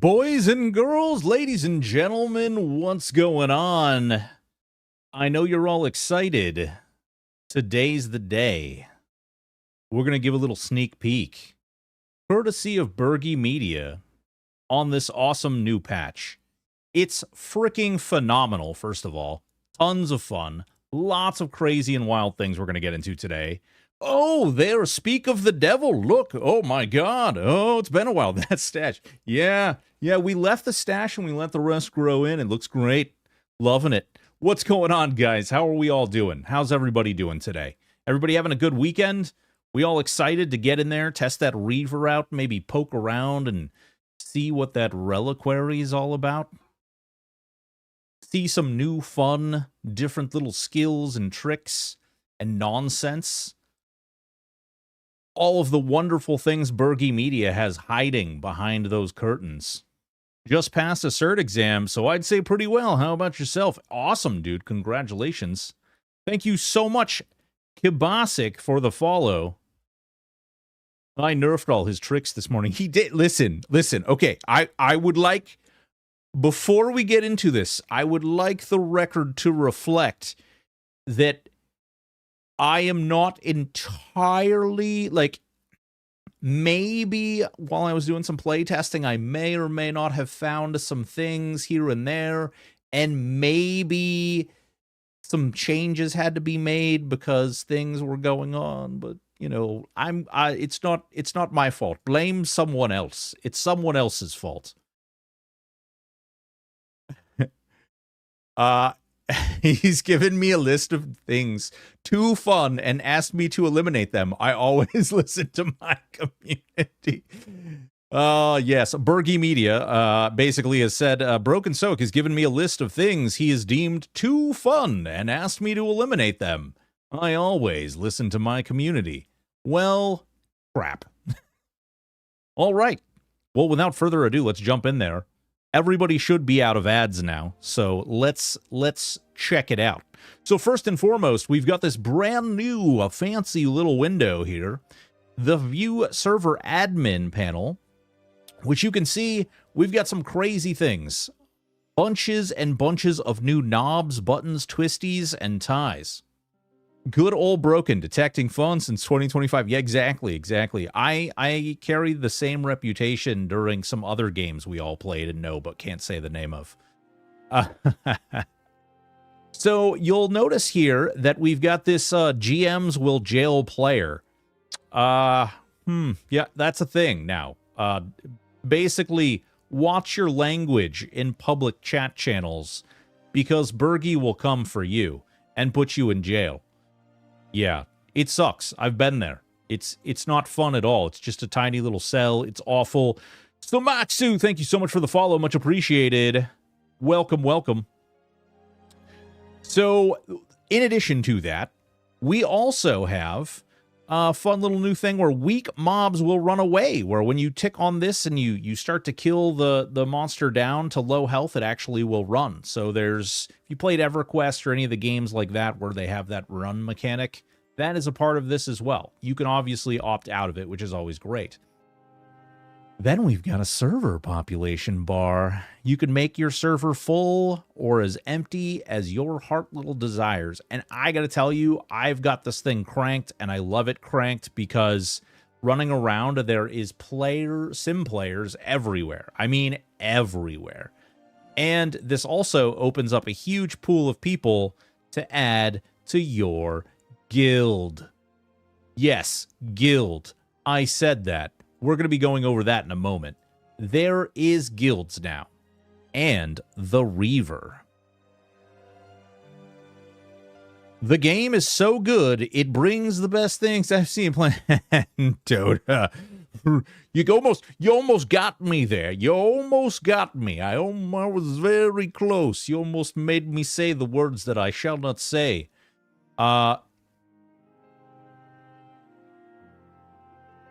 Boys and girls, ladies and gentlemen, what's going on? I know you're all excited. Today's the day. We're going to give a little sneak peek, courtesy of Bergie Media, on this awesome new patch. It's freaking phenomenal, first of all. Tons of fun. Lots of crazy and wild things we're going to get into today. Oh, there, speak of the devil. Look, oh my god. Oh, it's been a while. That stash. Yeah, we left the stash and we let the rest grow in. It looks great. Loving it. What's going on, guys? How are we all doing? How's everybody doing today? Everybody having a good weekend? We all excited to get in there, test that Reaver out, maybe poke around and see what that Reliquary is all about? See some new fun, different little skills and tricks and nonsense? All of the wonderful things Bergie Media has hiding behind those curtains. Just passed a cert exam, so I'd say pretty well. How about yourself? Awesome, dude. Congratulations. Thank you so much, Kibasic, for the follow. I nerfed all his tricks this morning. He did. Listen. Okay, I would like, before we get into this, I would like the record to reflect that I am not entirely, like, maybe while I was doing some play testing, I may or may not have found some things here and there, and maybe some changes had to be made because things were going on, but you know, it's not my fault. Blame someone else. It's someone else's fault. He's given me a list of things too fun and asked me to eliminate them. I always listen to my community. Yes, Bergie Media basically has said, Broken Soak has given me a list of things he has deemed too fun and asked me to eliminate them. I always listen to my community. Well, crap. All right. Well, without further ado, let's jump in there. Everybody should be out of ads now, so let's check it out. So first and foremost, we've got this brand new, fancy little window here, the View Server Admin panel, which you can see we've got some crazy things. Bunches and bunches of new knobs, buttons, twisties, and ties. Good old Broken, detecting fun since 2025. Yeah, exactly. I carried the same reputation during some other games we all played and know, but can't say the name of. So you'll notice here that we've got this GMs will jail player. Yeah, that's a thing now. Basically, watch your language in public chat channels because Bergie will come for you and put you in jail. Yeah, it sucks. I've been there. It's not fun at all. It's just a tiny little cell. It's awful. Stomatsu, thank you so much for the follow. Much appreciated. Welcome. So, in addition to that, we also have a fun little new thing where weak mobs will run away, where when you tick on this and you start to kill the monster down to low health, it actually will run. So there's, if you played EverQuest or any of the games like that where they have that run mechanic, that is a part of this as well. You can obviously opt out of it, which is always great. Then we've got a server population bar. You can make your server full or as empty as your heart little desires. And I gotta tell you, I've got this thing cranked and I love it cranked because running around there is SimPlayers everywhere. I mean, everywhere. And this also opens up a huge pool of people to add to your guild. Yes, guild. I said that. We're going to be going over that in a moment. There is guilds now. And the Reaver. The game is so good, it brings the best things I've seen playing. Dota. You almost got me there. You almost got me. I was very close. You almost made me say the words that I shall not say. Okay.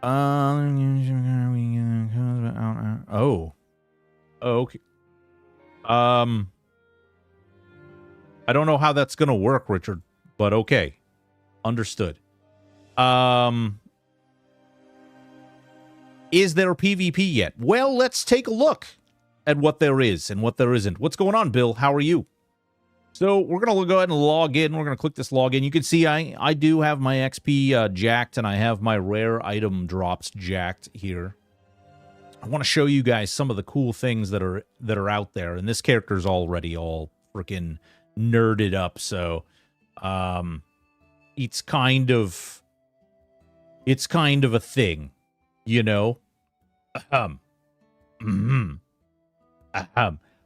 I don't know how that's gonna work, Richard, but okay. Understood. Is there PvP yet? Well, let's take a look. at what there is and what there isn't. What's going on, Bill? How are you? So we're going to go ahead and log in. We're going to click this login. You can see I do have my XP jacked, and I have my rare item drops jacked here. I want to show you guys some of the cool things that are out there, and this character's already all freaking nerded up, so it's kind of a thing, you know.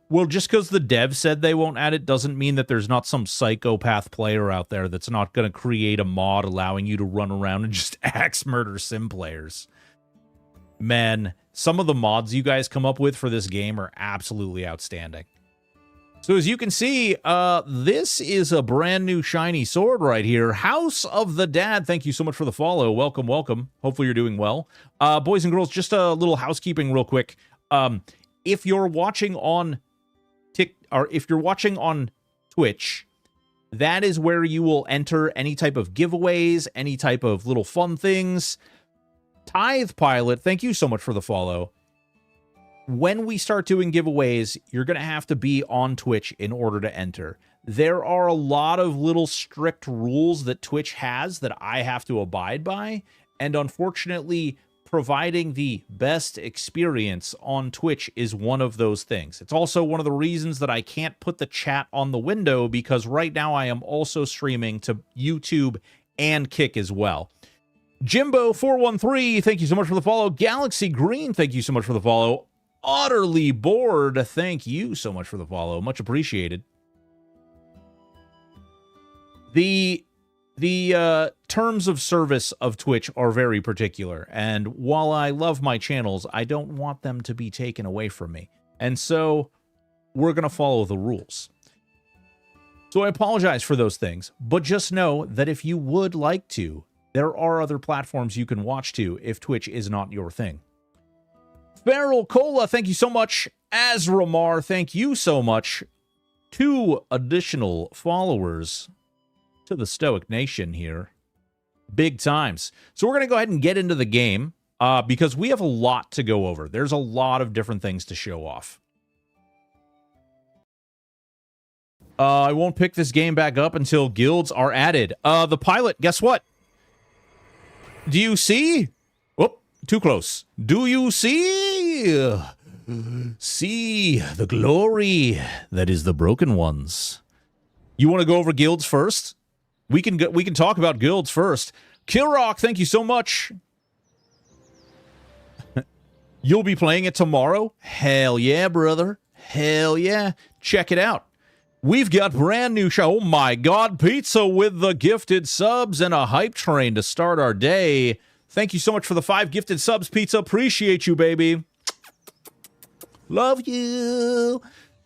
Well, just because the dev said they won't add it doesn't mean that there's not some psychopath player out there that's not going to create a mod allowing you to run around and just axe murder SimPlayers. Man, some of the mods you guys come up with for this game are absolutely outstanding. So as you can see, this is a brand new shiny sword right here. House of the Dad, thank you so much for the follow. Welcome, welcome. Hopefully you're doing well. Boys and girls, just a little housekeeping real quick. If you're watching on if you're watching on Twitch, that is where you will enter any type of giveaways, any type of little fun things. Tithe Pilot, thank you so much for the follow. When we start doing giveaways, you're going to have to be on Twitch in order to enter. There are a lot of little strict rules that Twitch has that I have to abide by, and unfortunately, providing the best experience on Twitch is one of those things. It's also one of the reasons that I can't put the chat on the window, because right now I am also streaming to YouTube and Kick as well. Jimbo413, thank you so much for the follow. Galaxy Green, thank you so much for the follow. Utterly Bored, thank you so much for the follow. Much appreciated. The terms of service of Twitch are very particular, and while I love my channels, I don't want them to be taken away from me. And so we're going to follow the rules. So I apologize for those things, but just know that if you would like to, there are other platforms you can watch to if Twitch is not your thing. Feral Cola, thank you so much. Azramar, thank you so much. 2 additional followers to the Stoic Nation here. Big times. So we're going to go ahead and get into the game because we have a lot to go over. There's a lot of different things to show off. I won't pick this game back up until guilds are added. The pilot, guess what? Do you see? Whoop, too close. Do you see? See the glory that is the broken ones. You want to go over guilds first? We can talk about guilds first. Killrock, thank you so much. You'll be playing it tomorrow? Hell yeah, brother. Hell yeah. Check it out. We've got brand new show. Oh my God, Pizza with the gifted subs and a hype train to start our day. Thank you so much for the 5 gifted subs, Pizza. Appreciate you, baby. Love you.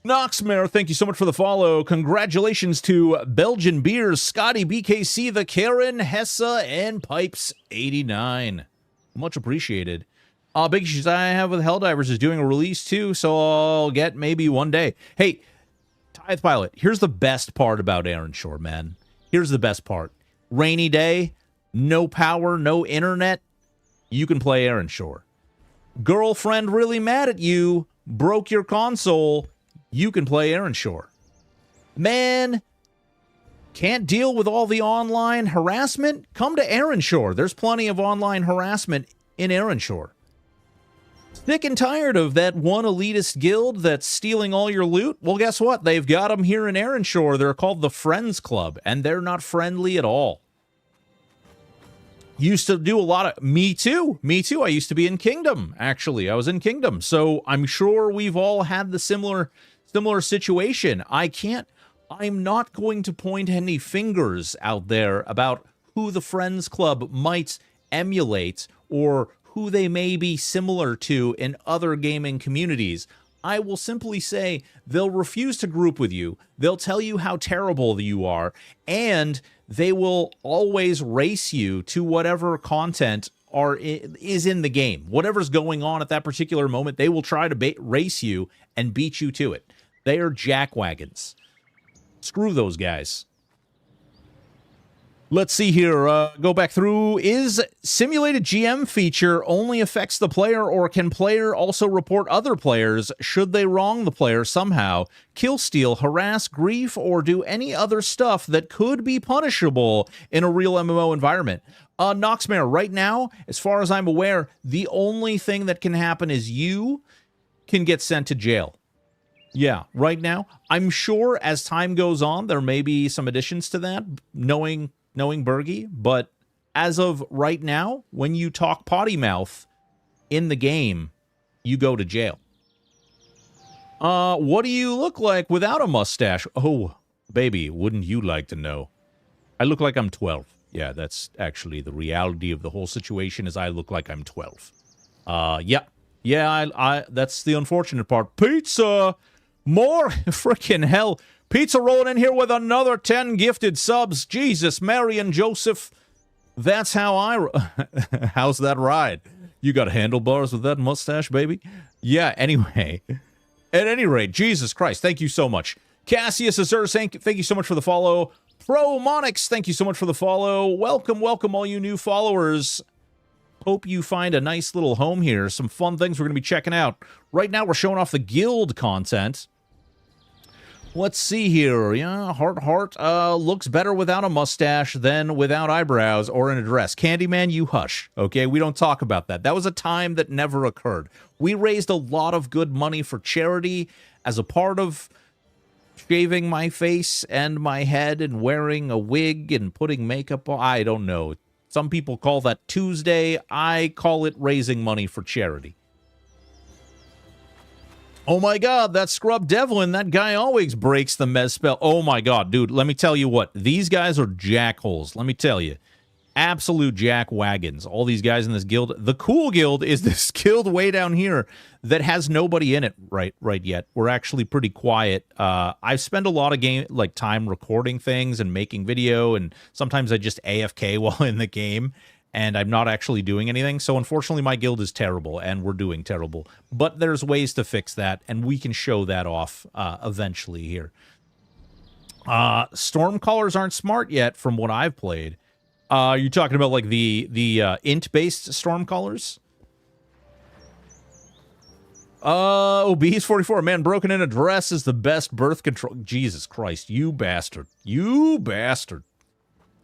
Noxmare, thank you so much for the follow. Congratulations to Belgian Beers, Scotty, BKC, The Karen, Hessa, and Pipes89. Much appreciated. Big issues I have with Helldivers is doing a release too, so I'll get maybe one day. Hey, Tithe Pilot, here's the best part about Erenshor, man. Here's the best part. Rainy day, no power, no internet, you can play Erenshor. Girlfriend really mad at you, broke your console, you can play Erenshor. Man, can't deal with all the online harassment? Come to Erenshor. There's plenty of online harassment in Erenshor. Sick and tired of that one elitist guild that's stealing all your loot? Well, guess what? They've got them here in Erenshor. They're called the Friends Club, and they're not friendly at all. Used to do a lot of... Me too. Me too. I used to be in Kingdom, actually. I was in Kingdom. So I'm sure we've all had the similar situation. I'm not going to point any fingers out there about who the Friends Club might emulate or who they may be similar to in other gaming communities. I will simply say they'll refuse to group with you. They'll tell you how terrible you are, and they will always race you to whatever content is in the game. Whatever's going on at that particular moment, they will try to race you and beat you to it. They are jackwagons. Screw those guys. Let's see here. Go back through. Is simulated GM feature only affects the player, or can player also report other players should they wrong the player somehow, kill, steal, harass, grief, or do any other stuff that could be punishable in a real MMO environment? Noxmare, right now, as far as I'm aware, the only thing that can happen is you can get sent to jail. Yeah, right now. I'm sure as time goes on, there may be some additions to that, knowing Bergie, but as of right now, when you talk potty mouth in the game, you go to jail. What do you look like without a mustache? Oh, baby, wouldn't you like to know? I look like I'm 12. Yeah, that's actually the reality of the whole situation is I look like I'm 12. Yeah. Yeah, I that's the unfortunate part. Pizza! More freaking hell. Pizza rolling in here with another 10 gifted subs. Jesus, Mary and Joseph. That's how how's that ride? You got handlebars with that mustache, baby? Yeah, anyway. At any rate, Jesus Christ, thank you so much. Cassius Azur, thank you so much for the follow. Pro Monix, thank you so much for the follow. Welcome, welcome, all you new followers. Hope you find a nice little home here. Some fun things we're going to be checking out. Right now, we're showing off the guild content. Let's see here. Yeah, Heart looks better without a mustache than without eyebrows or in a dress. Candyman, you hush, okay? We don't talk about that. That was a time that never occurred. We raised a lot of good money for charity as a part of shaving my face and my head and wearing a wig and putting makeup on. I don't know. Some people call that Tuesday. I call it raising money for charity. Oh my god, that Scrub Devlin, that guy always breaks the mez spell. Oh my god, dude, let me tell you what. These guys are jackholes, let me tell you. Absolute jack wagons. All these guys in this guild. The cool guild is this guild way down here that has nobody in it right yet. We're actually pretty quiet. I spend a lot of time recording things and making video, and sometimes I just AFK while in the game. And I'm not actually doing anything. So unfortunately, my guild is terrible, and we're doing terrible. But there's ways to fix that, and we can show that off eventually here. Stormcallers aren't smart yet from what I've played. You're talking about like the int-based Stormcallers? Obese 44, man, broken in a dress is the best birth control. Jesus Christ, you bastard. You bastard.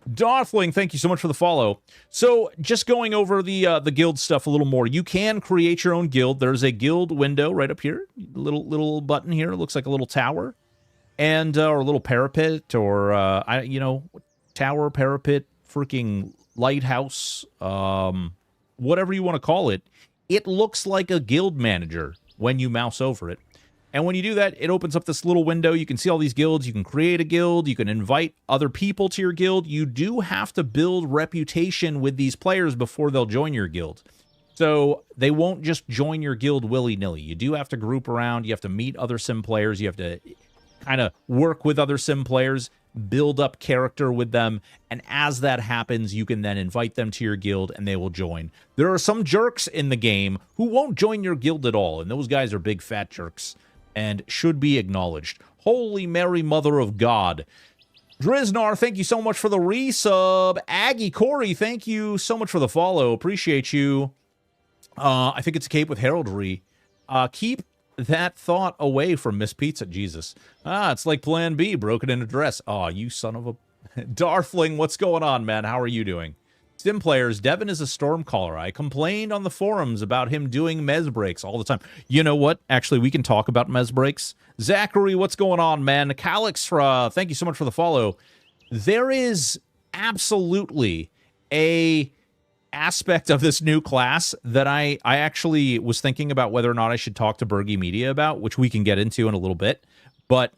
Darthling, thank you so much for the follow. So, just going over the guild stuff a little more. You can create your own guild. There's a guild window right up here. Little button here. It looks like a little tower. And, or a little parapet, or, tower, parapet, freaking lighthouse, whatever you want to call it. It looks like a guild manager when you mouse over it. And when you do that, it opens up this little window. You can see all these guilds. You can create a guild. You can invite other people to your guild. You do have to build reputation with these players before they'll join your guild. So they won't just join your guild willy-nilly. You do have to group around. You have to meet other sim players. You have to kind of work with other sim players, build up character with them. And as that happens, you can then invite them to your guild and they will join. There are some jerks in the game who won't join your guild at all. And those guys are big fat jerks and should be acknowledged. Holy Mary, Mother of God. Driznar, thank you so much for the resub. Aggie Corey, thank you so much for the follow. Appreciate you. I think it's a cape with heraldry. Keep that thought away from Miss Pizza. Jesus. It's like Plan B, broken in a dress. You son of a... Darthling, what's going on, man? How are you doing? SimPlayers, Devin is a Stormcaller. I complained on the forums about him doing mez breaks all the time. You know what? Actually, we can talk about mez breaks. Zachary, what's going on, man? Calix, thank you so much for the follow. There is absolutely a aspect of this new class that I actually was thinking about whether or not I should talk to Bergie Media about, which we can get into in a little bit. But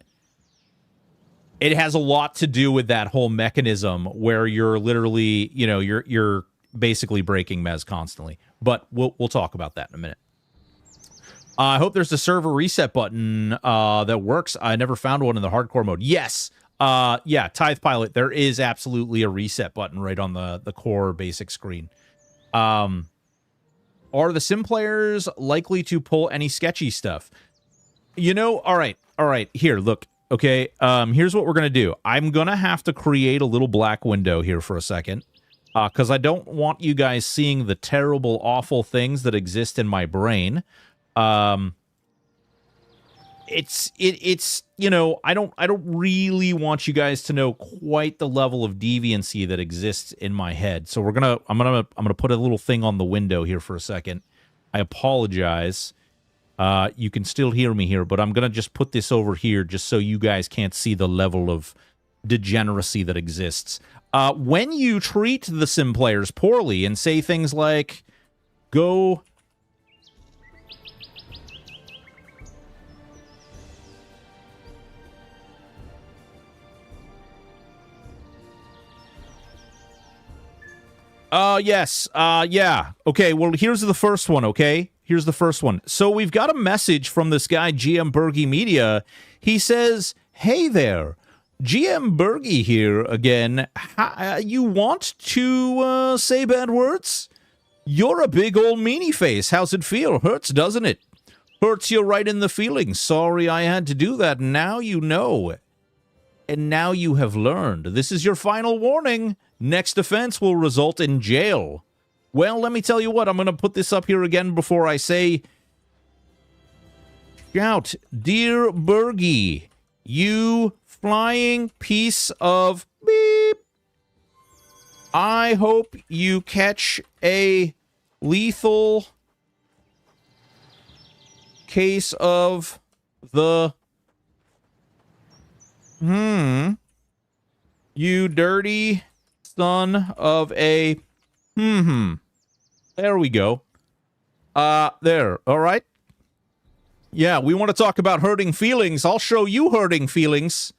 it has a lot to do with that whole mechanism where you're literally, you're basically breaking mez constantly. But we'll talk about that in a minute. I hope there's a server reset button that works. I never found one in the hardcore mode. Yes. Yeah, Tithe Pilot, there is absolutely a reset button right on the core basic screen. Are the SimPlayers likely to pull any sketchy stuff? All right. Here, look. okay? Here's what we're going to do. I'm going to have to create a little black window here for a second. Because I don't want you guys seeing the terrible, awful things that exist in my brain. It's you know, I don't really want you guys to know quite the level of deviancy that exists in my head. So I'm gonna put a little thing on the window here for a second. I apologize. You can still hear me here, but I'm gonna just put this over here just so you guys can't see the level of degeneracy that exists. When you treat the SimPlayers poorly and say things like, go... yes, yeah. Okay, well, here's the first one, okay? Here's the first one. So we've got a message from this guy, GM Bergie Media. He says, hey there. GM Bergie here again. You want to say bad words? You're a big old meanie face. How's it feel? Hurts, doesn't it? Hurts you right in the feelings. Sorry I had to do that. Now you know. And now you have learned. This is your final warning. Next offense will result in jail. Well, let me tell you what. I'm going to put this up here again before I say... Shout, dear Bergie, you... flying piece of beep. I hope you catch a lethal case of the... You dirty son of a... There we go. There, all right? Yeah, we want to talk about hurting feelings. I'll show you hurting feelings.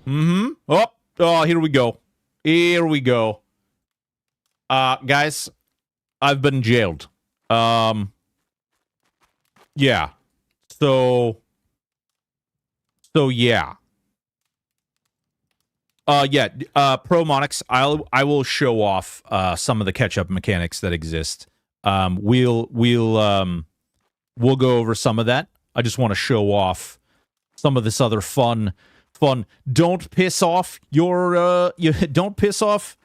Oh, here we go. Here we go. Guys, I've been jailed. Yeah. So yeah. Pro Monix, I will show off some of the catch-up mechanics that exist. We'll go over some of that. I just want to show off some of this other fun. Don't piss off your don't piss off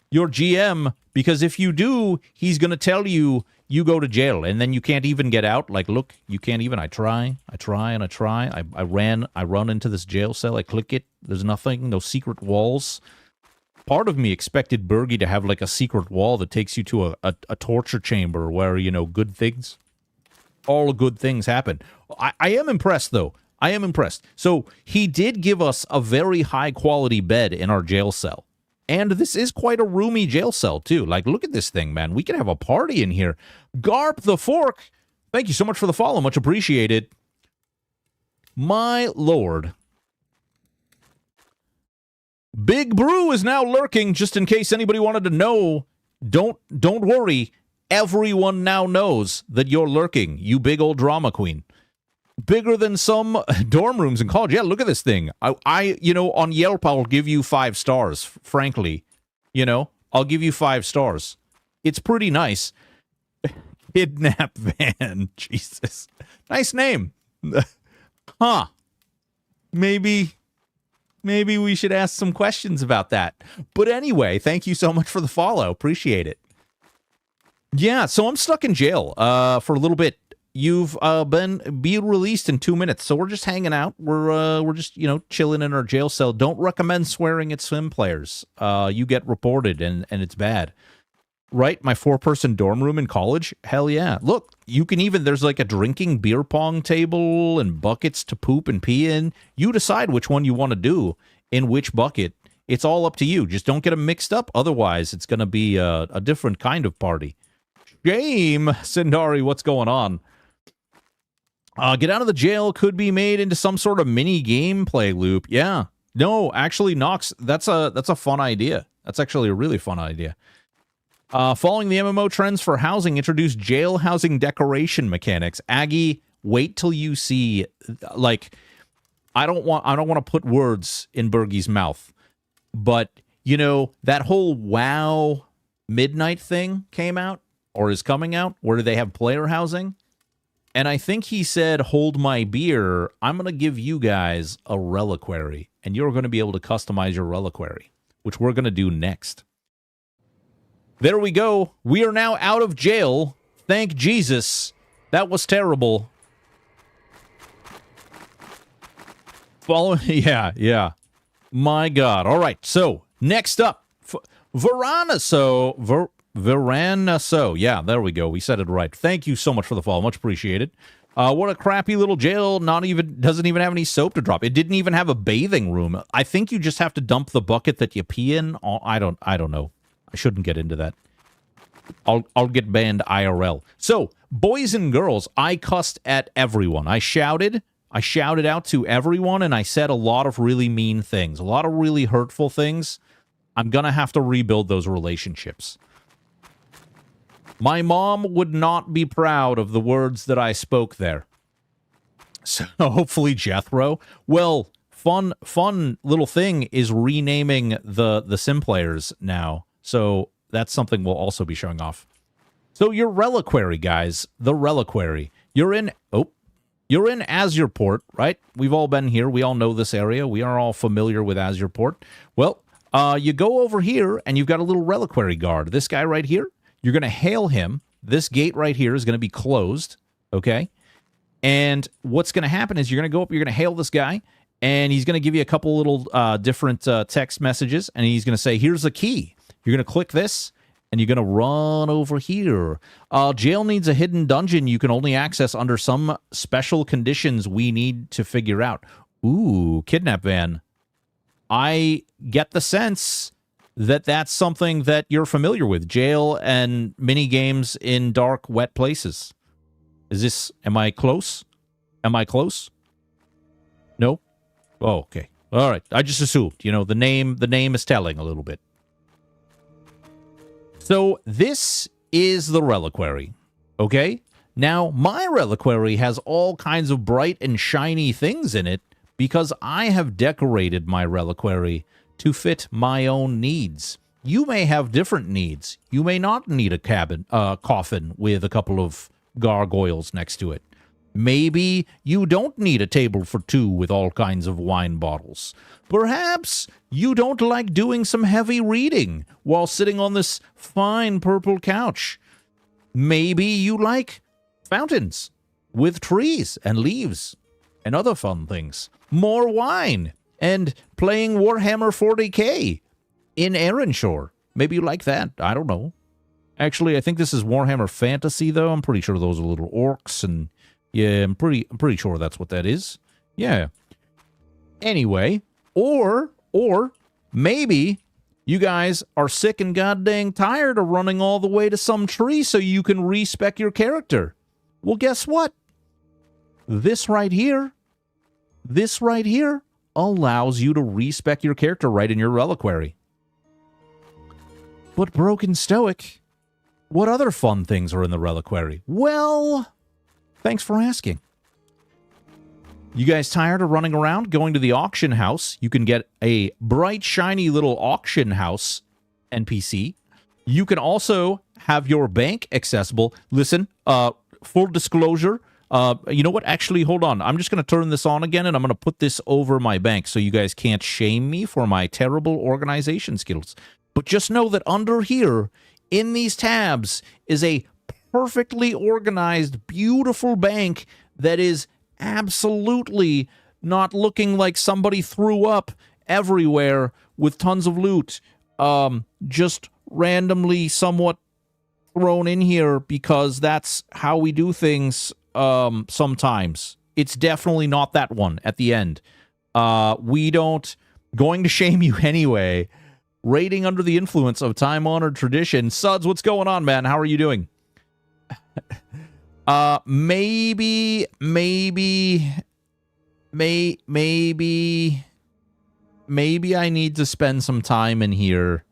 your GM, because if you do, he's gonna tell you go to jail, and then you can't even get out. Like, look, you can't even. I try. I run into this jail cell. I click it. There's nothing. No secret walls. Part of me expected Bergie to have like a secret wall that takes you to a torture chamber where, you know, good things, all good things happen. I am impressed though. I am impressed. So he did give us a very high quality bed in our jail cell. And this is quite a roomy jail cell, too. Like, look at this thing, man. We can have a party in here. Garp the Fork, thank you so much for the follow. Much appreciated. My lord. Big Brew is now lurking, just in case anybody wanted to know. Don't worry. Everyone now knows that you're lurking, you big old drama queen. Bigger than some dorm rooms in college. Yeah, look at this thing. I you know, on Yelp, I'll give you 5 stars, frankly. You know, I'll give you 5 stars. It's pretty nice. Kidnap van. Jesus. Nice name. Huh. Maybe we should ask some questions about that. But anyway, thank you so much for the follow. Appreciate it. Yeah, so I'm stuck in jail for a little bit. You've be released in 2 minutes, so we're just hanging out. We're just, you know, chilling in our jail cell. Don't recommend swearing at SimPlayers. You get reported, and it's bad. Right? My 4-person dorm room in college? Hell yeah. Look, you can even, there's like a drinking beer pong table and buckets to poop and pee in. You decide which one you want to do in which bucket. It's all up to you. Just don't get them mixed up. Otherwise, it's going to be a different kind of party. Shame, Sindari, what's going on? Get out of the jail could be made into some sort of mini gameplay loop. Yeah. No, actually, Nox, that's a fun idea. That's actually a really fun idea. Following the MMO trends for housing, introduce jail housing decoration mechanics. Aggie, wait till you see, like, I don't want to put words in Bergie's mouth, but you know, that whole WoW Midnight thing came out or is coming out where they have player housing. And I think he said, hold my beer. I'm going to give you guys a reliquary. And you're going to be able to customize your reliquary, which we're going to do next. There we go. We are now out of jail. Thank Jesus. That was terrible. Yeah. My God. All right. So, next up, Veranaso. Yeah, there we go. We said it right. Thank you so much for the follow. Much appreciated. What a crappy little jail. Doesn't even have any soap to drop. It didn't even have a bathing room. I think you just have to dump the bucket that you pee in. I don't know. I shouldn't get into that. I'll get banned IRL. So, boys and girls, I cussed at everyone. I shouted out to everyone, and I said a lot of really mean things, a lot of really hurtful things. I'm gonna have to rebuild those relationships. My mom would not be proud of the words that I spoke there. So, hopefully Jethro. Well, fun little thing is renaming the SimPlayers now. So, that's something we'll also be showing off. So, your Reliquary, guys. The Reliquary. You're in Azureport, right? We've all been here. We all know this area. We are all familiar with Azureport. Well, you go over here, and you've got a little Reliquary guard. This guy right here, you're going to hail him. This gate right here is going to be closed, okay? And what's going to happen is you're going to go up, you're going to hail this guy, and he's going to give you a couple little different text messages, and he's going to say, here's the key. You're going to click this, and you're going to run over here. Jail needs a hidden dungeon you can only access under some special conditions we need to figure out. Ooh, kidnap van. I get the sense that that's something that you're familiar with. Jail and mini games in dark, wet places. Am I close? Am I close? No? Oh, okay. All right. I just assumed, the name is telling a little bit. So this is the Reliquary, okay? Now, my Reliquary has all kinds of bright and shiny things in it because I have decorated my Reliquary to fit my own needs. You may have different needs. You may not need a coffin with a couple of gargoyles next to it. Maybe you don't need a table for two with all kinds of wine bottles. Perhaps you don't like doing some heavy reading while sitting on this fine purple couch. Maybe you like fountains with trees and leaves and other fun things. More wine and playing Warhammer 40k in Erenshor. Maybe you like that. I don't know. Actually, I think this is Warhammer Fantasy, though. I'm pretty sure those are little orcs, and yeah, I'm pretty sure that's what that is. Yeah. Anyway, or maybe you guys are sick and goddamn tired of running all the way to some tree so you can respec your character. Well, guess what? This right here allows you to respec your character right in your Reliquary. But Broken Stoic, what other fun things are in the Reliquary? Well, thanks for asking. You guys tired of running around going to the auction house? You can get a bright, shiny little auction house NPC. You can also have your bank accessible. Listen, full disclosure. You know what? Actually, hold on. I'm just going to turn this on again, and I'm going to put this over my bank so you guys can't shame me for my terrible organization skills. But just know that under here, in these tabs, is a perfectly organized, beautiful bank that is absolutely not looking like somebody threw up everywhere with tons of loot. Just randomly somewhat thrown in here because that's how we do things sometimes. It's definitely not that one at the end. We don't... Going to shame you anyway. Rating under the influence of time-honored tradition. Suds, what's going on, man? How are you doing? Maybe I need to spend some time in here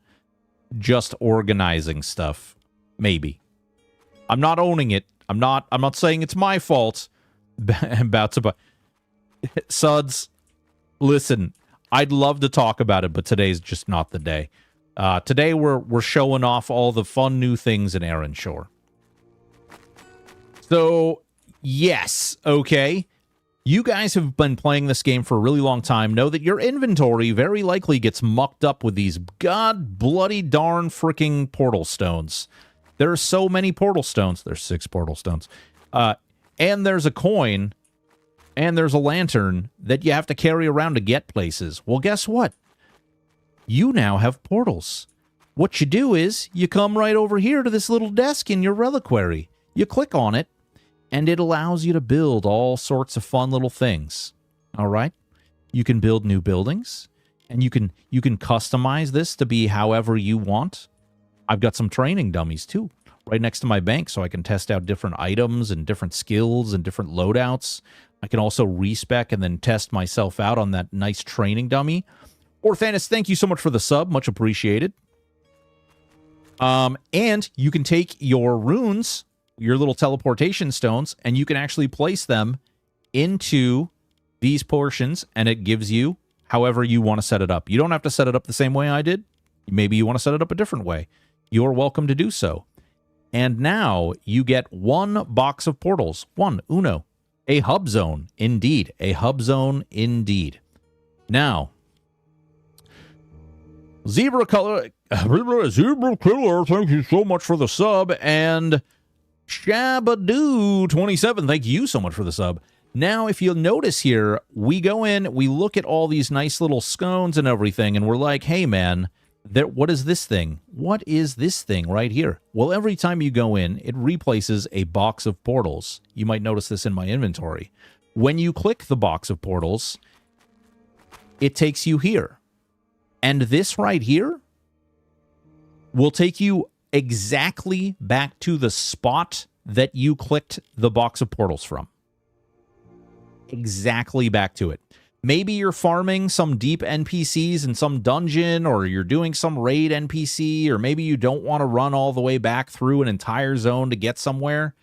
just organizing stuff. Maybe. I'm not owning it. I'm not saying it's my fault. I'm about to buy. Suds, listen, I'd love to talk about it, but today's just not the day. Today we're showing off all the fun new things in Erenshor. So Yes, okay. You guys have been playing this game for a really long time. Know that your inventory very likely gets mucked up with these god bloody darn freaking portal stones. There are so many portal stones. There's 6 portal stones. And there's a coin, and there's a lantern that you have to carry around to get places. Well, guess what? You now have portals. What you do is, you come right over here to this little desk in your reliquary. You click on it, and it allows you to build all sorts of fun little things. All right? You can build new buildings, and you can customize this to be however you want. I've got some training dummies, too, right next to my bank, so I can test out different items and different skills and different loadouts. I can also respec and then test myself out on that nice training dummy. Orthanus, thank you so much for the sub. Much appreciated. And you can take your runes, your little teleportation stones, and you can actually place them into these portions, and it gives you however you want to set it up. You don't have to set it up the same way I did. Maybe you want to set it up a different way. You're welcome to do so. And now you get 1 box of portals. Uno. A hub zone, indeed. A hub zone, indeed. Now, Zebra Killer, thank you so much for the sub, and Shabadoo27, thank you so much for the sub. Now, if you'll notice here, we go in, we look at all these nice little scones and everything, and we're like, hey, man, what is this thing? What is this thing right here? Well, every time you go in, it replaces a box of portals. You might notice this in my inventory. When you click the box of portals, it takes you here. And this right here will take you exactly back to the spot that you clicked the box of portals from. Exactly back to it. Maybe you're farming some deep NPCs in some dungeon, or you're doing some raid NPC, or maybe you don't want to run all the way back through an entire zone to get somewhere.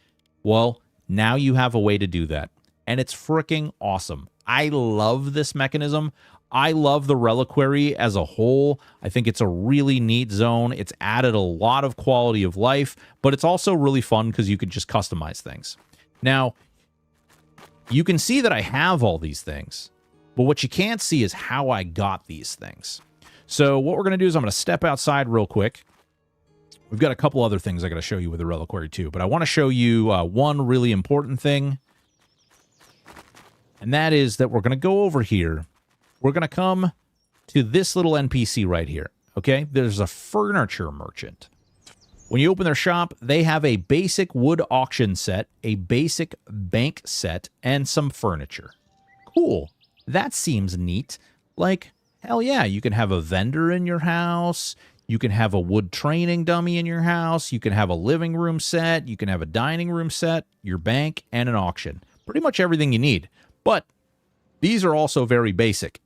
Well, now you have a way to do that. And it's freaking awesome. I love this mechanism. I love the Reliquary as a whole. I think it's a really neat zone. It's added a lot of quality of life, but it's also really fun because you could just customize things. Now, you can see that I have all these things, but what you can't see is how I got these things. So what we're going to do is I'm going to step outside real quick. We've got a couple other things I got to show you with the Reliquary too, but I want to show you one really important thing, and that is that we're going to go over here. We're going to come to this little NPC right here, okay? There's a furniture merchant. When you open their shop, they have a basic wood auction set, a basic bank set, and some furniture. Cool. That seems neat. Like, hell yeah, you can have a vendor in your house. You can have a wood training dummy in your house. You can have a living room set. You can have a dining room set, your bank, and an auction. Pretty much everything you need. But these are also very basic.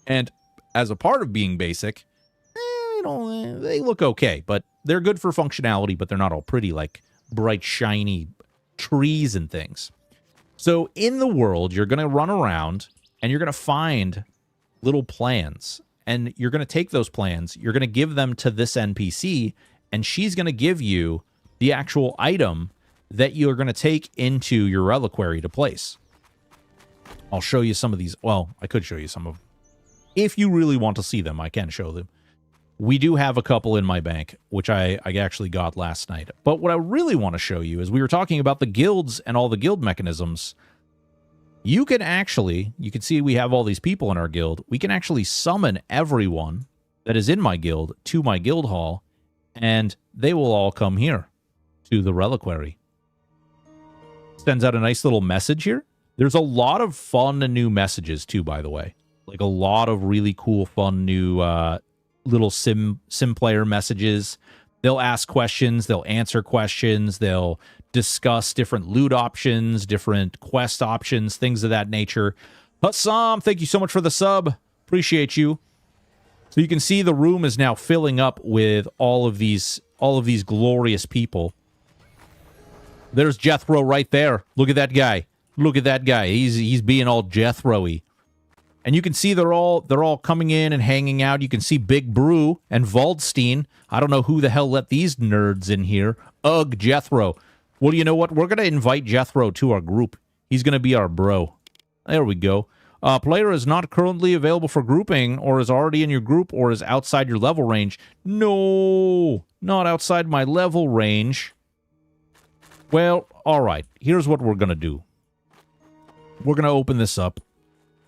And as a part of being basic, they look okay, but they're good for functionality, but they're not all pretty like bright, shiny trees and things. So in the world, you're going to run around and you're going to find little plans, and you're going to take those plans, you're going to give them to this NPC, and she's going to give you the actual item that you're going to take into your reliquary to place. I'll show you some of these. Well, I could show you some of them. If you really want to see them, I can show them. We do have a couple in my bank, which I actually got last night. But what I really want to show you is we were talking about the guilds and all the guild mechanisms. You can see we have all these people in our guild. We can actually summon everyone that is in my guild to my guild hall, and they will all come here to the reliquary. Sends out a nice little message here. There's a lot of fun and new messages too, by the way. Like a lot of really cool, fun, new little sim player messages. They'll ask questions. They'll answer questions. They'll discuss different loot options, different quest options, things of that nature. Hassam, thank you so much for the sub. Appreciate you. So you can see the room is now filling up with all of these glorious people. There's Jethro right there. Look at that guy. Look at that guy. He's being all Jethro-y. And you can see they're all coming in and hanging out. You can see Big Brew and Waldstein. I don't know who the hell let these nerds in here. Ugh, Jethro. Well, you know what? We're going to invite Jethro to our group. He's going to be our bro. There we go. Player is not currently available for grouping, or is already in your group, or is outside your level range. No, not outside my level range. Well, all right. Here's what we're going to do. We're going to open this up.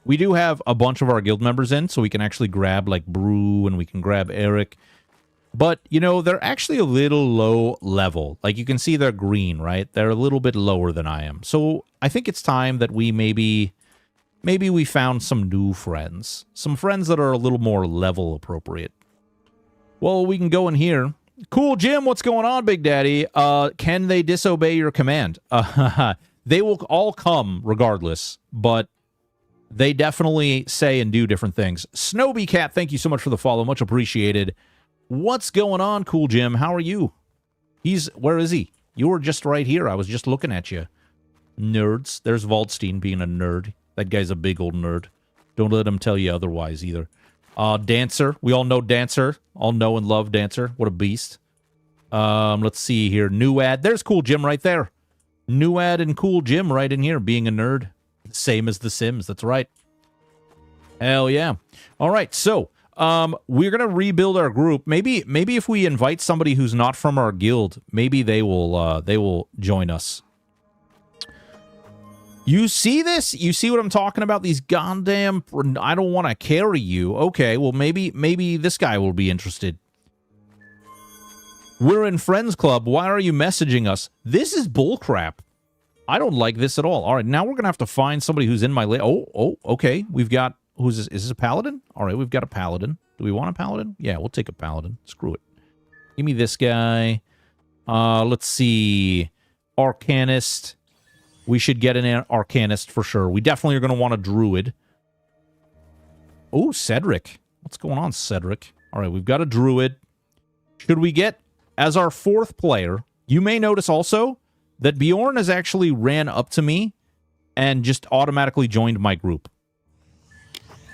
We do have a bunch of our guild members in, so we can actually grab, like, Brew, and we can grab Eric. But, you know, they're actually a little low level. Like, you can see they're green, right? They're a little bit lower than I am. So, I think it's time that we maybe we found some new friends. Some friends that are a little more level appropriate. Well, we can go in here. Cool, Jim, what's going on, Big Daddy? Can they disobey your command? They will all come regardless, but they definitely say and do different things. Snowby Cat, thank you so much for the follow. Much appreciated. What's going on, Cool Jim? How are you? Where is he? You were just right here. I was just looking at you. Nerds. There's Waldstein being a nerd. That guy's a big old nerd. Don't let him tell you otherwise either. Dancer. We all know Dancer. All know and love Dancer. What a beast. Let's see here. New ad. There's Cool Jim right there. New ad and Cool Jim right in here being a nerd. Same as The Sims. That's right. Hell yeah. All right. So, we're going to rebuild our group. Maybe if we invite somebody who's not from our guild, maybe they will join us. You see this? You see what I'm talking about? These goddamn, I don't want to carry you. Okay, well, maybe this guy will be interested. We're in Friends Club. Why are you messaging us? This is bullcrap. I don't like this at all. All right, now we're going to have to find somebody who's in my... okay. We've got... Who's this? Is this a paladin? All right, we've got a paladin. Do we want a paladin? Yeah, we'll take a paladin. Screw it. Give me this guy. Let's see. Arcanist. We should get an Arcanist for sure. We definitely are going to want a Druid. Oh, Cedric. What's going on, Cedric? All right, we've got a Druid. Should we get, as our fourth player, you may notice also that Bjorn has actually ran up to me and just automatically joined my group.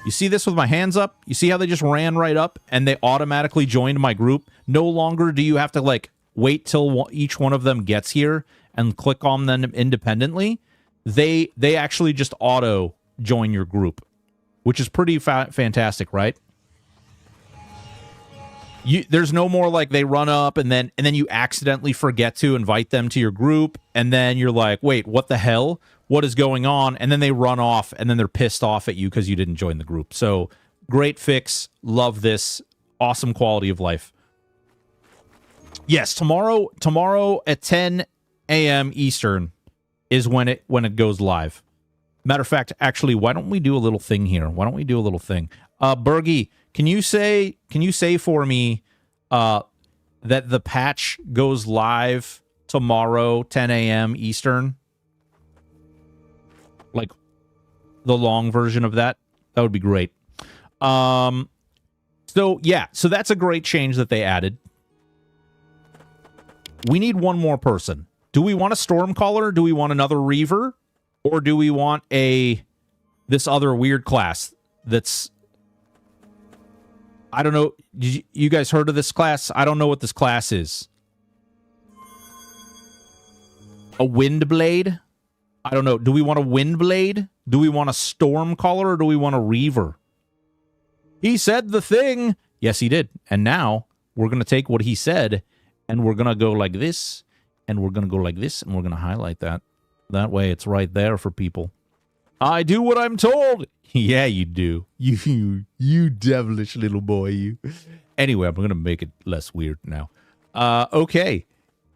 You see this with my hands up? You see how they just ran right up and they automatically joined my group? No longer do you have to, like, wait till each one of them gets here and click on them independently. They actually just auto join your group, which is pretty fantastic, right? There's no more like they run up and then you accidentally forget to invite them to your group, and then you're like, wait, what the hell? What is going on? And then they run off, and then they're pissed off at you because you didn't join the group. So, great fix. Love this. Awesome quality of life. Yes, tomorrow at 10 a.m. Eastern is when it goes live. Matter of fact, actually, why don't we do a little thing here? Why don't we do a little thing? Bergie, can you say for me that the patch goes live tomorrow, 10 a.m. Eastern? Like the long version of that? That would be great. So that's a great change that they added. We need one more person. Do we want a Stormcaller? Do we want another Reaver? Or do we want this other weird class that's... I don't know. You guys heard of this class? I don't know what this class is. A Windblade? I don't know. Do we want a Windblade? Do we want a Stormcaller? Or do we want a Reaver? He said the thing. Yes, he did. And now we're going to take what he said and we're going to go like this. And we're going to go like this. And we're going to highlight that. That way it's right there for people. I do what I'm told. Yeah, you do. You devilish little boy, you. Anyway, I'm going to make it less weird now. Okay.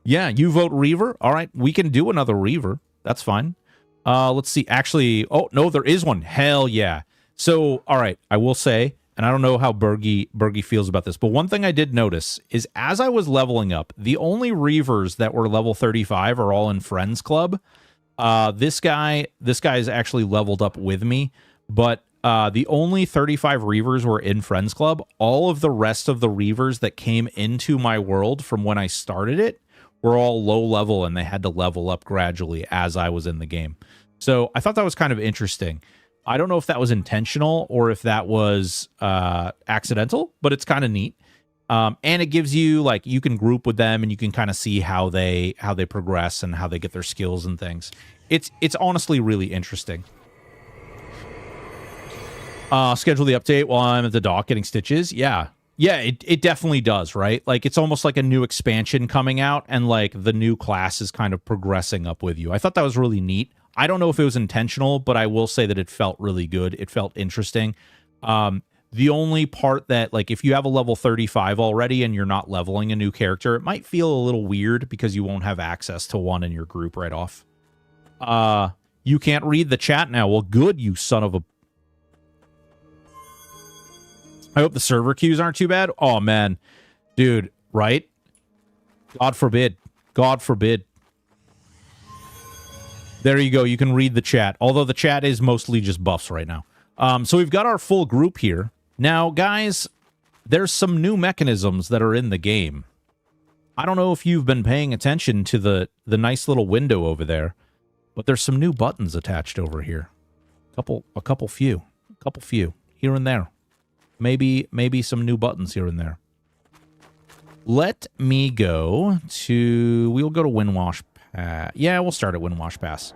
Yeah, you vote Reaver. All right, we can do another Reaver. That's fine. Let's see. Actually, oh, no, there is one. Hell yeah. So, all right, I will say, and I don't know how Bergie feels about this, but one thing I did notice is as I was leveling up, the only Reavers that were level 35 are all in Friends Club. This guy is actually leveled up with me, but the only 35 Reavers were in Friends Club. All of the rest of the Reavers that came into my world from when I started it were all low level, and they had to level up gradually as I was in the game. So I thought that was kind of interesting. I don't know if that was intentional or if that was accidental, but it's kind of neat. And it gives you, like, you can group with them and you can kind of see how they progress and how they get their skills and things. It's honestly really interesting. Schedule the update while I'm at the dock getting stitches. Yeah. Yeah, it definitely does, right? Like, it's almost like a new expansion coming out, and, like, the new class is kind of progressing up with you. I thought that was really neat. I don't know if it was intentional, but I will say that it felt really good. It felt interesting. The only part that, like, if you have a level 35 already and you're not leveling a new character, it might feel a little weird because you won't have access to one in your group right off. You can't read the chat now. Well, good, you son of a... I hope the server queues aren't too bad. Oh, man. Dude, right? God forbid. God forbid. There you go. You can read the chat. Although the chat is mostly just buffs right now. So we've got our full group here. Now, guys, there's some new mechanisms that are in the game. I don't know if you've been paying attention to the nice little window over there, but there's some new buttons attached over here. A couple few here and there. Maybe some new buttons here and there. Let me go to... We'll go to Windwash Pass. Yeah, we'll start at Windwash Pass.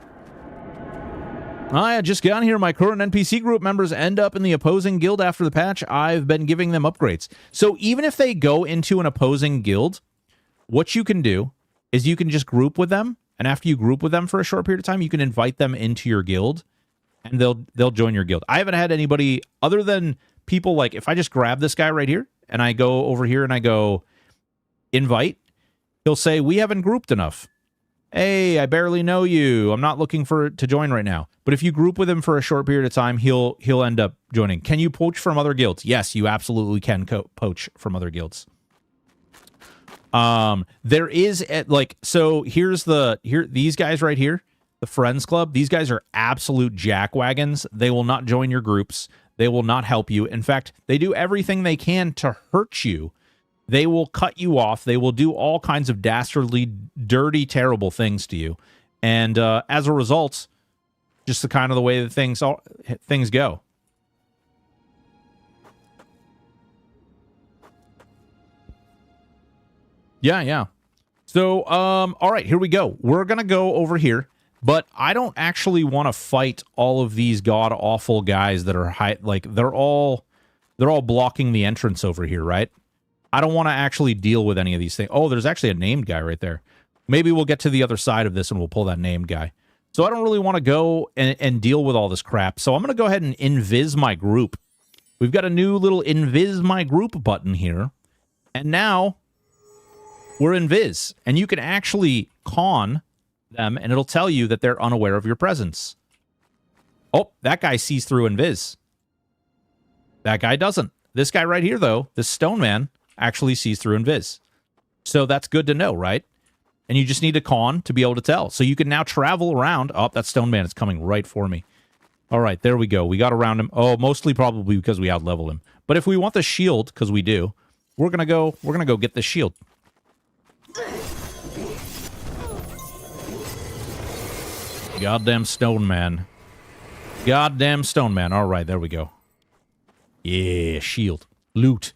I just got here. My current NPC group members end up in the opposing guild after the patch. I've been giving them upgrades. So even if they go into an opposing guild, what you can do is you can just group with them. And after you group with them for a short period of time, you can invite them into your guild. And they'll join your guild. I haven't had anybody other than... people, like, if I just grab this guy right here and I go over here and I go invite, he'll say, we haven't grouped enough. Hey, I barely know you. I'm not looking to join right now. But if you group with him for a short period of time, he'll end up joining. Can you poach from other guilds? Yes, you absolutely can poach from other guilds. There is, like, so these guys right here, the Friends Club, these guys are absolute jackwagons. They will not join your groups. They will not help you. In fact, they do everything they can to hurt you. They will cut you off. They will do all kinds of dastardly, dirty, terrible things to you. And as a result, just the kind of the way that things go. Yeah. So, all right, here we go. We're going to go over here. But I don't actually want to fight all of these god-awful guys that are they're all blocking the entrance over here, right? I don't want to actually deal with any of these things. Oh, there's actually a named guy right there. Maybe we'll get to the other side of this and we'll pull that named guy. So I don't really want to go and deal with all this crap. So I'm going to go ahead and invis my group. We've got a new little invis my group button here. And now we're invis. And you can actually con them, and it'll tell you that they're unaware of your presence. Oh, that guy sees through Invis. That guy doesn't. This guy right here, though, this stone man, actually sees through Invis. So that's good to know, right? And you just need a con to be able to tell. So you can now travel around. Oh, that stone man is coming right for me. All right, there we go. We got around him. Oh, mostly probably because we out-leveled him. But if we want the shield, because we do, we're gonna go get the shield. Goddamn stone man. Goddamn stone man. All right, there we go. Yeah, shield. Loot.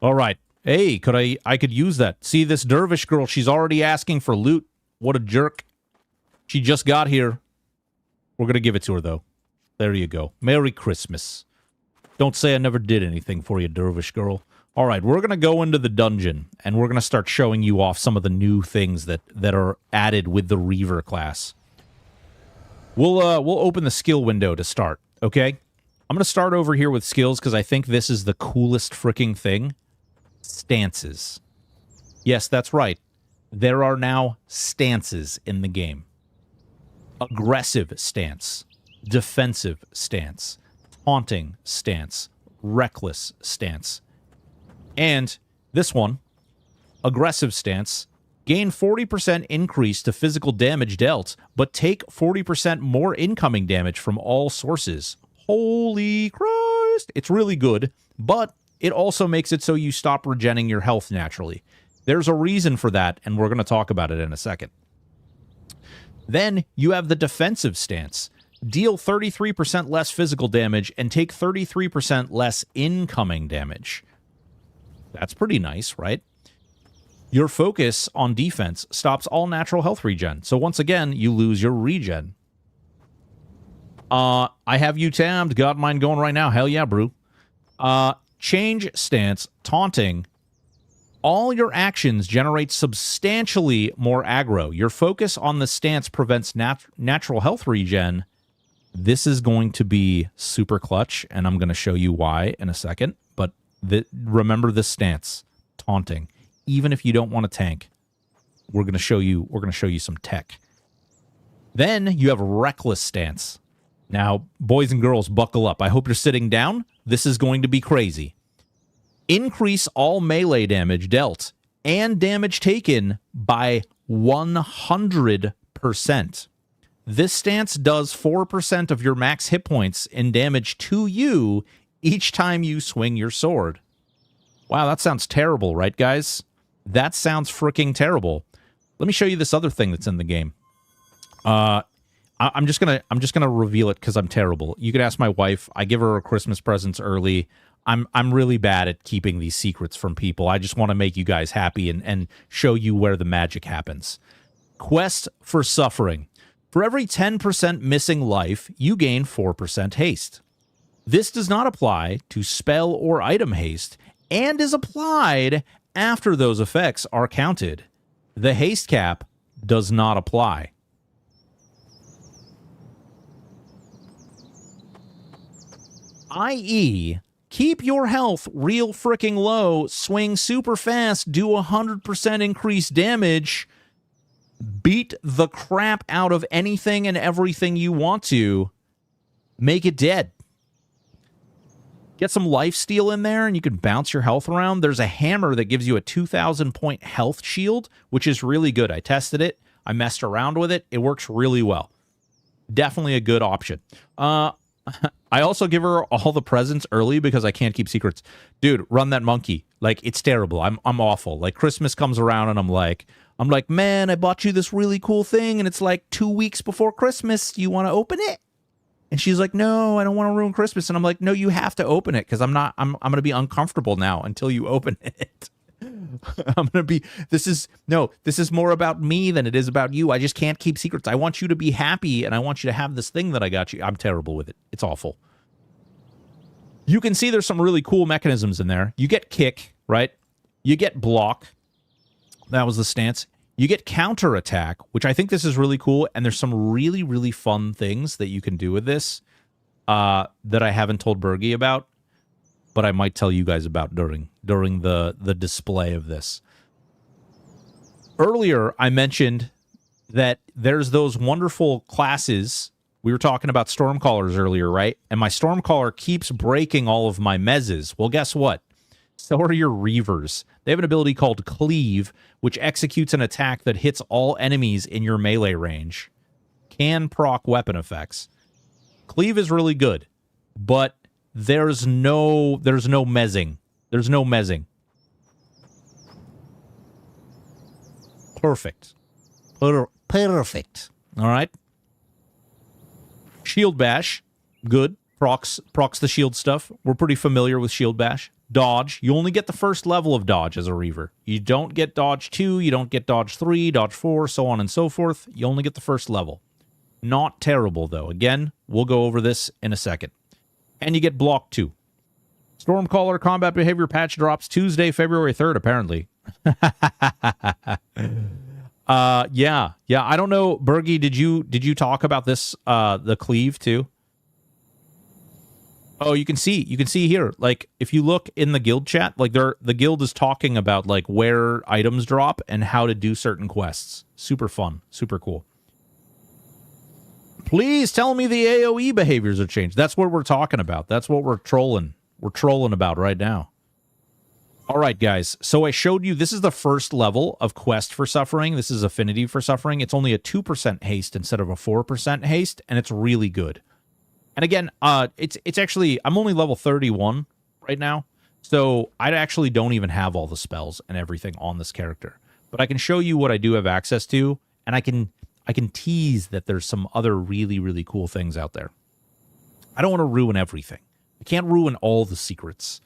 All right. Hey, I could use that. See, this dervish girl, she's already asking for loot. What a jerk. She just got here. We're going to give it to her, though. There you go. Merry Christmas. Don't say I never did anything for you, dervish girl. All right, we're going to go into the dungeon, and we're going to start showing you off some of the new things that are added with the Reaver class. We'll open the skill window to start, okay? I'm going to start over here with skills because I think this is the coolest freaking thing. Stances. Yes, that's right. There are now stances in the game. Aggressive stance. Defensive stance. Taunting stance. Reckless stance. And this one, aggressive stance. Gain 40% increase to physical damage dealt, but take 40% more incoming damage from all sources. Holy Christ! It's really good, but it also makes it so you stop regenerating your health naturally. There's a reason for that, and we're going to talk about it in a second. Then you have the defensive stance. Deal 33% less physical damage and take 33% less incoming damage. That's pretty nice, right? Your focus on defense stops all natural health regen. So once again, you lose your regen. I have you tabbed. Got mine going right now. Hell yeah, brew. Change stance, taunting. All your actions generate substantially more aggro. Your focus on the stance prevents natural health regen. This is going to be super clutch, and I'm going to show you why in a second. But remember this stance, taunting. Even if you don't want to tank, we're going to show you some tech. Then you have reckless stance. Now, boys and girls, buckle up. I hope you're sitting down. This is going to be crazy. Increase all melee damage dealt and damage taken by 100%. This stance does 4% of your max hit points in damage to you each time you swing your sword. Wow, that sounds terrible, right, guys? That sounds freaking terrible. Let me show you this other thing that's in the game. I'm just gonna reveal it because I'm terrible. You could ask my wife. I give her Christmas presents early. I'm really bad at keeping these secrets from people. I just want to make you guys happy and show you where the magic happens. Quest for Suffering. For every 10% missing life, you gain 4% haste. This does not apply to spell or item haste and is applied after those effects are counted. The haste cap does not apply. I.e., keep your health real freaking low, swing super fast, do 100% increased damage, beat the crap out of anything and everything you want to, make it dead. Get some lifesteal in there and you can bounce your health around. There's a hammer that gives you a 2,000 point health shield, which is really good. I tested it. I messed around with it. It works really well. Definitely a good option. I also give her all the presents early because I can't keep secrets. Dude, run that monkey. Like, it's terrible. I'm awful. Like, Christmas comes around and I'm like, man, I bought you this really cool thing and it's like 2 weeks before Christmas. Do you want to open it? And she's like, no, I don't want to ruin Christmas. And I'm like, no, you have to open it because I'm going to be uncomfortable now until you open it. I'm going to be, this is more about me than it is about you. I just can't keep secrets. I want you to be happy and I want you to have this thing that I got you. I'm terrible with it. It's awful. You can see there's some really cool mechanisms in there. You get kick, right? You get block. That was the stance. You get counterattack, which I think this is really cool, and there's some really, really fun things that you can do with this that I haven't told Bergie about, but I might tell you guys about during the display of this. Earlier, I mentioned that there's those wonderful classes. We were talking about Stormcallers earlier, right? And my Stormcaller keeps breaking all of my mezzes. Well, guess what? So are your Reavers. They have an ability called Cleave, which executes an attack that hits all enemies in your melee range. Can proc weapon effects. Cleave is really good, but there's no mezzing. There's no mezzing. Perfect. Perfect. All right. Shield Bash, good. Procs the shield stuff. We're pretty familiar with Shield Bash. Dodge. You only get the first level of dodge as a Reaver. You don't get dodge 2, you don't get dodge 3, dodge 4, so on and so forth. You only get the first level. Not terrible, though. Again, we'll go over this in a second. And you get block 2. Stormcaller combat behavior patch drops Tuesday, February 3rd, apparently. Yeah. I don't know, Bergie, did you talk about this, the Cleave, too? Oh, you can see here, like, if you look in the guild chat, like, the guild is talking about, like, where items drop and how to do certain quests. Super fun. Super cool. Please tell me the AoE behaviors are changed. That's what we're talking about. That's what we're trolling. We're trolling about right now. All right, guys. So I showed you, this is the first level of Quest for Suffering. This is Affinity for Suffering. It's only a 2% haste instead of a 4% haste, and it's really good. And again, it's actually, I'm only level 31 right now, so I actually don't even have all the spells and everything on this character. But I can show you what I do have access to, and I can tease that there's some other really, really cool things out there. I don't want to ruin everything. I can't ruin all the secrets.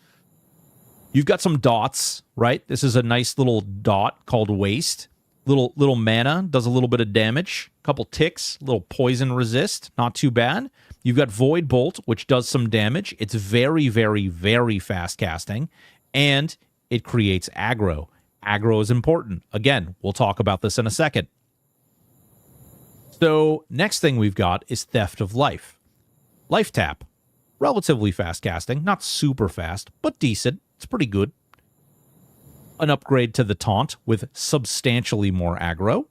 You've got some dots, right? This is a nice little dot called waste. Little mana, does a little bit of damage. Couple ticks, little poison resist, not too bad. You've got Void Bolt, which does some damage. It's very, very, very fast casting. And it creates aggro. Aggro is important. Again, we'll talk about this in a second. So next thing we've got is Theft of Life. Life Tap. Relatively fast casting. Not super fast, but decent. It's pretty good. An upgrade to the Taunt with substantially more aggro.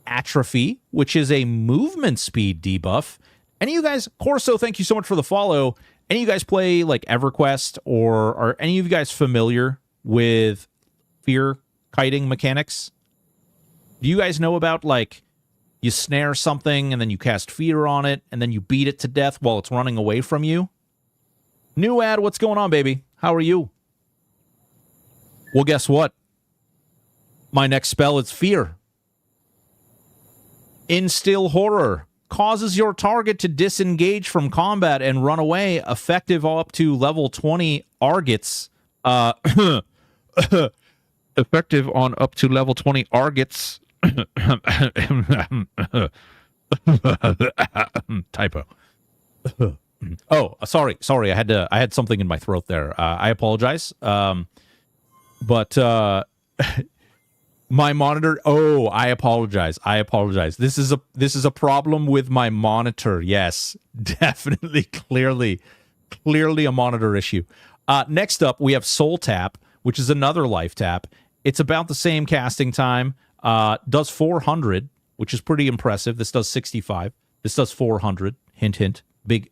Atrophy, which is a movement speed debuff. Any of you guys, Corso, thank you so much for the follow. Any of you guys play like EverQuest, or are any of you guys familiar with fear kiting mechanics? Do you guys know about, like, you snare something and then you cast fear on it and then you beat it to death while it's running away from you? New ad, what's going on, baby? How are you? Well, guess what? My next spell is Fear. Instill Horror. Causes your target to disengage from combat and run away. Effective up to level 20 targets. Effective on up to level 20 targets. Typo. Oh, sorry. I had something in my throat there. I apologize. But my monitor. Oh, I apologize. This is a problem with my monitor. Yes, definitely, clearly a monitor issue. Next up, we have Soul Tap, which is another life tap. It's about the same casting time. Does 400, which is pretty impressive. This does 65. This does 400. Hint, hint. Big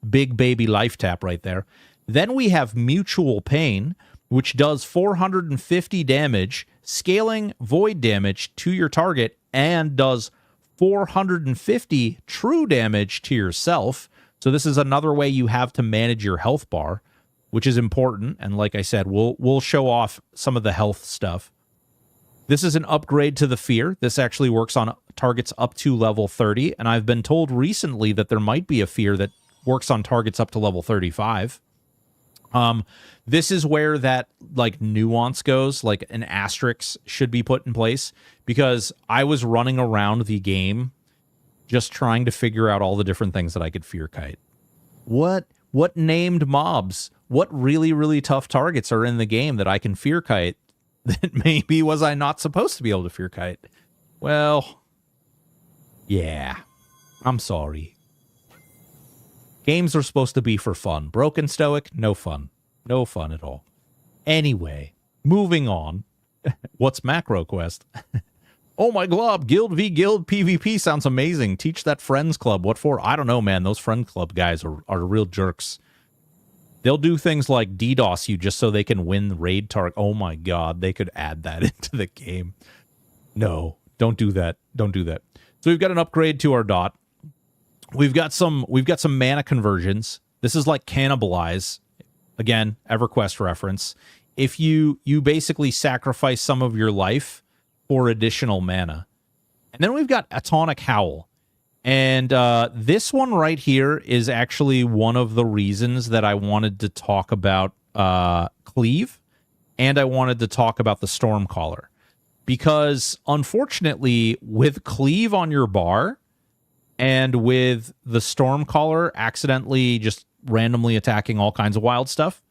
baby life tap right there. Then we have Mutual Pain, which does 450 damage, scaling void damage to your target, and does 450 true damage to yourself. So this is another way you have to manage your health bar, which is important. And like I said, we'll show off some of the health stuff. This is an upgrade to the Fear. This actually works on targets up to level 30, and I've been told recently that there might be a Fear that works on targets up to level 35. This is where that, like, nuance goes, like an asterisk should be put in place, because I was running around the game just trying to figure out all the different things that I could Fear Kite. What named mobs, what really, really tough targets are in the game that I can Fear Kite that maybe was I not supposed to be able to Fear Kite? Well, yeah, I'm sorry. Games are supposed to be for fun. Broken Stoic, no fun. No fun at all. Anyway, moving on. What's Macro Quest? Oh my glob, Guild v Guild PvP sounds amazing. Teach that Friends Club. What for? I don't know, man. Those Friend Club guys are real jerks. They'll do things like DDoS you just so they can win the raid target. Oh my god, they could add that into the game. No, don't do that. Don't do that. So we've got an upgrade to our dot. We've got some mana conversions. This is like Cannibalize. Again, EverQuest reference. If you basically sacrifice some of your life for additional mana. And then we've got Atonic Howl. And this one right here is actually one of the reasons that I wanted to talk about Cleave, and I wanted to talk about the Stormcaller. Because, unfortunately, with Cleave on your bar, and with the Stormcaller accidentally just randomly attacking all kinds of wild stuff,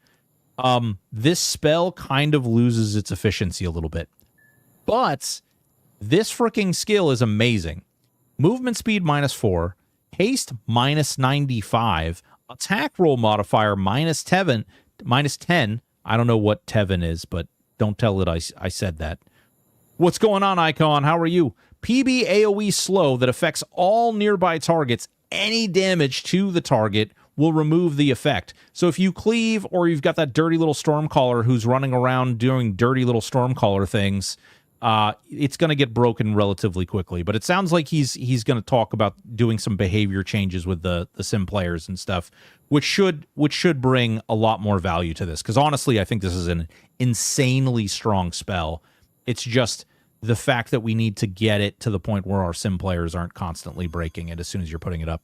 this spell kind of loses its efficiency a little bit. But this freaking skill is amazing. Movement speed -4, haste -95, attack roll modifier -10. I don't know what Tevin is, but don't tell it I said that. What's going on, Icon? How are you? PB AoE slow that affects all nearby targets. Any damage to the target will remove the effect. So if you cleave, or you've got that dirty little Stormcaller who's running around doing dirty little Stormcaller things, it's going to get broken relatively quickly. But it sounds like he's going to talk about doing some behavior changes with the SimPlayers and stuff, which should bring a lot more value to this. Because honestly, I think this is an insanely strong spell. It's just the fact that we need to get it to the point where our SimPlayers aren't constantly breaking it as soon as you're putting it up.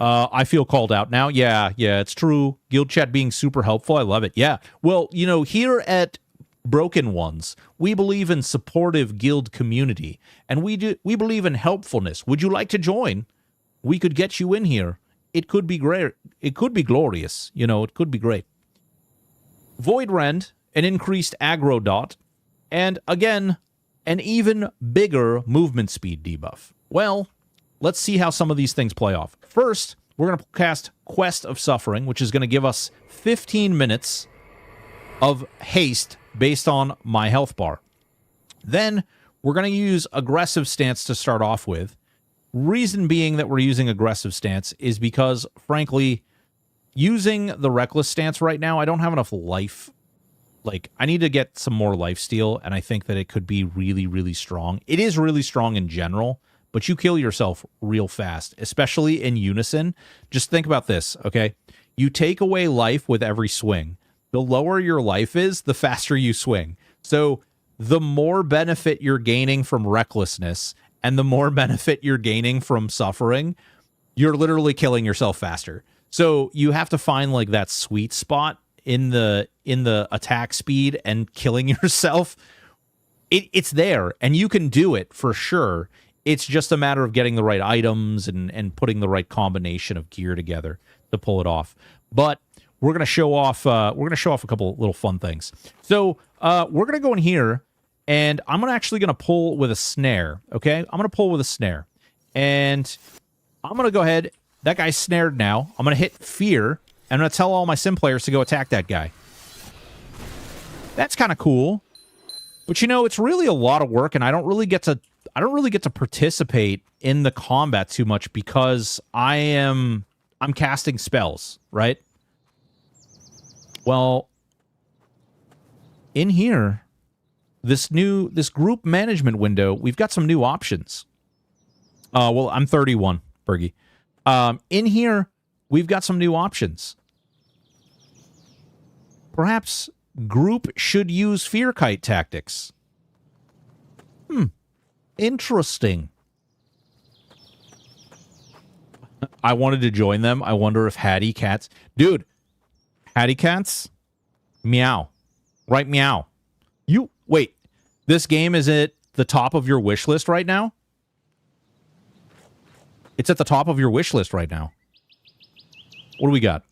I feel called out now. Yeah, it's true. Guild chat being super helpful. I love it. Yeah. Well, here at Broken Ones, we believe in supportive guild community, and we believe in helpfulness. Would you like to join? We could get you in here. It could be great. It could be glorious. It could be great. Void Rend, an increased aggro dot, and again, an even bigger movement speed debuff. Well, let's see how some of these things play off. First, we're going to cast Quest of Suffering, which is going to give us 15 minutes of haste based on my health bar. Then, we're going to use Aggressive Stance to start off with. Reason being that we're using Aggressive Stance is because, frankly, using the Reckless Stance right now, I don't have enough life. I need to get some more lifesteal, and I think that it could be really, really strong. It is really strong in general, but you kill yourself real fast, especially in unison. Just think about this, okay? You take away life with every swing. The lower your life is, the faster you swing. So the more benefit you're gaining from recklessness and the more benefit you're gaining from suffering, you're literally killing yourself faster. So you have to find that sweet spot in the attack speed and killing yourself. It's there, and you can do it for sure. It's just a matter of getting the right items and putting the right combination of gear together to pull it off. But we're gonna show off. We're gonna show off a couple little fun things. So we're gonna go in here, and I'm actually gonna pull with a snare. Okay, I'm gonna pull with a snare, and I'm gonna go ahead. That guy's snared now. I'm gonna hit fear, and I'm gonna tell all my SimPlayers to go attack that guy. That's kind of cool, but it's really a lot of work, and I don't really get to participate in the combat too much because I'm casting spells, right? Well, in here, this group management window, we've got some new options. Well, I'm 31, Bergie. In here, we've got some new options. Perhaps group should use fear kite tactics. Interesting. I wanted to join them. I wonder if Hattie Cats... Dude, Hattie Cats? Meow. Right, meow. Wait, this game is at the top of your wish list right now? It's at the top of your wish list right now. What do we got?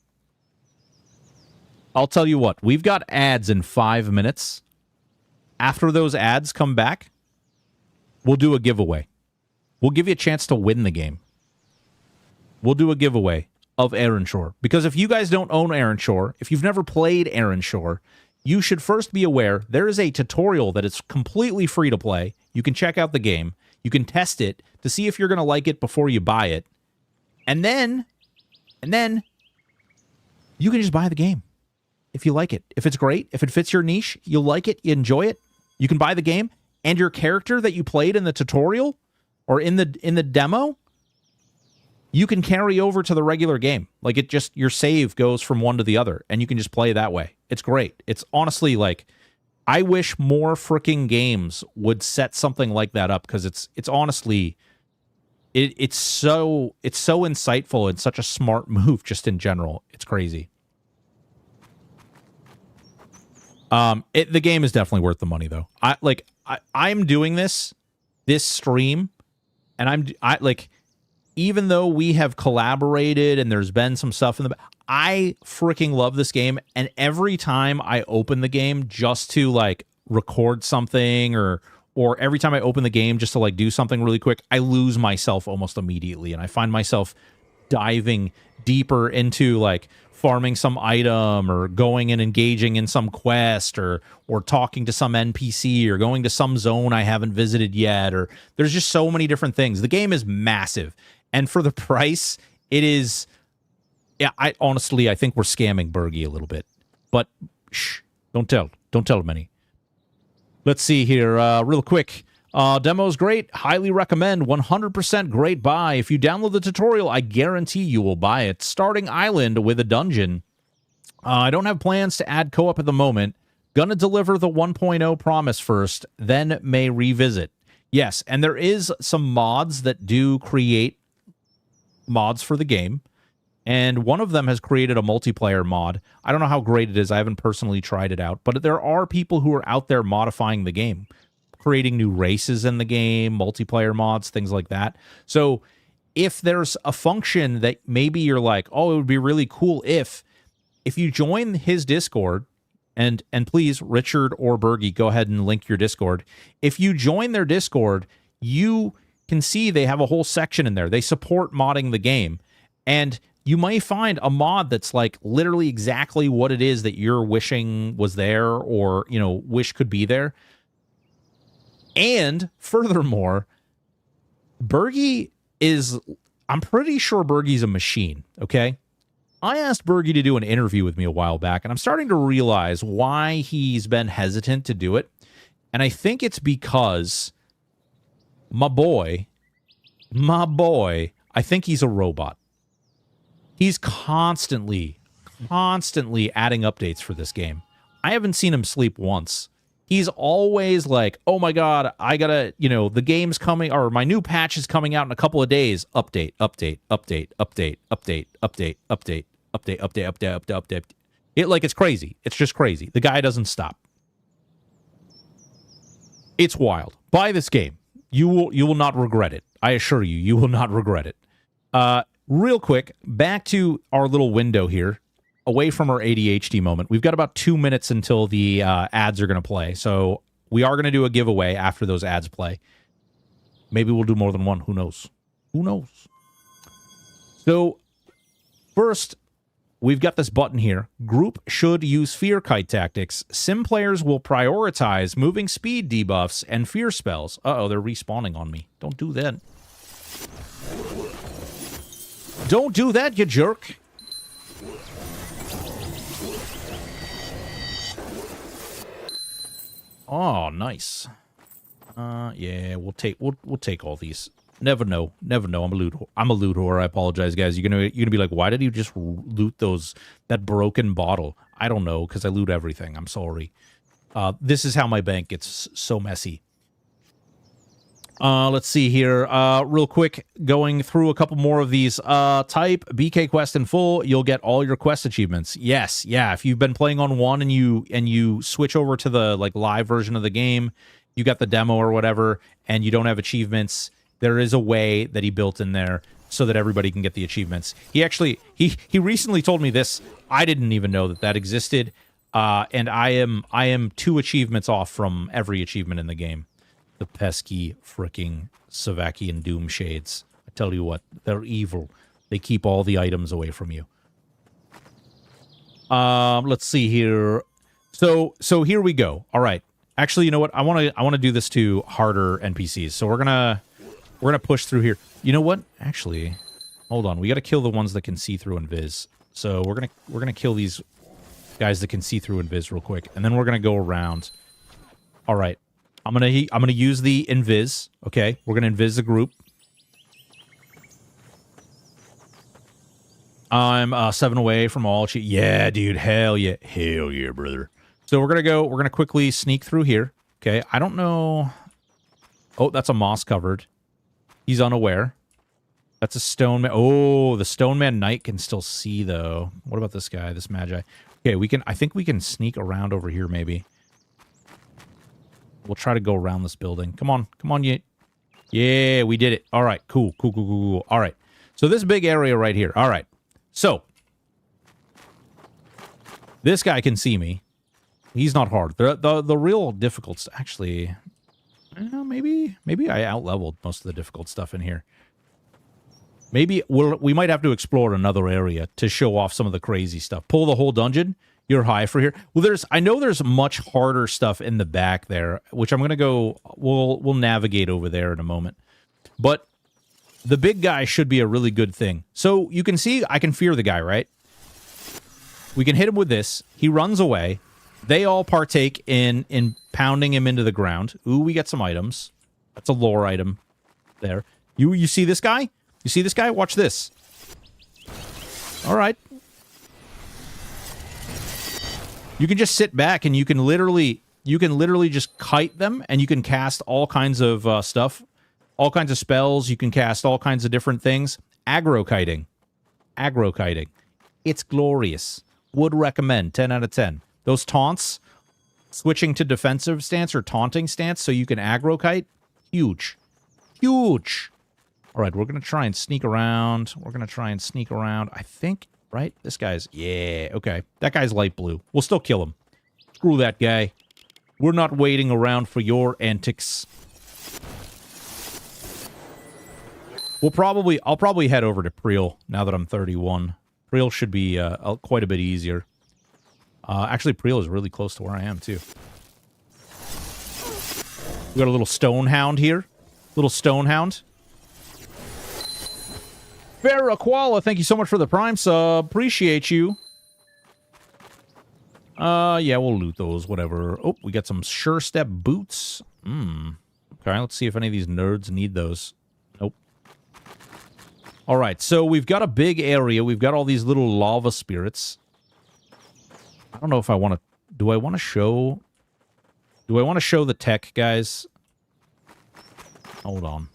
I'll tell you what. We've got ads in 5 minutes. After those ads come back, we'll do a giveaway. We'll give you a chance to win the game. We'll do a giveaway of Erenshor. Because if you guys don't own Erenshor, if you've never played Erenshor, you should first be aware there is a tutorial that is completely free to play. You can check out the game. You can test it to see if you're going to like it before you buy it. And then you can just buy the game if you like it. If it's great, if it fits your niche, you'll like it, you enjoy it, you can buy the game, and your character that you played in the tutorial or in the demo, you can carry over to the regular game. Your save goes from one to the other, and you can just play that way. It's great. It's honestly I wish more freaking games would set something like that up, because it's honestly it's so insightful and such a smart move just in general. It's crazy. The game is definitely worth the money though. I'm doing this stream, and even though we have collaborated and there's been some stuff in the back, I freaking love this game, and every time I open the game just to record something or every time I open the game just to do something really quick, I lose myself almost immediately, and I find myself diving deeper into farming some item or going and engaging in some quest or talking to some NPC or going to some zone I haven't visited yet, or there's just so many different things. The game is massive, and for the price, it is... Yeah, I think we're scamming Bergie a little bit, but shh, don't tell him any. Let's see here, real quick. Demo's great. Highly recommend. 100% great buy. If you download the tutorial, I guarantee you will buy it. Starting island with a dungeon. I don't have plans to add co-op at the moment. Gonna deliver the 1.0 promise first, then may revisit. Yes, and there is some mods that do create mods for the game. And one of them has created a multiplayer mod. I don't know how great it is. I haven't personally tried it out. But there are people who are out there modifying the game, creating new races in the game, multiplayer mods, things like that. So if there's a function that maybe you're like, oh, it would be really cool if you join his Discord, and please, Richard or Bergie, go ahead and link your Discord. If you join their Discord, you can see they have a whole section in there. They support modding the game. And you might find a mod that's like literally exactly what it is that you're wishing was there, or, you know, wish could be there. And furthermore, Bergie is, I'm pretty sure Bergie's a machine, okay? I asked Bergie to do an interview with me a while back, and I'm starting to realize why he's been hesitant to do it. And I think it's because my boy, I think he's a robot. He's constantly adding updates for this game. I haven't seen him sleep once. He's always like, oh my God, I gotta, you know, the game's coming, or my new patch is coming out in a couple of days. Update. It, like, it's crazy. It's just crazy. The guy doesn't stop. It's wild. Buy this game. You will not regret it. I assure you, you will not regret it. Real quick, back to our little window here, away from our ADHD moment. We've got about 2 minutes until the ads are going to play. So we are going to do a giveaway after those ads play. Maybe we'll do more than one. Who knows? Who knows? So first, we've got this button here. Group should use fear kite tactics. SimPlayers will prioritize moving speed debuffs and fear spells. Uh-oh, they're respawning on me. Don't do that. Don't do that, you jerk. Oh, nice. Yeah, we'll take all these. Never know. I'm a loot whore. I apologize, guys. You're gonna be like, why did you just loot that broken bottle? I don't know, because I loot everything. I'm sorry. This is how my bank gets so messy. Let's see here. Real quick, going through a couple more of these. Type BK quest in full. You'll get all your quest achievements. Yes, yeah. If you've been playing on one and you switch over to the like live version of the game, you got the demo or whatever, and you don't have achievements, there is a way that he built in there so that everybody can get the achievements. He actually he recently told me this. I didn't even know that existed. And I am 2 achievements off from every achievement in the game. The pesky fricking Savakian Doom Shades. I tell you what, they're evil. They keep all the items away from you. Let's see here. So here we go. All right. Actually, you know what? I want to do this to harder NPCs. So we're gonna push through here. You know what? Actually, hold on. We got to kill the ones that can see through Invis. So we're gonna kill these guys that can see through Invis real quick, and then we're gonna go around. All right. I'm gonna use the Invis. Okay, we're gonna Invis the group. I'm 7 away from all. Yeah, dude. Hell yeah, brother. So we're gonna quickly sneak through here. Okay, I don't know. Oh, that's a moss covered. He's unaware. That's a stone man. Oh, the stone man knight can still see though. What about this guy? This magi. Okay, I think we can sneak around over here maybe. We'll try to go around this building. Come on, yeah, we did it. All right, cool. All right, so this big area right here. All right, so this guy can see me. He's not hard. The real difficult, actually, maybe I out-leveled most of the difficult stuff in here. Maybe we might have to explore another area to show off some of the crazy stuff. Pull the whole dungeon. You're high for here. Well, I know there's much harder stuff in the back there, which I'm gonna go. We'll navigate over there in a moment. But the big guy should be a really good thing. So you can see I can fear the guy, right? We can hit him with this. He runs away. They all partake in pounding him into the ground. Ooh, we get some items. That's a lore item there. You see this guy? You see this guy? Watch this. All right. You can just sit back and you can literally just kite them, and you can cast all kinds of stuff, all kinds of spells. You can cast all kinds of different things. Aggro kiting. aggro kiting. It's glorious. Would recommend. 10 out of 10. Those taunts, switching to defensive stance or taunting stance so you can aggro kite, huge. Huge. All right, we're going to try and sneak around. I think, right? This guy's, yeah, okay. That guy's light blue. We'll still kill him. Screw that guy. We're not waiting around for your antics. I'll probably head over to Priel now that I'm 31. Priel should be quite a bit easier. Actually, Priel is really close to where I am, too. We got a little stone hound here. Little stone hound. Farah thank you so much for the Prime sub. Appreciate you. Yeah, we'll loot those, whatever. Oh, we got some Sure Step boots. Okay, let's see if any of these nerds need those. Nope. All right, so we've got a big area. We've got all these little lava spirits. I don't know if I want to... Do I want to show the tech, guys? Hold on.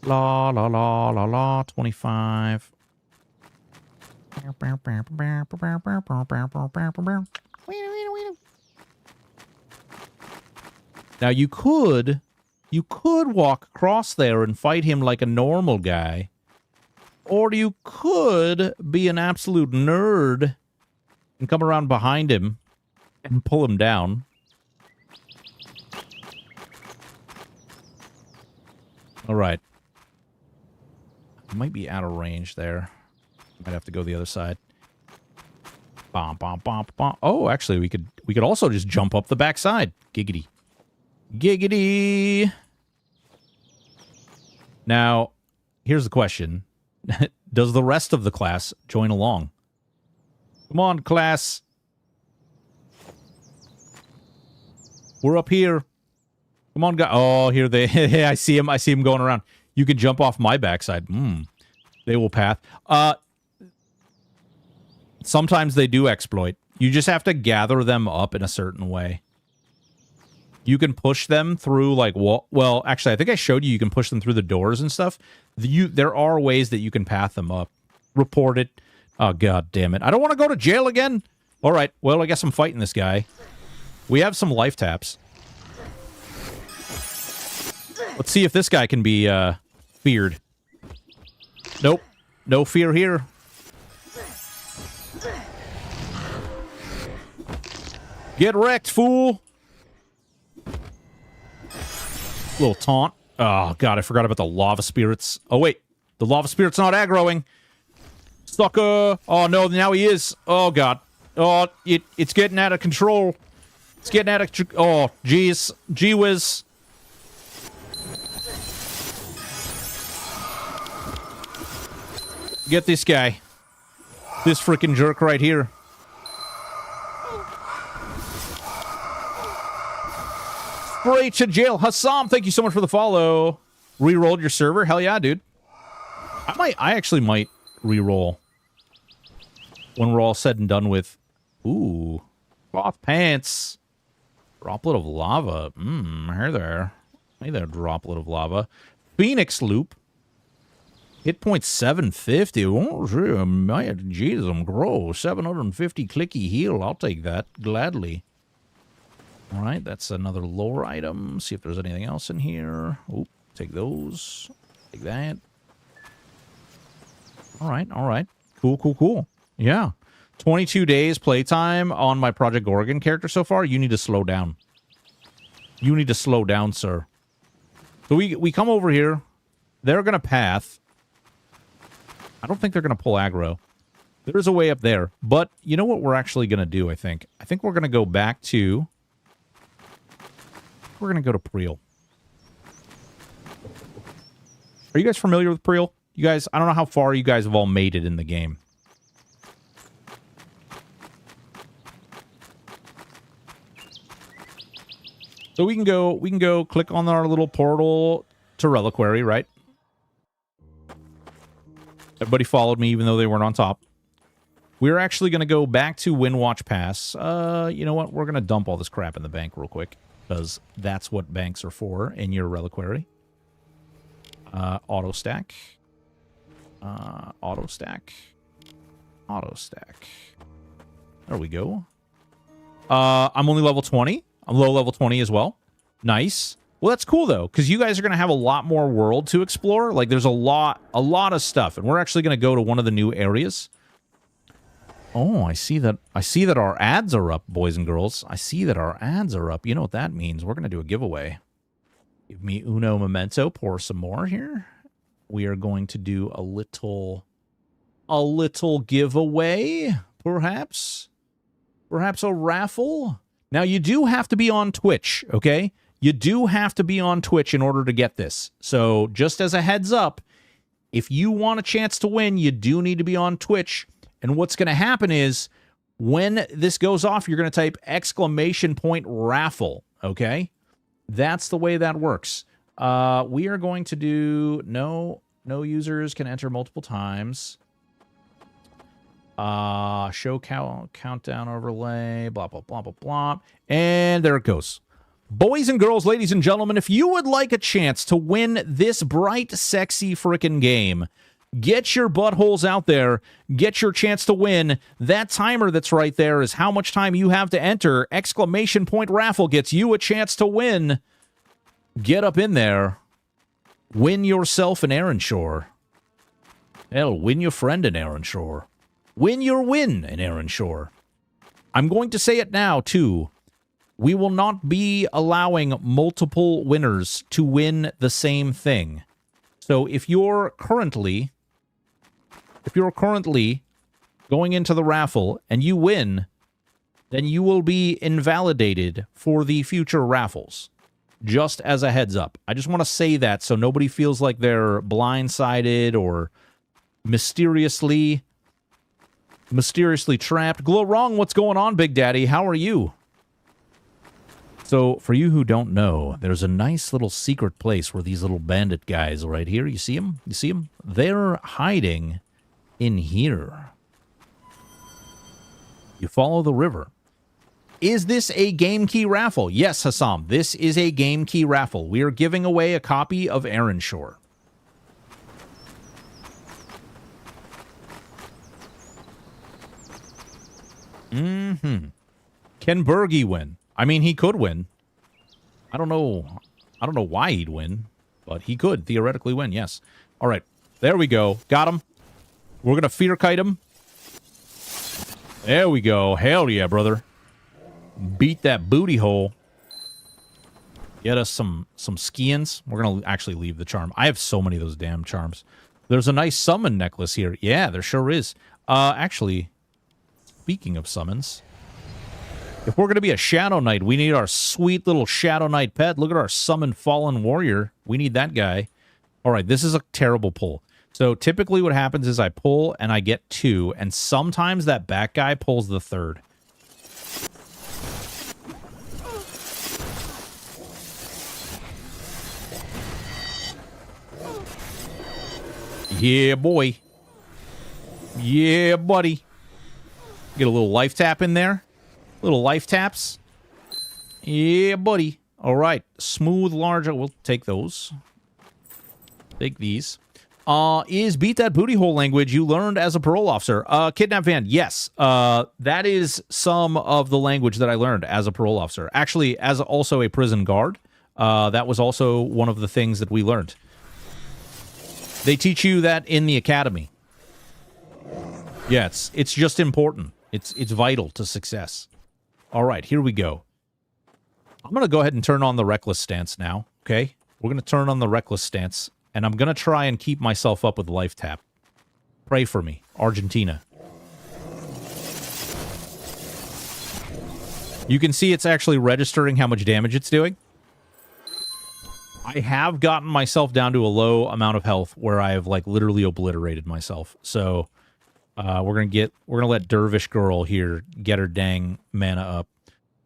La, la, la, la, la, 25. Now, you could walk across there and fight him like a normal guy. Or you could be an absolute nerd and come around behind him and pull him down. All right. I might be out of range there. Might have to go the other side. Bom, bom, bom, bom. Oh, actually, we could also just jump up the backside. Giggity. Giggity. Now, here's the question. Does the rest of the class join along? Come on, class. We're up here. Come on, guys. Oh, here they... I see him. I see him going around. You can jump off my backside. They will path. Sometimes they do exploit. You just have to gather them up in a certain way. You can push them through, like, well, actually, I think I showed you can push them through the doors and stuff. There are ways that you can path them up. Report it. Oh, god damn it. I don't want to go to jail again. All right, well, I guess I'm fighting this guy. We have some life taps. Let's see if this guy can be, feared. Nope. No fear here. Get wrecked, fool! Little taunt. Oh, God, I forgot about the lava spirits. Oh, wait. The lava spirit's not aggroing. Sucker! Oh, no, now he is. Oh, God. Oh, it's getting out of control. It's getting out of... Oh, jeez. Gee whiz. Get this guy. This freaking jerk right here. Straight to jail. Hassam, thank you so much for the follow. Rerolled your server? Hell yeah, dude. I actually might reroll when we're all said and done with. Ooh. Cloth pants. Droplet of lava. Hey there. Hey there, droplet of lava. Phoenix loop. Hit point 750. Oh, Jesus, I'm gross. 750 clicky heal. I'll take that gladly. All right, that's another lore item. See if there's anything else in here. Oop, take those. Take that. All right, all right. Cool, cool, cool. Yeah. 22 days playtime on my Project Gorgon character so far. You need to slow down. You need to slow down, sir. So we come over here. They're going to path. I don't think they're going to pull aggro. There is a way up there. But you know what we're actually going to do, I think? I think we're going to go back to... We're going to go to Priel. Are you guys familiar with Priel? You guys, I don't know how far you guys have all made it in the game. So we can go click on our little portal to Reliquary, right? Everybody followed me even though they weren't on top. We're actually going to go back to Windwatch Pass. You know what? We're going to dump all this crap in the bank real quick. Because that's what banks are for in your Reliquary. Auto stack. Auto stack. Auto stack. There we go. I'm only level 20. I'm low level 20 as well. Nice. Well, that's cool, though, because you guys are going to have a lot more world to explore. Like, there's a lot of stuff, and we're actually going to go to one of the new areas. Oh, I see that our ads are up, boys and girls. I see that our ads are up. You know what that means. We're going to do a giveaway. Give me uno momento. Pour some more here. We are going to do a little giveaway, perhaps. Perhaps a raffle. Now, you do have to be on Twitch, okay? You do have to be on Twitch in order to get this. So, just as a heads up, if you want a chance to win, you do need to be on Twitch. And what's going to happen is, when this goes off, you're going to type !raffle, okay? That's the way that works. We are going to do no users can enter multiple times. Show countdown overlay, blah, blah, blah, blah, blah. And there it goes. Boys and girls, ladies and gentlemen, if you would like a chance to win this bright, sexy frickin' game, get your buttholes out there. Get your chance to win. That timer that's right there is how much time you have to enter. !raffle gets you a chance to win. Get up in there. Win yourself an Erenshor. Hell, win your friend an Erenshor. Win your win an Erenshor. I'm going to say it now, too. We will not be allowing multiple winners to win the same thing. So if you're currently going into the raffle and you win, then you will be invalidated for the future raffles. Just as a heads up. I just want to say that so nobody feels like they're blindsided or mysteriously trapped. Glow Wrong, what's going on, Big Daddy? How are you? So, for you who don't know, there's a nice little secret place where these little bandit guys right here, you see them? You see them? They're hiding in here. You follow the river. Is this a game key raffle? Yes, Hassam, this is a game key raffle. We are giving away a copy of Erenshor. Can Bergie win? I mean, he could win. I don't know why he'd win, but he could theoretically win, yes. All right, there we go. Got him. We're going to fear kite him. There we go. Hell yeah, brother. Beat that booty hole. Get us some skiins. We're going to actually leave the charm. I have so many of those damn charms. There's a nice summon necklace here. Yeah, there sure is. Actually, speaking of summons, if we're going to be a Shadow Knight, we need our sweet little Shadow Knight pet. Look at our summoned fallen warrior. We need that guy. All right, this is a terrible pull. So typically what happens is I pull and I get 2, and sometimes that back guy pulls the 3rd. Yeah, boy. Yeah, buddy. Get a little life tap in there. Little life taps. Yeah, buddy. All right. Smooth, large. We'll take those. Take these. Is beat that booty hole language you learned as a parole officer? Kidnap van. Yes. That is some of the language that I learned as a parole officer. Actually, as also a prison guard. That was also one of the things that we learned. They teach you that in the academy. Yeah, it's just important. It's vital to success. All right, here we go. I'm going to go ahead and turn on the reckless stance now, okay? We're going to turn on the reckless stance, and I'm going to try and keep myself up with life tap. Pray for me, Argentina. You can see it's actually registering how much damage it's doing. I have gotten myself down to a low amount of health where I have, like, literally obliterated myself. So, we're gonna let Dervish Girl here get her dang mana up.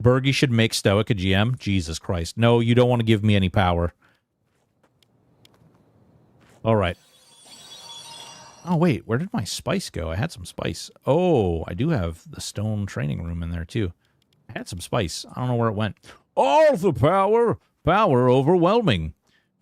Bergie should make Stoic a GM. Jesus Christ. No, you don't want to give me any power. All right. Oh, wait. Where did my spice go? I had some spice. Oh, I do have the stone training room in there, too. I had some spice. I don't know where it went. All the power. Power overwhelming.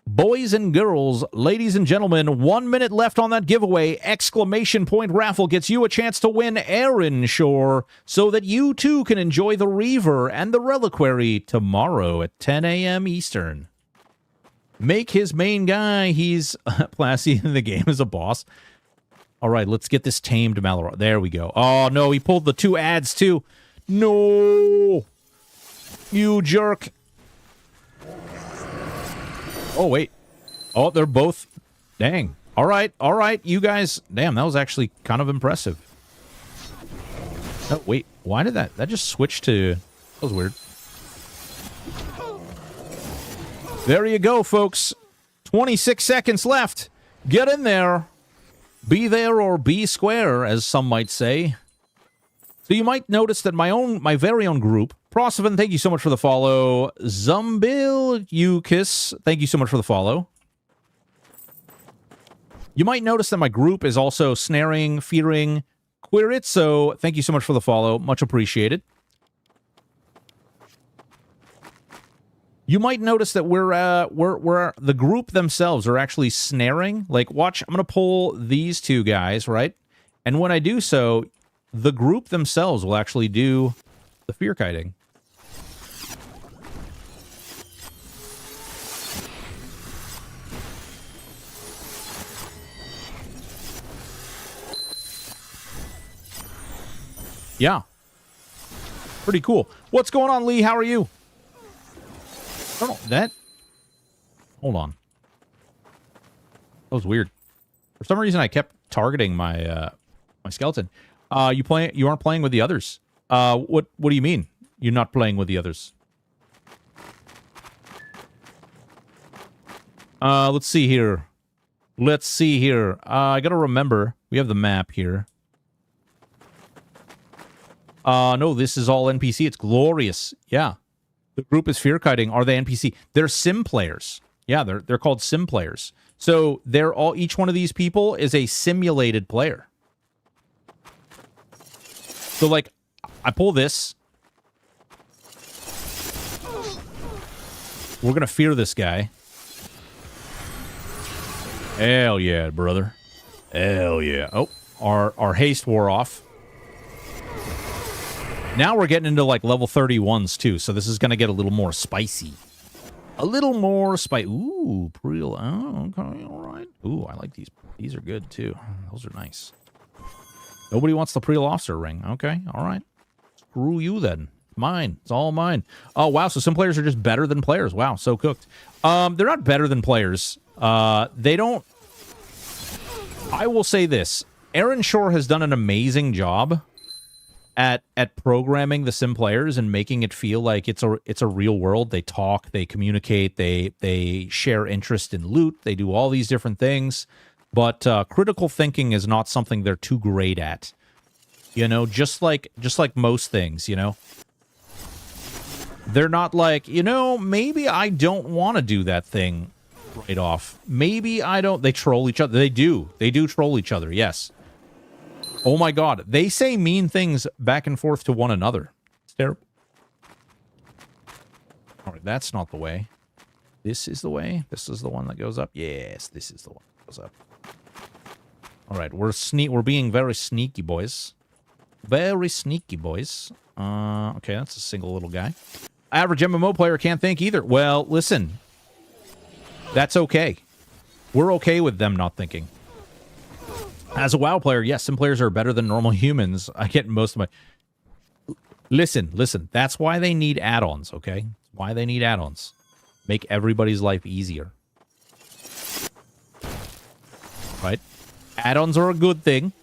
Boys and girls, ladies and gentlemen, 1 minute left on that giveaway. Exclamation point raffle gets you a chance to win Erenshor so that you too can enjoy the Reaver and the Reliquary tomorrow at 10 a.m. Eastern. Make his main guy. He's classy in the game as a boss. All right, let's get this tamed Malorot. There we go. Oh, no, he pulled the 2 ads too. No! You jerk. Oh, wait. Oh, they're both... Dang. All right, you guys... Damn, that was actually kind of impressive. Oh, wait. Why did that... That just switched to... That was weird. There you go, folks. 26 seconds left. Get in there. Be there or be square, as some might say. So you might notice that my very own group... Proseven, thank you so much for the follow. Zumbil Ukis, thank you so much for the follow. You might notice that my group is also snaring, fearing, Quiritzo, thank you so much for the follow. Much appreciated. You might notice that we're the group themselves are actually snaring. Like, watch, I'm going to pull these 2 guys, right? And when I do so, the group themselves will actually do the fear kiting. Yeah. Pretty cool. What's going on, Lee? How are you? Oh, that... Hold on. That was weird. For some reason, I kept targeting my my skeleton. You aren't playing with the others. What do you mean? You're not playing with the others? Let's see here. Let's see here. I gotta remember. We have the map here. No, this is all NPC. It's glorious. Yeah. The group is fear kiting. Are they NPC? They're SimPlayers. Yeah, they're called SimPlayers. So they're all, each one of these people is a simulated player. So like, I pull this. We're gonna fear this guy. Hell yeah, brother. Hell yeah. Oh, our haste wore off. Now we're getting into like level 31s too, so this is gonna get a little more spicy. A little more spicy. Ooh, Preel. Oh, okay, all right. Ooh, I like these. These are good too. Those are nice. Nobody wants the Preel officer ring. Okay, all right. Screw you then. Mine. It's all mine. Oh, wow. So some players are just better than players. Wow, so cooked. They're not better than players. They don't... I will say this. Erenshor has done an amazing job at programming the sim players and making it feel like it's a real world. They talk, they communicate, they share interest in loot, they do all these different things. But critical thinking is not something they're too great at. You know, just like most things, you know. They're not like, you know, maybe I don't want to do that thing right off. Maybe I don't. They troll each other. They do. They do troll each other, yes. Oh my god. They say mean things back and forth to one another. It's terrible. Alright, that's not the way. This is the way. This is the one that goes up. Yes, this is the one that goes up. Alright, we're being very sneaky, boys. Very sneaky, boys. Okay, that's a single little guy. Average MMO player can't think either. Well, listen. That's okay. We're okay with them not thinking. As a WoW player, yes, some players are better than normal humans. I get most of my... Listen. That's why they need add-ons, okay? Why they need add-ons. Make everybody's life easier. Right? Add-ons are a good thing.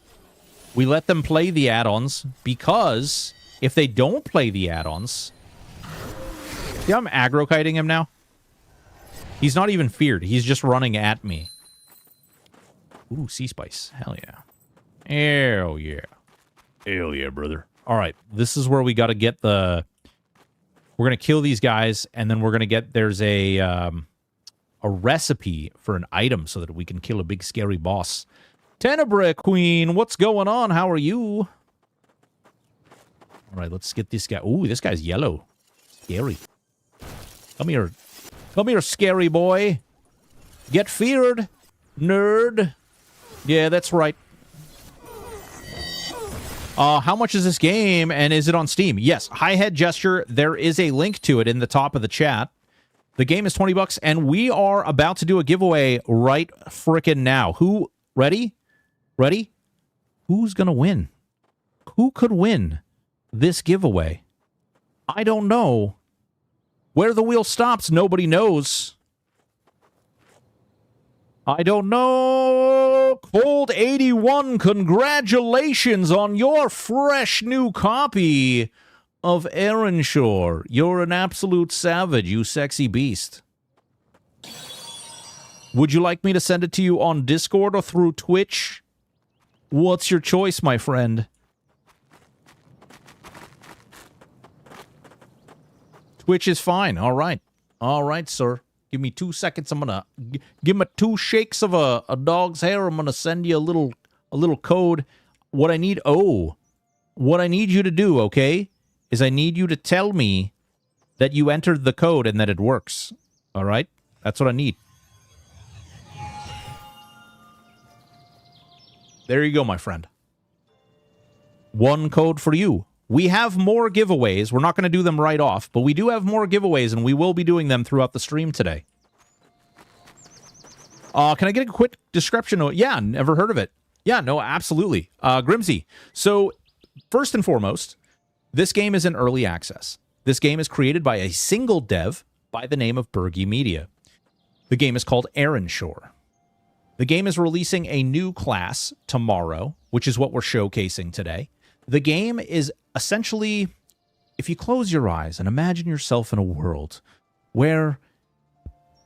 We let them play the add-ons because if they don't play the add-ons... See how I'm aggro-kiting him now? He's not even feared. He's just running at me. Ooh, sea spice. Hell yeah. Hell yeah. Hell yeah, brother. All right, this is where we got to get the... We're going to kill these guys, and then we're going to get... There's a recipe for an item so that we can kill a big scary boss. Tenebrae Queen, what's going on? How are you? All right, let's get this guy. Ooh, this guy's yellow. Scary. Come here. Come here, scary boy. Get feared, nerd. Yeah, that's right. How much is this game, and is it on Steam? Yes, High Head Gesture. There is a link to it in the top of the chat. The game is $20, and we are about to do a giveaway right frickin' now. Who, ready? Ready? Who's gonna win? Who could win this giveaway? I don't know. Where the wheel stops, nobody knows. I don't know. Cold 81, congratulations on your fresh new copy of Erenshor. You're an absolute savage, you sexy beast. Would you like me to send it to you on Discord or through Twitch? What's your choice, my friend? Twitch is fine. All right. All right, sir. Give me 2 seconds. I'm gonna give me 2 shakes of a dog's hair. I'm gonna send you a little code. What I need you to do, okay, is I need you to tell me that you entered the code and that it works. All right? That's what I need. There you go, my friend. 1 code for you. We have more giveaways. We're not going to do them right off, but we do have more giveaways, and we will be doing them throughout the stream today. Can I get a quick description? Yeah, never heard of it. Yeah, no, absolutely. Grimsy. So, first and foremost, this game is in early access. This game is created by a single dev by the name of Bergy Media. The game is called Erenshor. The game is releasing a new class tomorrow, which is what we're showcasing today. The game is essentially, if you close your eyes and imagine yourself in a world where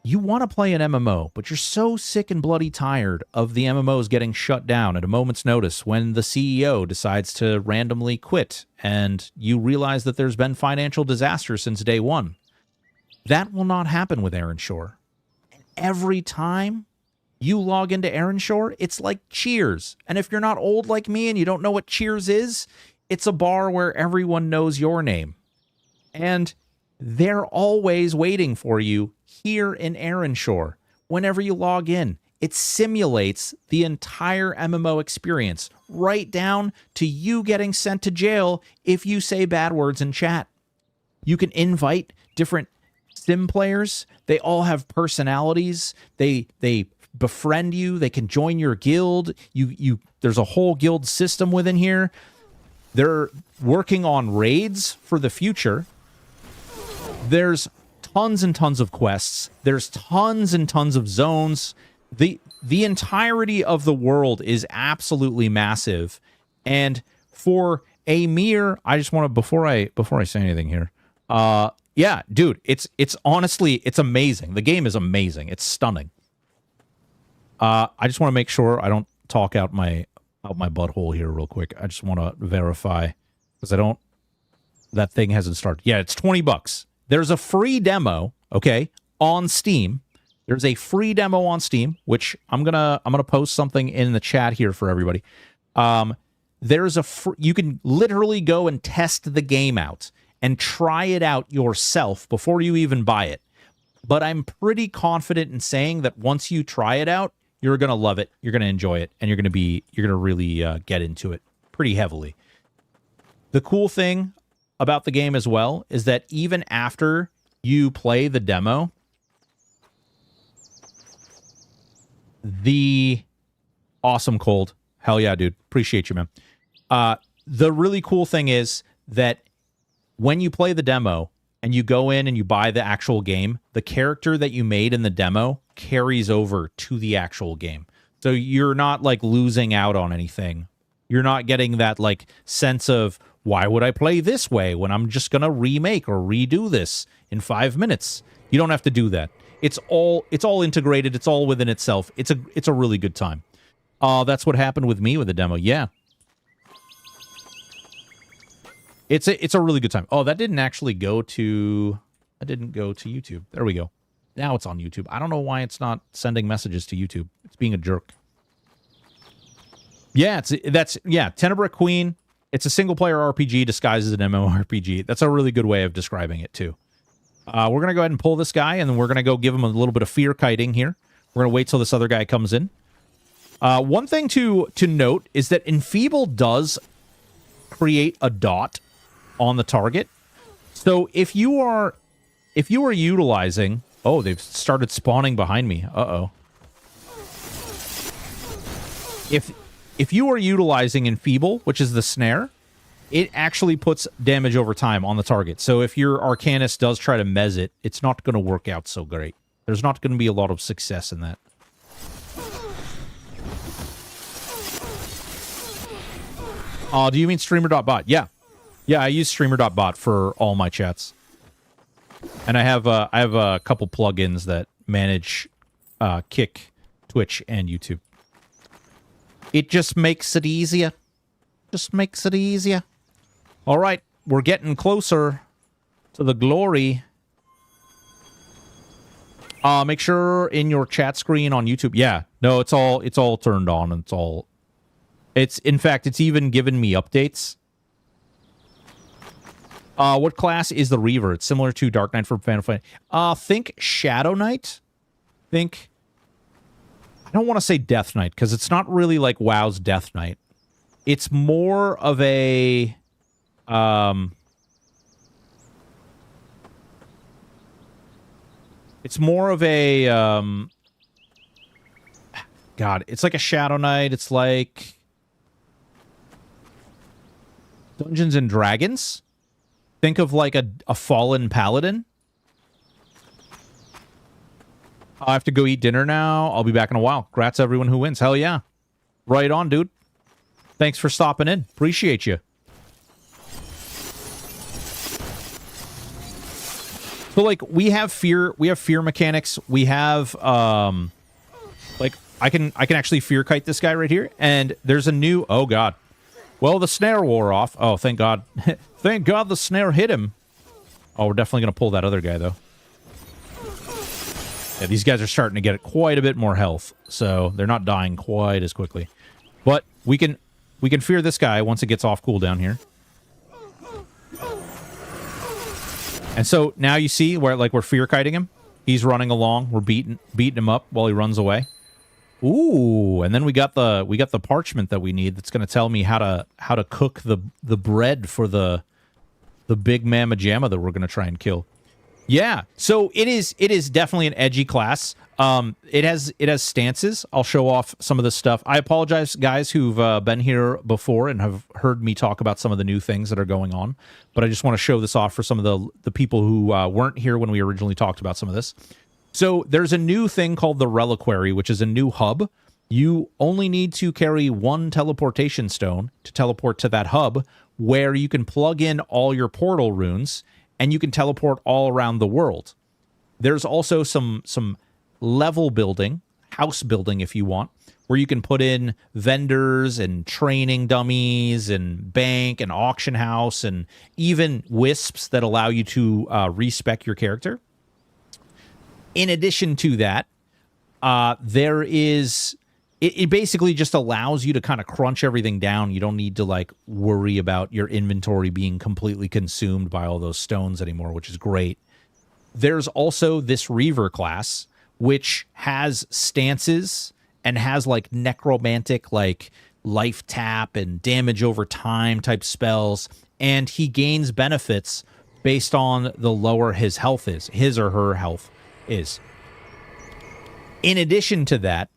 you want to play an MMO, but you're so sick and bloody tired of the MMOs getting shut down at a moment's notice when the CEO decides to randomly quit and you realize that there's been financial disaster since day one. That will not happen with Erenshor. Every time you log into Erenshor, it's like Cheers. And if you're not old like me and you don't know what Cheers is, it's a bar where everyone knows your name. And they're always waiting for you here in Erenshor. Whenever you log in, it simulates the entire MMO experience, right down to you getting sent to jail if you say bad words in chat. You can invite different SimPlayers. They all have personalities. They befriend you. They can join your guild. There's a whole guild system within here. They're working on raids for the future. There's tons and tons of quests. There's tons and tons of zones. The entirety of the world is absolutely massive. And for a mere, I just want to before I say anything here. Yeah, dude, it's honestly, it's amazing. The game is amazing. It's stunning. I just want to make sure I don't talk out my butthole here real quick. I just want to verify because that thing hasn't started. Yeah, it's $20. There's a free demo, okay, on Steam. There's a free demo on Steam, which I'm gonna post something in the chat here for everybody. There's you can literally go and test the game out and try it out yourself before you even buy it. But I'm pretty confident in saying that once you try it out, you're gonna love it, you're gonna enjoy it, and you're gonna really get into it pretty heavily. The cool thing about the game as well is that even after you play the demo, the awesome Cold, hell yeah, dude, appreciate you, man. The really cool thing is that when you play the demo and you go in and you buy the actual game, the character that you made in the demo carries over to the actual game. So you're not like losing out on anything. You're not getting that like sense of, why would I play this way when I'm just going to remake or redo this in 5 minutes? You don't have to do that. It's all integrated. It's all within itself. It's a really good time. That's what happened with me with the demo. Yeah. It's a really good time. Oh, that didn't actually go to YouTube. There we go. Now it's on YouTube. I don't know why it's not sending messages to YouTube. It's being a jerk. Yeah, Tenebrae Queen. It's a single-player RPG disguised as an MMORPG. That's a really good way of describing it, too. We're going to go ahead and pull this guy, and then we're going to go give him a little bit of fear kiting here. We're going to wait till this other guy comes in. One thing to note is that Enfeeble does create a dot on the target. So if you are utilizing... Oh, they've started spawning behind me. Uh-oh. If you are utilizing Enfeeble, which is the snare, it actually puts damage over time on the target. So if your Arcanist does try to mez it, it's not going to work out so great. There's not going to be a lot of success in that. Do you mean streamer.bot? Yeah. Yeah, I use streamer.bot for all my chats. And I have a couple plugins that manage Kick, Twitch, and YouTube. It just makes it easier. Just makes it easier. All right, we're getting closer to the glory. Make sure in your chat screen on YouTube. Yeah, no, it's all turned on and in fact, it's even given me updates. What class is the Reaver? It's similar to Dark Knight from Final Fantasy. Think Shadow Knight. Think... I don't want to say Death Knight, because it's not really like WoW's Death Knight. It's more of a... It's more of a... God, it's like a Shadow Knight. It's like... Dungeons and Dragons. Think of like a fallen paladin. I have to go eat dinner now. I'll be back in a while. Congrats everyone who wins. Hell yeah. Right on, dude. Thanks for stopping in. Appreciate you. So like we have fear mechanics. We have like I can actually fear kite this guy right here, and there's a new... Oh god. Well, the snare wore off. Oh, thank God. Thank God the snare hit him. Oh, we're definitely going to pull that other guy, though. Yeah, these guys are starting to get quite a bit more health, so they're not dying quite as quickly. But we can fear this guy once it gets off cooldown here. And so now you see where like we're fear kiting him. He's running along. We're beating him up while he runs away. Ooh, and then we got the parchment that we need that's going to tell me how to cook the bread for the big mamma jamma that we're going to try and kill. Yeah, so it is definitely an edgy class. It has stances. I'll show off some of this stuff. I apologize, guys, who've been here before and have heard me talk about some of the new things that are going on. But I just want to show this off for some of the people who weren't here when we originally talked about some of this. So there's a new thing called the Reliquary, which is a new hub. You only need to carry one teleportation stone to teleport to that hub, where you can plug in all your portal runes, and you can teleport all around the world. There's also some level building, house building if you want, where you can put in vendors and training dummies and bank and auction house and even wisps that allow you to respec your character. In addition to that, there is... It basically just allows you to kind of crunch everything down. You don't need to, like, worry about your inventory being completely consumed by all those stones anymore, which is great. There's also this Reaver class, which has stances and has, like, necromantic, like, life tap and damage over time type spells. And he gains benefits based on the lower his health is. His or her health is. In addition to that,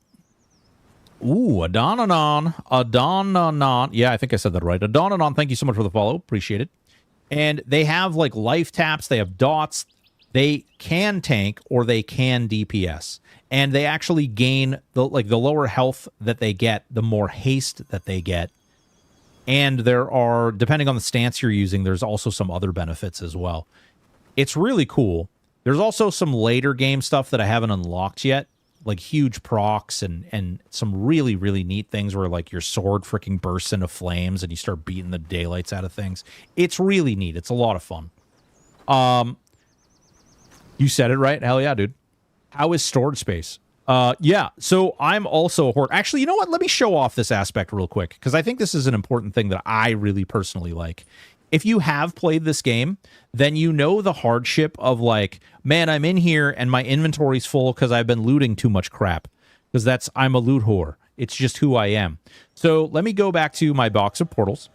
ooh, Adonanon. Yeah, I think I said that right. Adonanon, thank you so much for the follow. Appreciate it. And they have, like, life taps. They have dots. They can tank or they can DPS. And they actually gain, the lower health that they get, the more haste that they get. And there are, depending on the stance you're using, there's also some other benefits as well. It's really cool. There's also some later game stuff that I haven't unlocked yet, like huge procs and some really, really neat things where, like, your sword freaking bursts into flames and you start beating the daylights out of things. It's really neat. It's a lot of fun. You said it right. Hell yeah, dude. How is storage space? Yeah, so I'm also a hoarder. Actually, you know what? Let me show off this aspect real quick, because I think this is an important thing that I really personally like. if you have played this game, then you know the hardship of like, man, I'm in here and my inventory's full because I've been looting too much crap. Because I'm a loot whore. It's just who I am. So let me go back to my box of portals.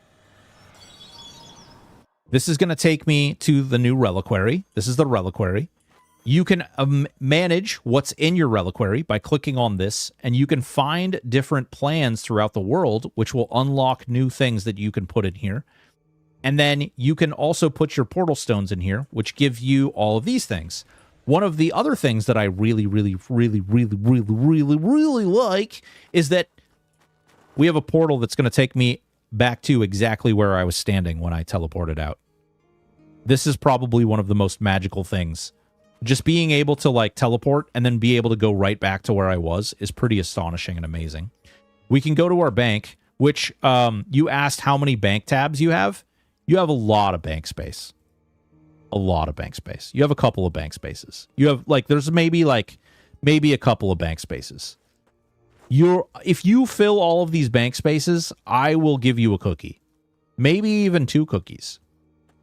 This is going to take me to the new Reliquary. This is the Reliquary. You can manage what's in your Reliquary by clicking on this, and you can find different plans throughout the world, which will unlock new things that you can put in here. And then you can also put your portal stones in here, which give you all of these things. One of the other things that I really like is that we have a portal that's going to take me back to exactly where I was standing when I teleported out. This is probably one of the most magical things. Just being able to like teleport and then be able to go right back to where I was is pretty astonishing and amazing. We can go to our bank, which you asked how many bank tabs you have. You have a lot of bank space. A lot of bank space. You have a couple of bank spaces. You have like there's maybe a couple of bank spaces. If you fill all of these bank spaces, I will give you a cookie. Maybe even 2 cookies.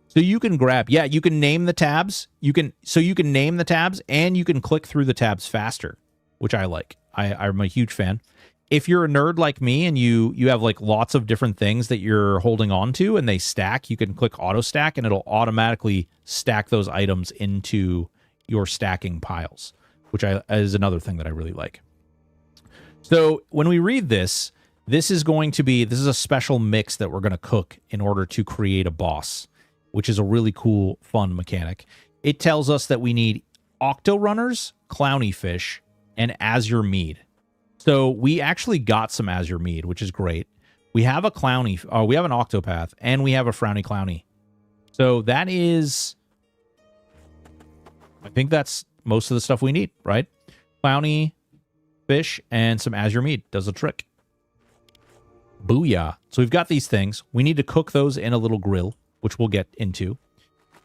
So you can grab, you can name the tabs. You can name the tabs and you can click through the tabs faster, which I like. I'm a huge fan. If you're a nerd like me and you have like lots of different things that you're holding on to and they stack, you can click auto stack and it'll automatically stack those items into your stacking piles, which is another thing that I really like. So when we read this, this is a special mix that we're going to cook in order to create a boss, which is a really cool, fun mechanic. It tells us that we need octo runners, clowny fish, and azure mead. So we actually got some azure mead, which is great. We have a clowny, we have an octopath, and we have a frowny clowny. So that is, I think that's most of the stuff we need, right? Clowny, fish, and some azure mead does the trick. Booyah. So we've got these things. We need to cook those in a little grill, which we'll get into.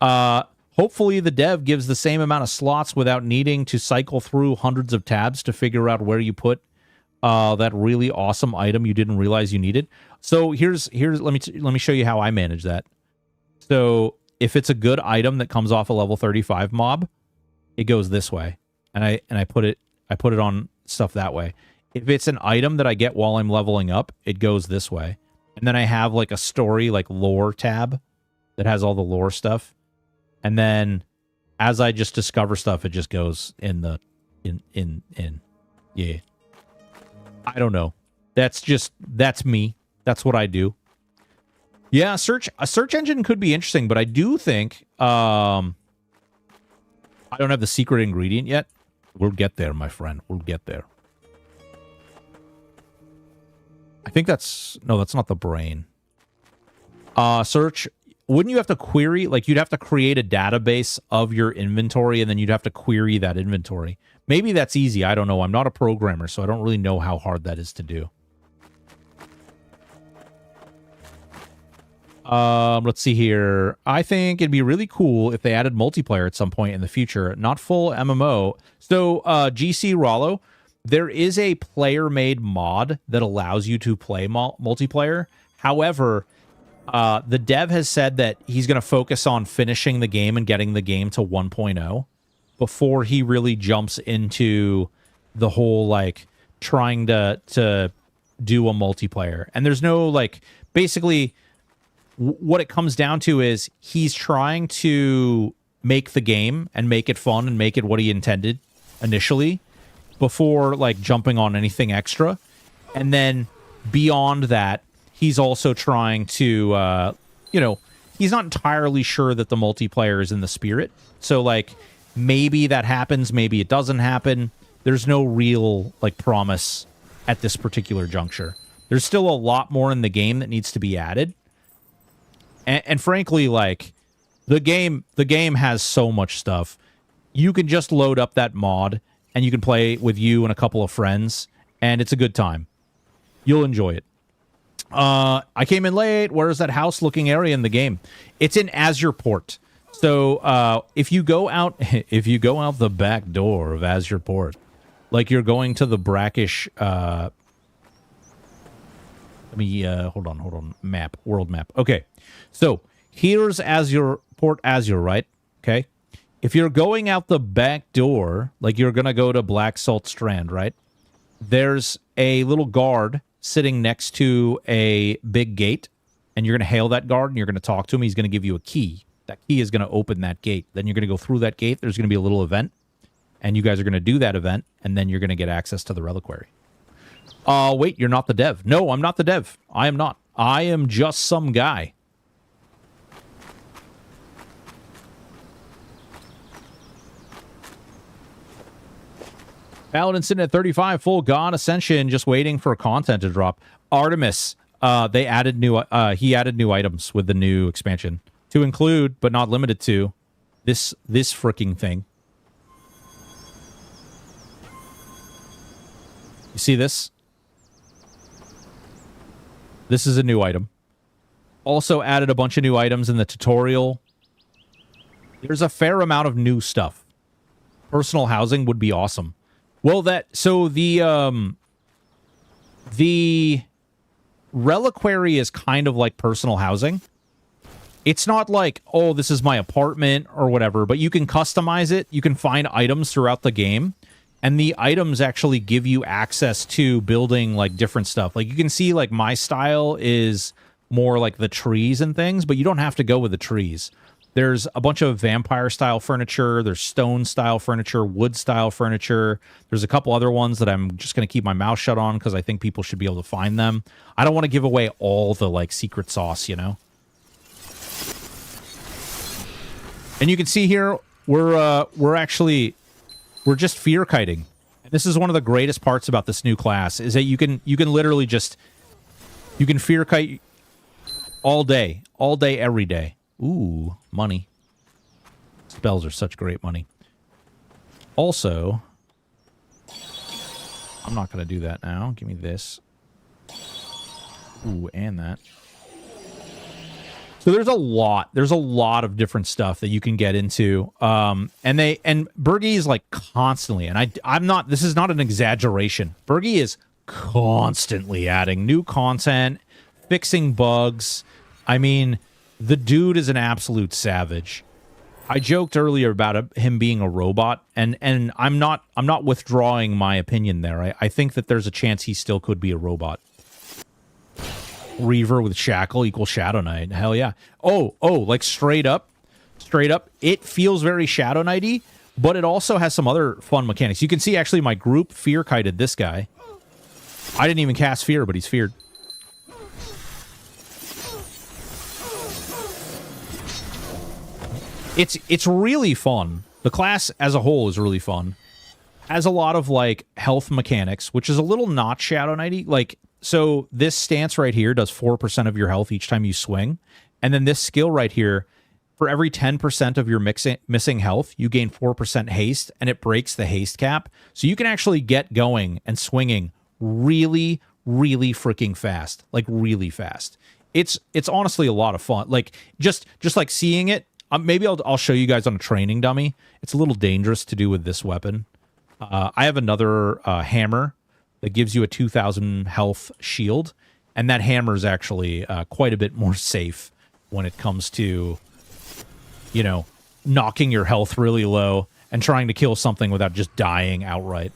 Hopefully the dev gives the same amount of slots without needing to cycle through hundreds of tabs to figure out where you put that really awesome item you didn't realize you needed. So here's let me show you how I manage that. So if it's a good item that comes off a level 35 mob, it goes this way. And I put it on stuff that way. If it's an item that I get while I'm leveling up, it goes this way. And then I have like a story, like lore tab that has all the lore stuff. And then as I just discover stuff, it just goes in. Yeah. I don't know. That's me. That's what I do. Yeah, a search engine could be interesting, but I do think I don't have the secret ingredient yet. We'll get there, my friend. We'll get there. I think that's not the brain. Search, wouldn't you have to query, like you'd have to create a database of your inventory and then you'd have to query that inventory. Maybe that's easy. I don't know. I'm not a programmer, so I don't really know how hard that is to do. Let's see here. I think it'd be really cool if they added multiplayer at some point in the future. Not full MMO. So, GC Rollo, there is a player-made mod that allows you to play multiplayer. However, the dev has said that he's going to focus on finishing the game and getting the game to 1.0 before he really jumps into the whole, like, trying to do a multiplayer. And there's no, like, basically, what it comes down to is he's trying to make the game and make it fun and make it what he intended initially before, like, jumping on anything extra. And then beyond that, he's also trying to, he's not entirely sure that the multiplayer is in the spirit. So, like, maybe that happens, maybe it doesn't happen. There's no real, like, promise at this particular juncture. There's still a lot more in the game that needs to be added. And frankly, like, the game has so much stuff. You can just load up that mod, and you can play with you and a couple of friends, and it's a good time. You'll enjoy it. I came in late. Where's that house-looking area in the game? It's in Azure Port. So if you go out the back door of Azure Port, like you're going to the brackish. Hold on. World map. Okay, so here's Azure, Port Azure, right? Okay. If you're going out the back door, like you're going to go to Black Salt Strand, right? There's a little guard sitting next to a big gate, and you're going to hail that guard, and you're going to talk to him. He's going to give you a key. That key is going to open that gate. Then you're going to go through that gate. There's going to be a little event, and you guys are going to do that event, and then you're going to get access to the Reliquary. Wait, you're not the dev. No, I'm not the dev. I am not. I am just some guy. Paladin sitting at 35, full god ascension, just waiting for content to drop. Artemis, they added new. He added new items with the new expansion to include, but not limited to, this freaking thing. You see this? This is a new item. Also added a bunch of new items in the tutorial. There's a fair amount of new stuff. Personal housing would be awesome. Well, the Reliquary is kind of like personal housing. It's not like, oh, this is my apartment or whatever, but you can customize it. You can find items throughout the game, and the items actually give you access to building like different stuff. Like you can see, like my style is more like the trees and things, but you don't have to go with the trees. There's a bunch of vampire-style furniture. There's stone-style furniture, wood-style furniture. There's a couple other ones that I'm just going to keep my mouth shut on because I think people should be able to find them. I don't want to give away all the, like, secret sauce, you know? And you can see here, we're just fear-kiting. This is one of the greatest parts about this new class, is that you can literally just, you can fear-kite all day, every day. Ooh, money. Spells are such great money. Also, I'm not going to do that now. Give me this. Ooh, and that. So there's a lot. There's a lot of different stuff that you can get into. And Bergie is like constantly, and I'm not, this is not an exaggeration. Bergie is constantly adding new content, fixing bugs. I mean, the dude is an absolute savage. I joked earlier about him being a robot, and I'm not withdrawing my opinion there. I think that there's a chance he still could be a robot. Reaver with shackle equals Shadow Knight. Hell yeah. Oh, like straight up, it feels very Shadow Knight-y, but it also has some other fun mechanics. You can see actually my group fear-kited this guy. I didn't even cast fear, but he's feared. It's really fun. The class as a whole is really fun. Has a lot of like health mechanics, which is a little not Shadow Knight-y. Like, so this stance right here does 4% of your health each time you swing. And then this skill right here, for every 10% of your missing health, you gain 4% haste, and it breaks the haste cap. So you can actually get going and swinging really, really freaking fast. Like really fast. It's honestly a lot of fun. Like just like seeing it. Maybe I'll show you guys on a training dummy. It's a little dangerous to do with this weapon. I have another hammer that gives you a 2,000 health shield, and that hammer is actually quite a bit more safe when it comes to, you know, knocking your health really low and trying to kill something without just dying outright.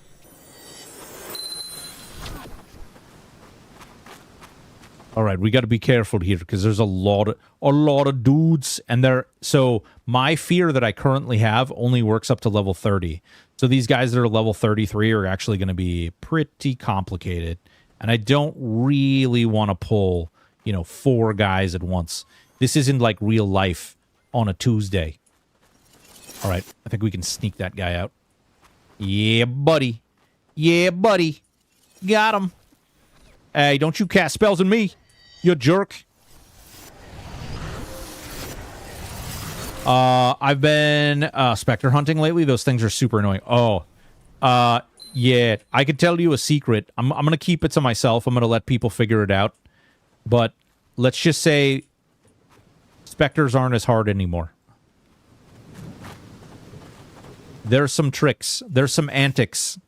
All right, we got to be careful here because there's a lot of dudes, and so my fear that I currently have only works up to level 30. So these guys that are level 33 are actually going to be pretty complicated, and I don't really want to pull, you know, 4 guys at once. This isn't like real life on a Tuesday. All right, I think we can sneak that guy out. Yeah, buddy. Yeah, buddy. Got him. Hey, don't you cast spells on me, you jerk. I've been specter hunting lately. Those things are super annoying. Oh, yeah. I could tell you a secret. I'm going to keep it to myself. I'm going to let people figure it out. But let's just say specters aren't as hard anymore. There's some tricks. There's some antics.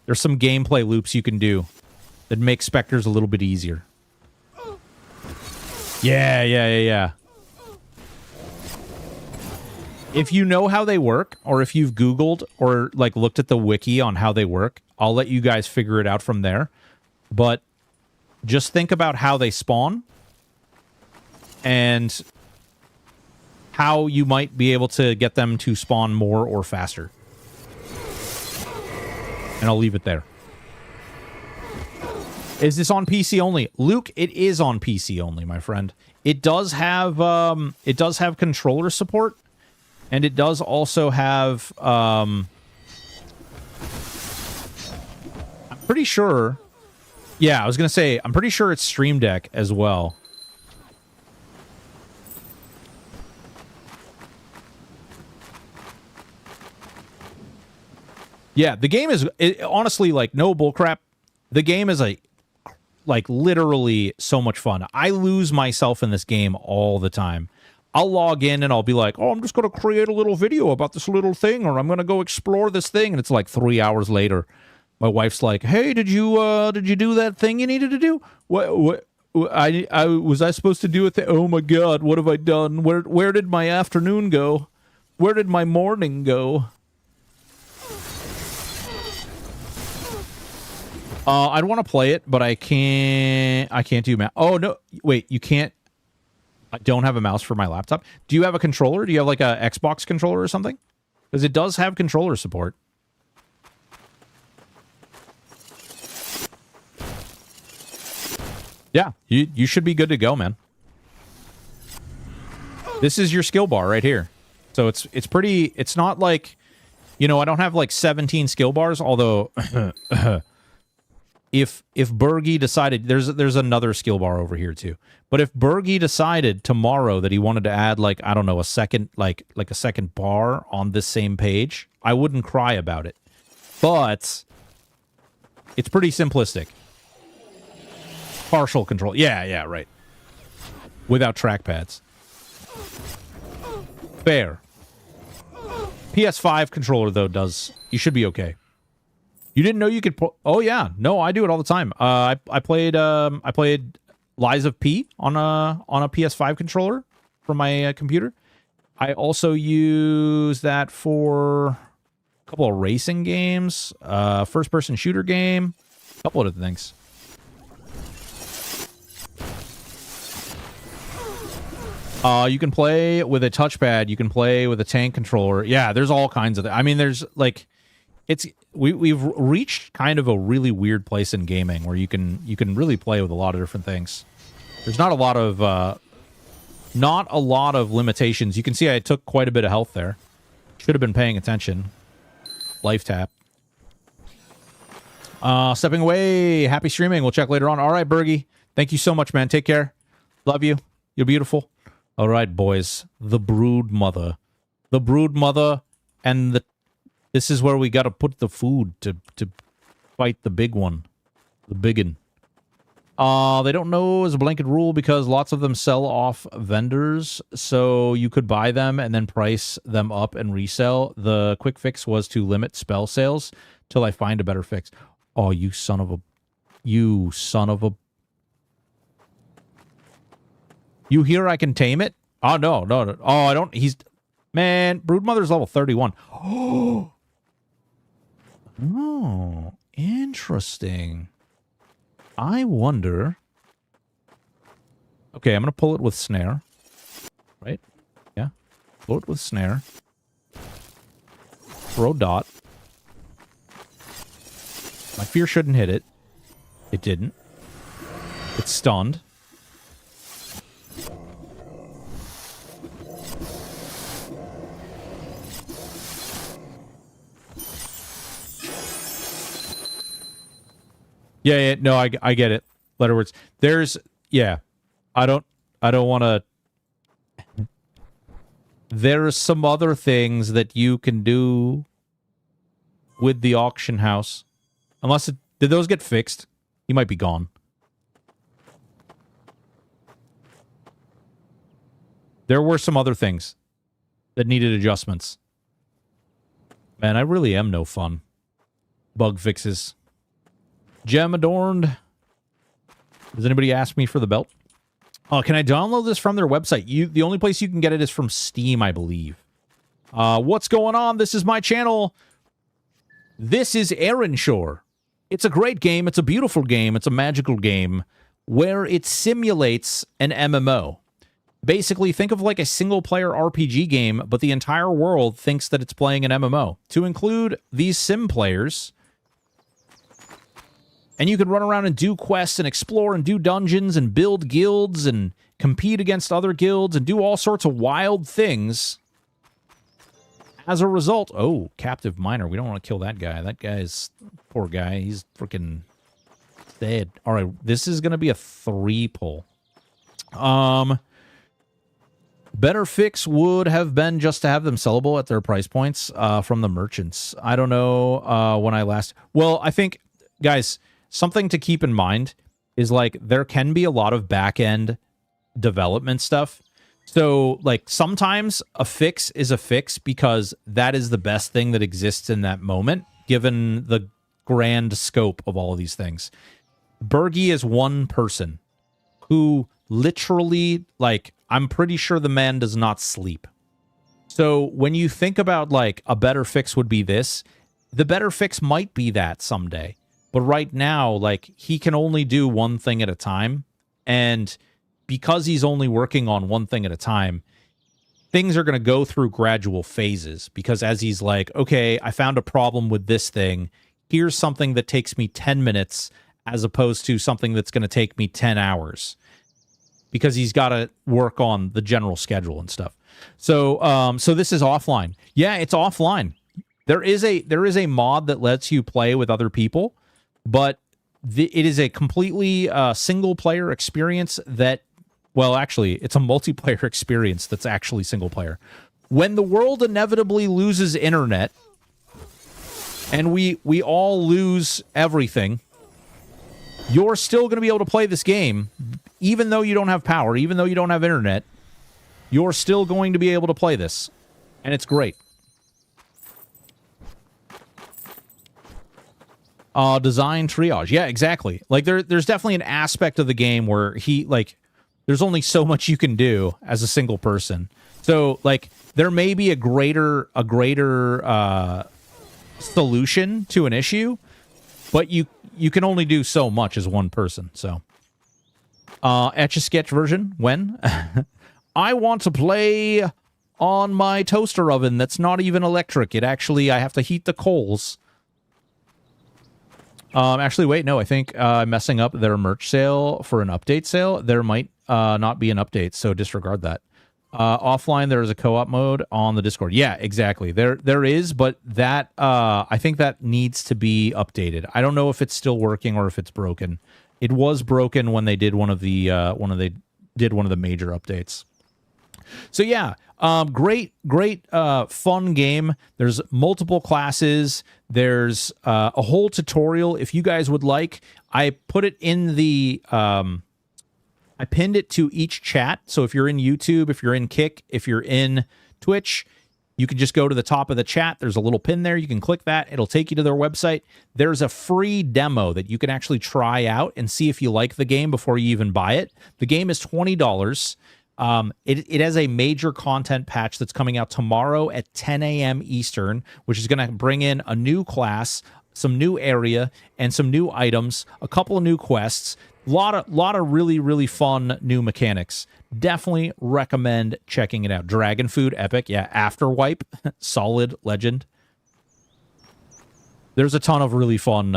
There's some gameplay loops you can do that make specters a little bit easier. Yeah. If you know how they work, or if you've Googled or like looked at the wiki on how they work, I'll let you guys figure it out from there. But just think about how they spawn and how you might be able to get them to spawn more or faster. And I'll leave it there. Is this on PC only? Luke, it is on PC only, my friend. It does have controller support, and it does also have I'm pretty sure. Yeah, I was gonna say I'm pretty sure it's Stream Deck as well. Yeah, the game is honestly, like, no bullcrap. The game is like literally so much fun. I lose myself in this game all the time. I'll log in and I'll be like, oh, I'm just going to create a little video about this little thing, or I'm going to go explore this thing. And it's like 3 hours later. My wife's like, hey, did you do that thing you needed to do? What was I supposed to do it? Oh my God, what have I done? Where did my afternoon go? Where did my morning go? I'd want to play it, but I can't do mouse. Oh, no. Wait, you can't. I don't have a mouse for my laptop. Do you have a controller? Do you have like a Xbox controller or something? Because it does have controller support. Yeah, you should be good to go, man. This is your skill bar right here. So it's pretty, it's not like, you know, I don't have like 17 skill bars, although if Bergie decided, there's another skill bar over here too. But if Bergie decided tomorrow that he wanted to add, like, I don't know, a second, like a second bar on this same page, I wouldn't cry about it. But it's pretty simplistic. Partial control. Yeah, right. Without trackpads. Fair. PS5 controller, though, does... You should be okay. You didn't know you could... Oh, yeah. No, I do it all the time. I played Lies of P on a PS5 controller for my computer. I also use that for a couple of racing games, first-person shooter game, a couple of other things. You can play with a touchpad. You can play with a tank controller. Yeah, there's all kinds of... I mean, there's like... We've reached kind of a really weird place in gaming where you can really play with a lot of different things. There's not a lot of limitations. You can see I took quite a bit of health there. Should have been paying attention. Life tap. Stepping away. Happy streaming. We'll check later on. All right, Bergie. Thank you so much, man. Take care. Love you. You're beautiful. All right, boys. The brood mother. The brood mother and the... This is where we got to put the food to fight the big one. The biggin. They don't know as a blanket rule because lots of them sell off vendors, so you could buy them and then price them up and resell. The quick fix was to limit spell sales till I find a better fix. Oh, you son of a... You son of a... You hear I can tame it? Oh, no. Oh, I don't... He's... Man, Broodmother's level 31. Oh, interesting. I wonder... Okay, I'm going to pull it with snare. Right? Yeah. Pull it with snare. Throw dot. My fear shouldn't hit it. It didn't. It's stunned. Yeah, no, I get it. Letter words. There's, yeah, I don't want to. There's some other things that you can do with the auction house. Unless did those get fixed? He might be gone. There were some other things that needed adjustments. Man, I really am no fun. Bug fixes. Gem adorned. Does anybody ask me for the belt? Oh, can I download this from their website? The only place you can get it is from Steam, I believe. What's going on? This is my channel. This is Erenshor. It's a great game. It's a beautiful game. It's a magical game where it simulates an MMO. Basically, think of like a single-player RPG game, but the entire world thinks that it's playing an MMO. To include these SimPlayers, and you can run around and do quests and explore and do dungeons and build guilds and compete against other guilds and do all sorts of wild things. As a result, oh, captive miner. We don't want to kill that guy. That guy's, poor guy, he's freaking dead. All right, this is going to be a 3-pull. Better fix would have been just to have them sellable at their price points from the merchants. I don't know when I last... Well, I think, guys, something to keep in mind is, like, there can be a lot of back-end development stuff. So, like, sometimes a fix is a fix because that is the best thing that exists in that moment, given the grand scope of all of these things. Bergie is one person who literally, like, I'm pretty sure the man does not sleep. So when you think about, like, a better fix would be this, the better fix might be that someday. But right now, like, he can only do one thing at a time, and because he's only working on one thing at a time, things are going to go through gradual phases. Because as he's like, okay, I found a problem with this thing. Here's something that takes me 10 minutes as opposed to something that's going to take me 10 hours. Because he's got to work on the general schedule and stuff. So so this is offline. Yeah, it's offline. There is a mod that lets you play with other people, but it is a completely single-player experience that... Well, actually, it's a multiplayer experience that's actually single-player. When the world inevitably loses internet, and we all lose everything, you're still going to be able to play this game, even though you don't have power, even though you don't have internet. You're still going to be able to play this, and it's great. Design triage. Yeah, exactly. Like, there's definitely an aspect of the game where there's only so much you can do as a single person. So, like, there may be a greater solution to an issue, but you can only do so much as one person. So, Etch-a-Sketch version, when? I want to play on my toaster oven that's not even electric. I have to heat the coals. Actually, wait, no, I think I'm messing up their merch sale for an update sale. There might not be an update, so disregard that. Offline, there is a co-op mode on the Discord. Yeah, exactly. There is, but that I think that needs to be updated. I don't know if it's still working or if it's broken. It was broken when they did one of the major updates. So yeah, great, fun game. There's multiple classes. There's a whole tutorial if you guys would like. I put it in the... I pinned it to each chat. So if you're in YouTube, if you're in Kick, if you're in Twitch, you can just go to the top of the chat. There's a little pin there. You can click that. It'll take you to their website. There's a free demo that you can actually try out and see if you like the game before you even buy it. The game is $20. It has a major content patch that's coming out tomorrow at 10 a.m. Eastern, which is going to bring in a new class, some new area, and some new items, a couple of new quests. Lot of really, really fun new mechanics. Definitely recommend checking it out. Dragon Food, epic. Yeah, Afterwipe, solid, legend. There's a ton of really fun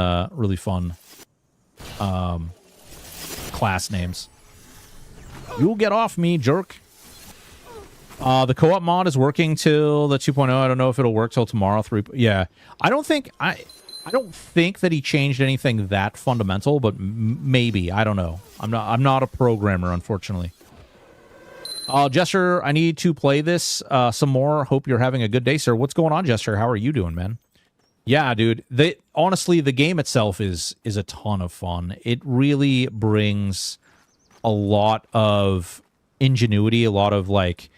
class names. You'll get off me, jerk. The co-op mod is working till the 2.0. I don't know if it'll work till tomorrow. 3. Yeah, I don't think that he changed anything that fundamental, but maybe. I don't know. I'm not a programmer, unfortunately. Jester, I need to play this some more. Hope you're having a good day, sir. What's going on, Jester? How are you doing, man? Yeah, dude. Honestly, the game itself is a ton of fun. It really brings a lot of ingenuity, a lot of, like,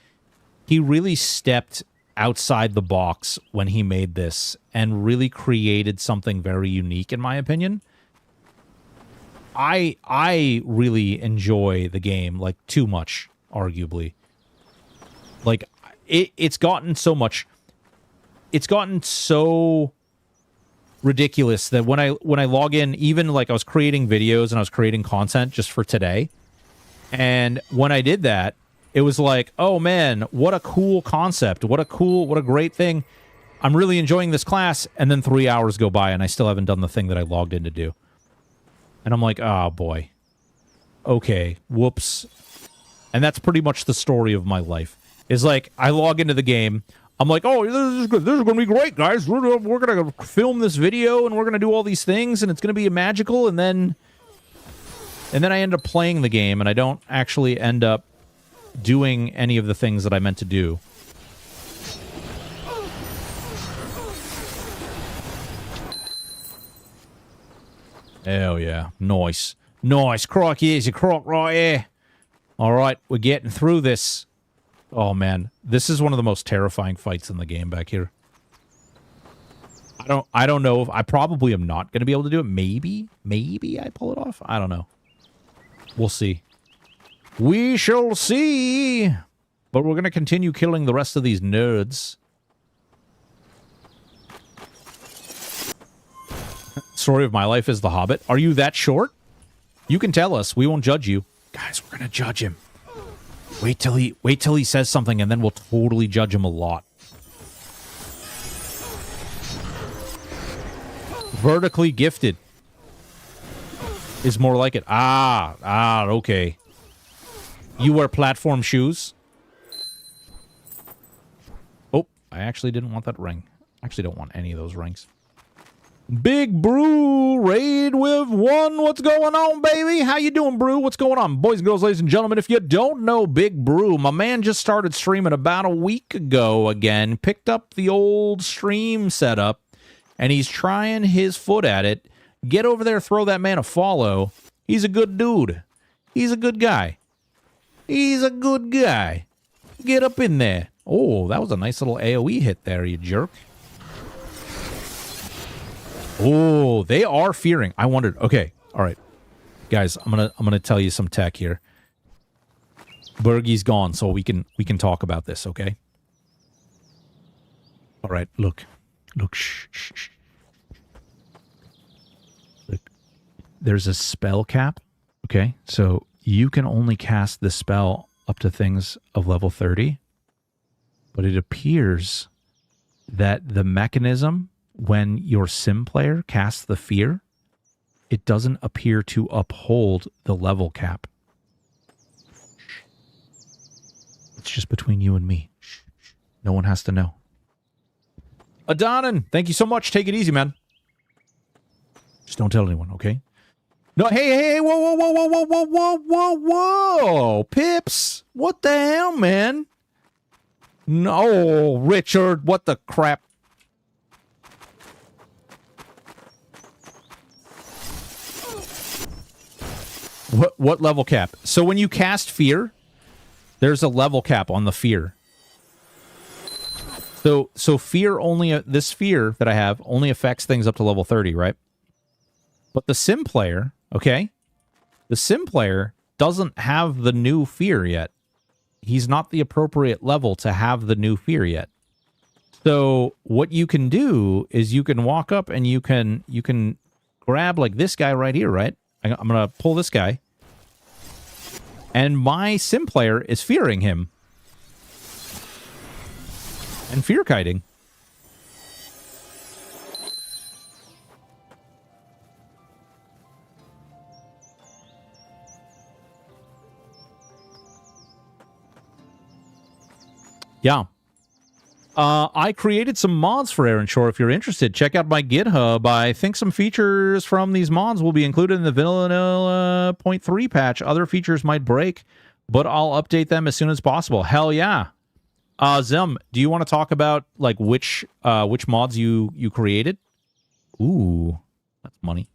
he really stepped outside the box when he made this and really created something very unique, in my opinion. I really enjoy the game, like, too much, arguably. Like, it's gotten so much... it's gotten so ridiculous that when I log in, even like I was creating videos and I was creating content just for today, and when I did that, it was like, oh man, what a cool concept, what a great thing. I'm really enjoying this class, and then 3 hours go by and I still haven't done the thing that I logged in to do. And I'm like, oh boy. Okay, whoops. And that's pretty much the story of my life. Is like, I log into the game, I'm like, oh, this is good. This is going to be great, guys. We're going to film this video, and we're going to do all these things, and it's going to be magical, and then I end up playing the game, and I don't actually end up doing any of the things that I meant to do. Hell yeah. Nice. Nice. Crikey, here's your croc right here. All right, we're getting through this. Oh, man. This is one of the most terrifying fights in the game back here. I don't know if... I probably am not going to be able to do it. Maybe I pull it off. I don't know. We'll see. We shall see. But we're going to continue killing the rest of these nerds. Story of my life is The Hobbit. Are you that short? You can tell us. We won't judge you. Guys, we're going to judge him. Wait till he says something, and then we'll totally judge him a lot. Vertically gifted is more like it. Okay. You wear platform shoes? Oh, I actually didn't want that ring. I actually don't want any of those rings. Big Brew, raid with one. What's going on, baby? How you doing, Brew? What's going on? Boys and girls, ladies and gentlemen, if you don't know Big Brew, my man just started streaming about a week ago again. Picked up the old stream setup, and he's trying his foot at it. Get over there, throw that man a follow. He's a good dude. He's a good guy. He's a good guy. Get up in there. Oh, that was a nice little AoE hit there, you jerk. Oh, they are fearing. I wondered. Okay, all right, guys. I'm gonna tell you some tech here. Bergie's gone, so we can talk about this. Okay. All right. Look. Shh. Look. There's a spell cap. Okay, so you can only cast the spell up to things of level 30, but it appears that the mechanism, when your sim player casts the fear, it doesn't appear to uphold the level cap. It's just between you and me. No one has to know. Adonin, thank you so much. Take it easy, man. Just don't tell anyone, okay? No, hey, whoa, Pips. What the hell, man? No, Richard, what the crap? What level cap? So when you cast fear, there's a level cap on the fear. So fear only, this fear that I have only affects things up to level 30, right? But the sim player, okay? The sim player doesn't have the new fear yet. He's not the appropriate level to have the new fear yet. So what you can do is you can walk up and you can grab like this guy right here, right? I'm going to pull this guy. And my sim player is fearing him. And fear kiting. Yeah. I created some mods for Erenshor. If you're interested, check out my GitHub. I think some features from these mods will be included in the Vanilla 0.3 patch. Other features might break, but I'll update them as soon as possible. Hell yeah. Zim, do you want to talk about like which mods you created? Ooh, that's money.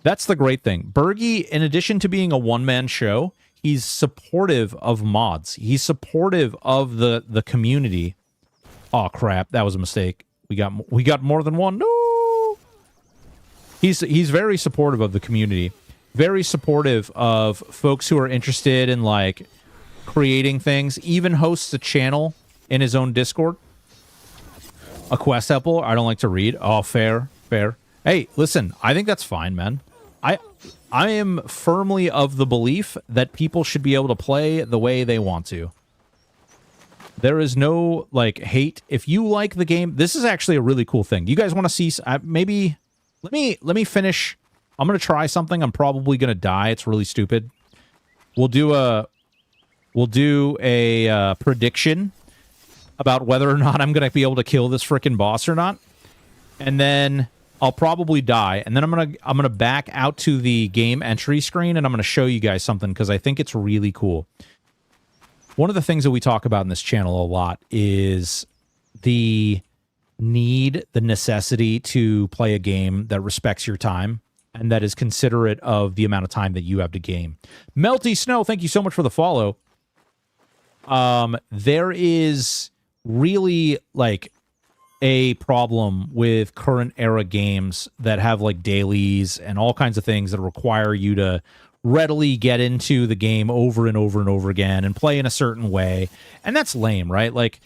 That's the great thing. Bergie, in addition to being a one-man show, he's supportive of mods. He's supportive of the community. Oh crap, that was a mistake. We got more than one. No. He's very supportive of the community. Very supportive of folks who are interested in like creating things. Even hosts a channel in his own Discord. A quest helper I don't like to read. Oh, fair. Hey, listen, I think that's fine, man. I am firmly of the belief that people should be able to play the way they want to. There is no, like, hate. If you like the game, this is actually a really cool thing. You guys want to see, maybe, let me finish. I'm going to try something. I'm probably going to die. It's really stupid. We'll do a prediction about whether or not I'm going to be able to kill this frickin' boss or not. And then I'll probably die. And then I'm going to back out to the game entry screen and I'm going to show you guys something because I think it's really cool. One of the things that we talk about in this channel a lot is the necessity to play a game that respects your time and that is considerate of the amount of time that you have to game. Melty Snow, thank you so much for the follow. There is really, like, a problem with current era games that have, like, dailies and all kinds of things that require you to readily get into the game over and over and over again and play in a certain way. And that's lame, right? Like,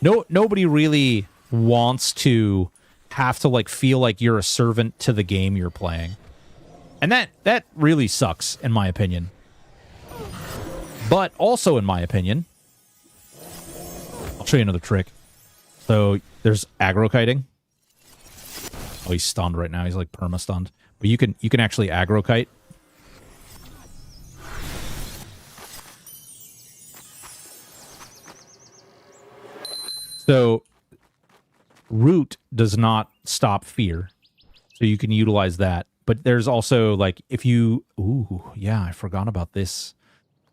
nobody really wants to have to, like, feel like you're a servant to the game you're playing. And that really sucks, in my opinion. But also, in my opinion, I'll show you another trick. So there's aggro kiting. Oh, he's stunned right now. He's like perma-stunned. But you can actually aggro kite. So root does not stop fear. So you can utilize that. But there's also, like, if you... Ooh, yeah, I forgot about this.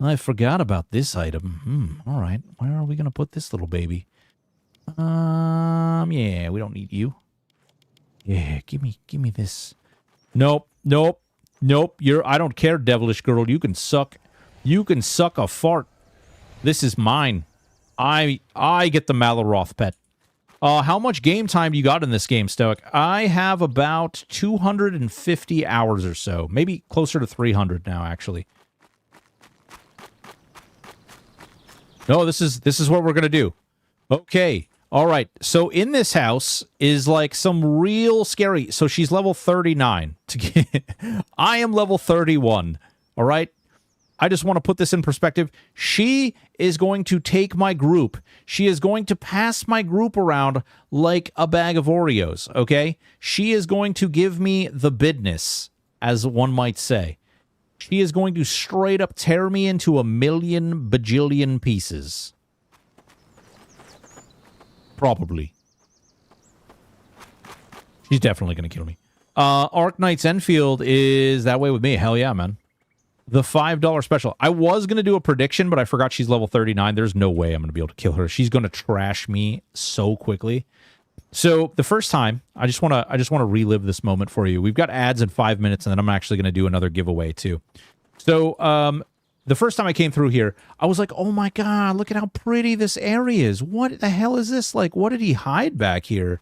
I forgot about this item. All right. Where are we going to put this little baby? Yeah, we don't need you. Yeah, give me this. Nope. I don't care, devilish girl. You can suck a fart. This is mine. I get the Malaroth pet. How much game time you got in this game, Stoic? I have about 250 hours or so. Maybe closer to 300 now, actually. No, this is what we're going to do. Okay. All right. So in this house is, like, some real scary... So she's level 39. I am level 31. All right? I just want to put this in perspective. She is going to take my group. She is going to pass my group around like a bag of Oreos, okay? She is going to give me the business, as one might say. She is going to straight up tear me into a million bajillion pieces. Probably. She's definitely going to kill me. Arc Knight's Enfield is that way with me. Hell yeah, man. The $5 special. I was going to do a prediction, but I forgot she's level 39. There's no way I'm going to be able to kill her. She's going to trash me so quickly. So the first time, I just want to relive this moment for you. We've got ads in 5 minutes, and then I'm actually going to do another giveaway too. So the first time I came through here, I was like, oh my god, look at how pretty this area is. What the hell is this? Like, what did he hide back here?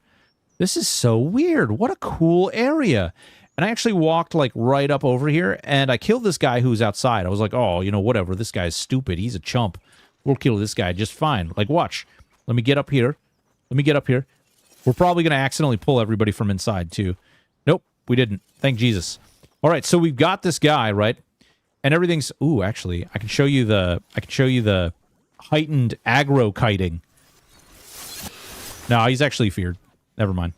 This is so weird. What a cool area. And I actually walked, like, right up over here, and I killed this guy who was outside. I was like, oh, you know, whatever. This guy's stupid. He's a chump. We'll kill this guy just fine. Like, watch. Let me get up here. We're probably going to accidentally pull everybody from inside, too. Nope, we didn't. Thank Jesus. All right, so we've got this guy, right? And everything's... Ooh, actually, I can show you the heightened aggro kiting. No, he's actually feared. Never mind.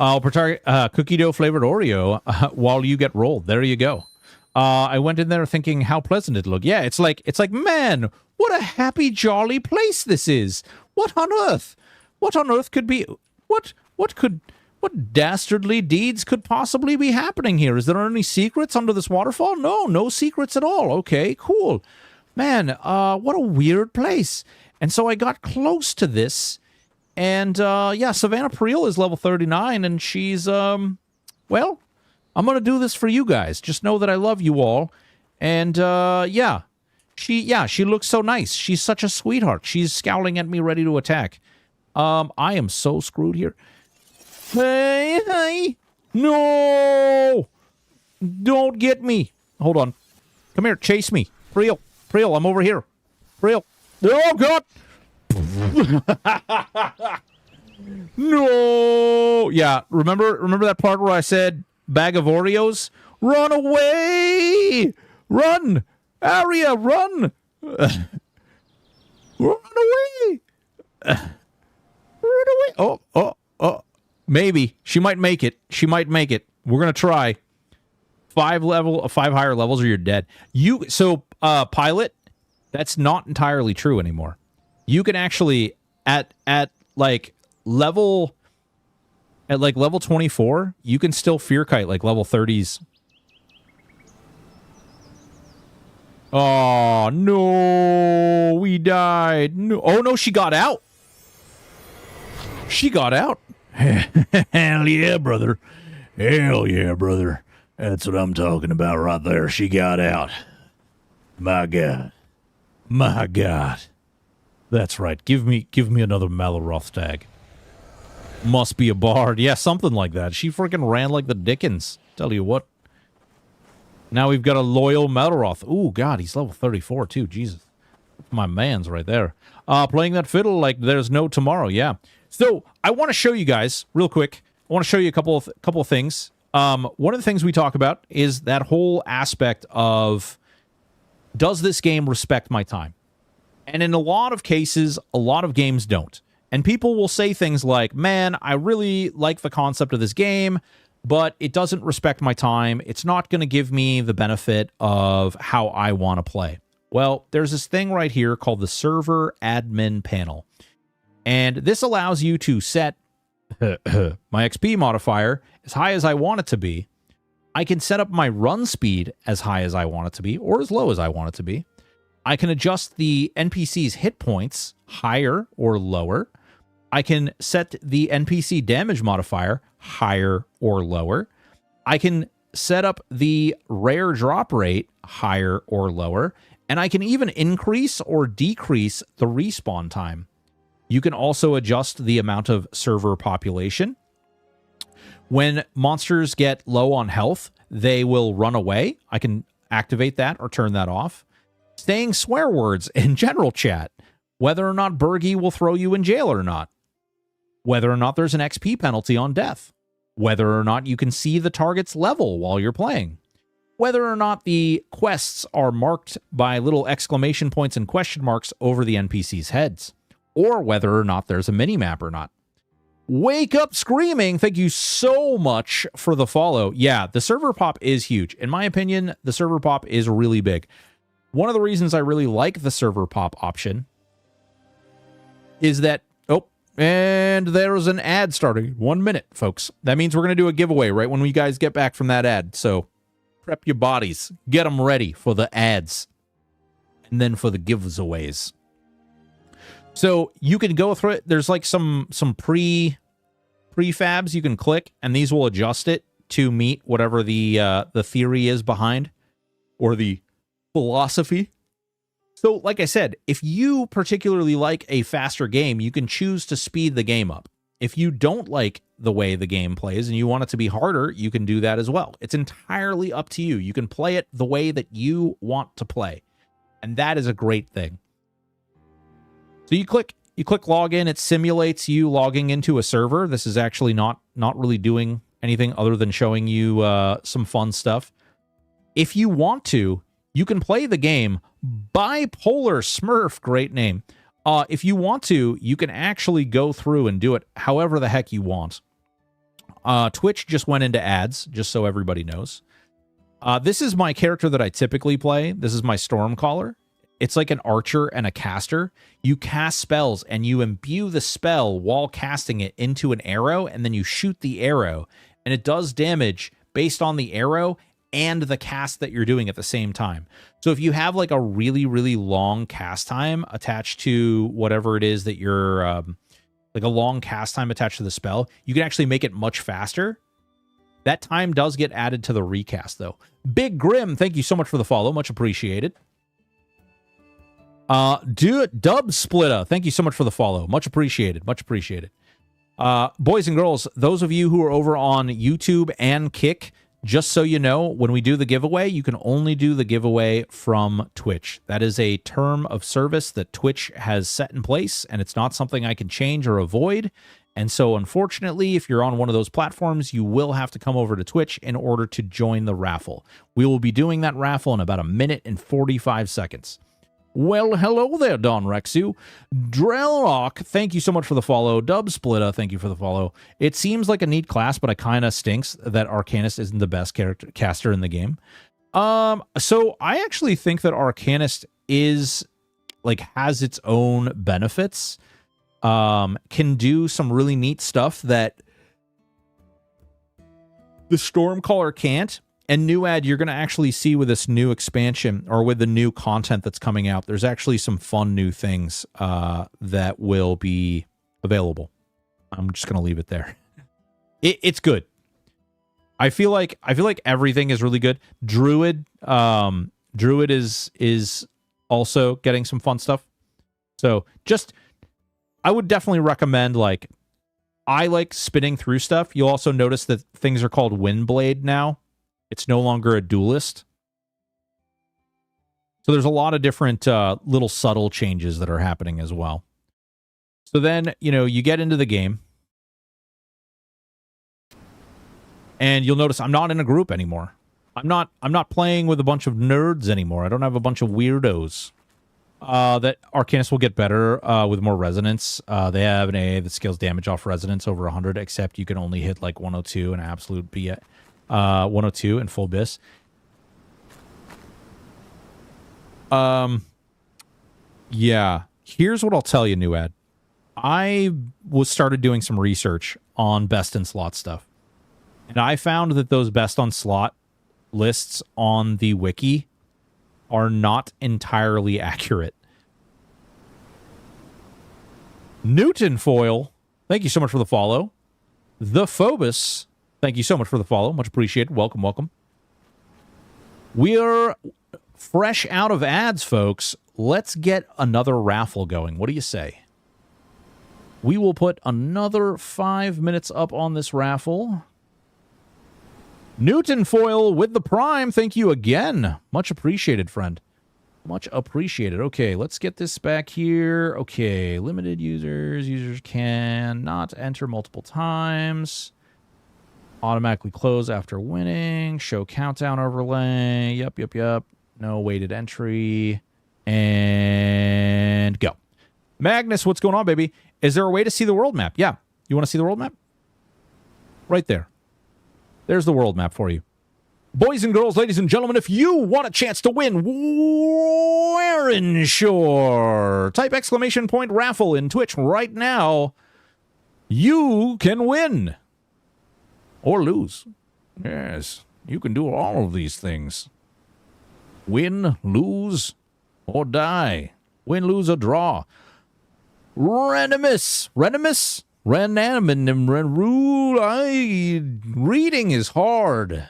I'll target cookie dough flavored Oreo while you get rolled. There you go. I went in there thinking how pleasant it looked. Yeah, it's like, man, what a happy, jolly place this is. What on earth? What on earth could be? What dastardly deeds could possibly be happening here? Is there any secrets under this waterfall? No secrets at all. Okay, cool. Man, what a weird place. And so I got close to this. And, yeah, Savannah Priel is level 39, and she's, well, I'm going to do this for you guys. Just know that I love you all. And, yeah, she looks so nice. She's such a sweetheart. She's scowling at me, ready to attack. I am so screwed here. Hey, no! Don't get me. Hold on. Come here, chase me. Priel, I'm over here. Priel. Oh, God! No. Yeah, remember that part where I said bag of Oreos? Run away! Run! Aria, run! Run away! Run away! Oh. Maybe. She might make it. We're going to try. 5 higher levels or you're dead. Pilot, that's not entirely true anymore. You can actually at level 24, you can still fear kite like level 30s. Oh no, we died. No. Oh no, she got out. Hell yeah, brother. That's what I'm talking about right there. She got out. My God. That's right. Give me another Malaroth tag. Must be a bard. Yeah, something like that. She freaking ran like the Dickens. Tell you what. Now we've got a loyal Malaroth. Ooh, God, he's level 34 too. Jesus. My man's right there. Playing that fiddle like there's no tomorrow. Yeah. So I want to show you guys real quick. I want to show you a couple of things. One of the things we talk about is that whole aspect of, does this game respect my time? And in a lot of cases, a lot of games don't. And people will say things like, man, I really like the concept of this game, but it doesn't respect my time. It's not going to give me the benefit of how I want to play. Well, there's this thing right here called the server admin panel. And this allows you to set my XP modifier as high as I want it to be. I can set up my run speed as high as I want it to be, or as low as I want it to be. I can adjust the NPC's hit points higher or lower. I can set the NPC damage modifier higher or lower. I can set up the rare drop rate higher or lower. And I can even increase or decrease the respawn time. You can also adjust the amount of server population. When monsters get low on health, they will run away. I can activate that or turn that off. Saying swear words in general chat. Whether or not Bergie will throw you in jail or not. Whether or not there's an XP penalty on death. Whether or not you can see the target's level while you're playing. Whether or not the quests are marked by little exclamation points and question marks over the NPCs' heads. Or whether or not there's a mini-map or not. Wake Up Screaming, thank you so much for the follow. Yeah, the server pop is huge. In my opinion, the server pop is really big. One of the reasons I really like the server pop option is that, and there's an ad starting. 1 minute, folks. That means we're going to do a giveaway right when we guys get back from that ad. So prep your bodies. Get them ready for the ads. And then for the giveaways. So you can go through it. There's like some prefabs you can click, and these will adjust it to meet whatever the theory is behind, or the philosophy. So like I said, if you particularly like a faster game, you can choose to speed the game up. If you don't like the way the game plays and you want it to be harder, you can do that as well. It's entirely up to you. You can play it the way that you want to play. And that is a great thing. So you click login, it simulates you logging into a server. This is actually not really doing anything other than showing you some fun stuff. If you want to, you can play the game. Bipolar Smurf, great name. If you want to, you can actually go through and do it however the heck you want. Twitch just went into ads, just so everybody knows. This is my character that I typically play. This is my Stormcaller. It's like an archer and a caster. You cast spells and you imbue the spell while casting it into an arrow, and then you shoot the arrow, and it does damage based on the arrow and the cast that you're doing at the same time. So if you have like a really, really long cast time attached to whatever it is that you're, like a long cast time attached to the spell, you can actually make it much faster. That time does get added to the recast though. Big Grim, thank you so much for the follow. Much appreciated. Dub Splitta, thank you so much for the follow. Much appreciated. Much appreciated. Boys and girls, those of you who are over on YouTube and Kick, Just so you know, when we do the giveaway, you can only do the giveaway from Twitch. That is a term of service that Twitch has set in place, and it's not something I can change or avoid. And so, unfortunately, if you're on one of those platforms, you will have to come over to Twitch in order to join the raffle. We will be doing that raffle in about 1 minute and 45 seconds. Well, hello there, Don Rexu. Drellrock, thank you so much for the follow. Dub Splitta, thank you for the follow. It seems like a neat class, but it kind of stinks that Arcanist isn't the best caster in the game. So I actually think that Arcanist is, like, has its own benefits. Can do some really neat stuff that the Stormcaller can't. And new ad, you're going to actually see with this new expansion or with the new content that's coming out, there's actually some fun new things that will be available. I'm just going to leave it there. It's good. I feel like everything is really good. Druid is also getting some fun stuff. So just, I would definitely recommend, like, I like spinning through stuff. You'll also notice that things are called Windblade now. It's no longer a duelist. So there's a lot of different little subtle changes that are happening as well. So then, you know, you get into the game. And you'll notice I'm not in a group anymore. I'm not playing with a bunch of nerds anymore. I don't have a bunch of weirdos. That Arcanist will get better with more resonance. They have an A that scales damage off resonance over 100, except you can only hit like 102 and absolute B. 102 and full bis. Yeah. Here's what I'll tell you, new ad. I started doing some research on best in slot stuff. And I found that those best on slot lists on the wiki are not entirely accurate. Newton Foil, thank you so much for the follow. The Phobos, thank you so much for the follow. Much appreciated. Welcome, welcome. We're fresh out of ads, folks. Let's get another raffle going. What do you say? We will put another 5 minutes up on this raffle. Newton Foil with the Prime. Thank you again. Much appreciated, friend. Much appreciated. Okay, let's get this back here. Okay, limited users. Users can not enter multiple times. Automatically close after winning. Show countdown overlay. Yep. No weighted entry. And go. Magnus, what's going on, baby? Is there a way to see the world map? Yeah. You want to see the world map? Right there. There's the world map for you. Boys and girls, ladies and gentlemen, if you want a chance to win Erenshor, type exclamation point raffle in Twitch right now. You can win. Or lose. Yes, you can do all of these things. Win, lose, or die. Win, lose, or draw. Randomous. Reading is hard.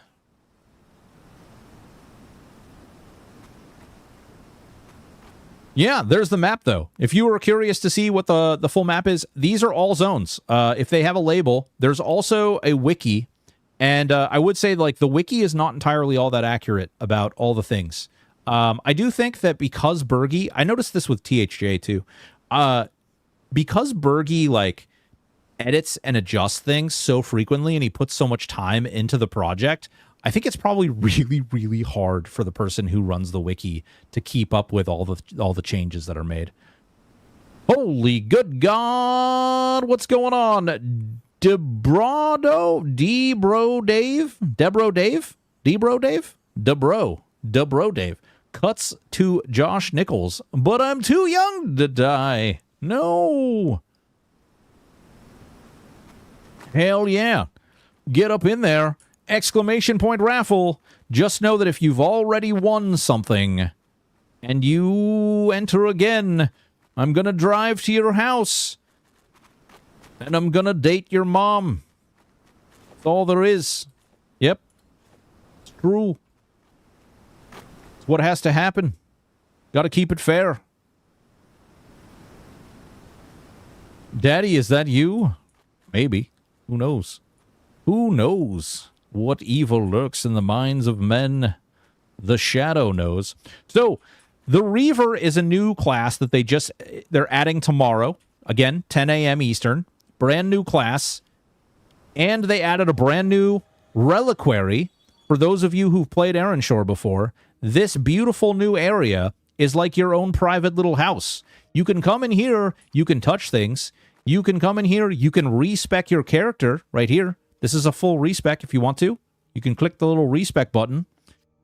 Yeah, there's the map, though. If you were curious to see what the full map is, these are all zones. If they have a label, there's also a wiki. And I would say, like, the wiki is not entirely all that accurate about all the things. I do think that because Bergie... I noticed this with THJ, too. Because Bergie, like, edits and adjusts things so frequently and he puts so much time into the project, I think it's probably really, really hard for the person who runs the wiki to keep up with all the changes that are made. Holy good God! What's going on? Debro Dave cuts to Josh Nichols, but I'm too young to die. No. Hell yeah. Get up in there. Exclamation point raffle. Just know that if you've already won something and you enter again, I'm going to drive to your house and I'm going to date your mom. That's all there is. Yep. It's true. It's what has to happen. Got to keep it fair. Daddy, is that you? Maybe. Who knows? Who knows? What evil lurks in the minds of men? The shadow knows. So, the Reaver is a new class that they're adding tomorrow. Again, 10 a.m. Eastern. Brand new class. And they added a brand new Reliquary. For those of you who've played Erenshor before, this beautiful new area is like your own private little house. You can come in here, you can touch things. You can come in here, you can respec your character right here. This is a full respec if you want to. You can click the little respec button.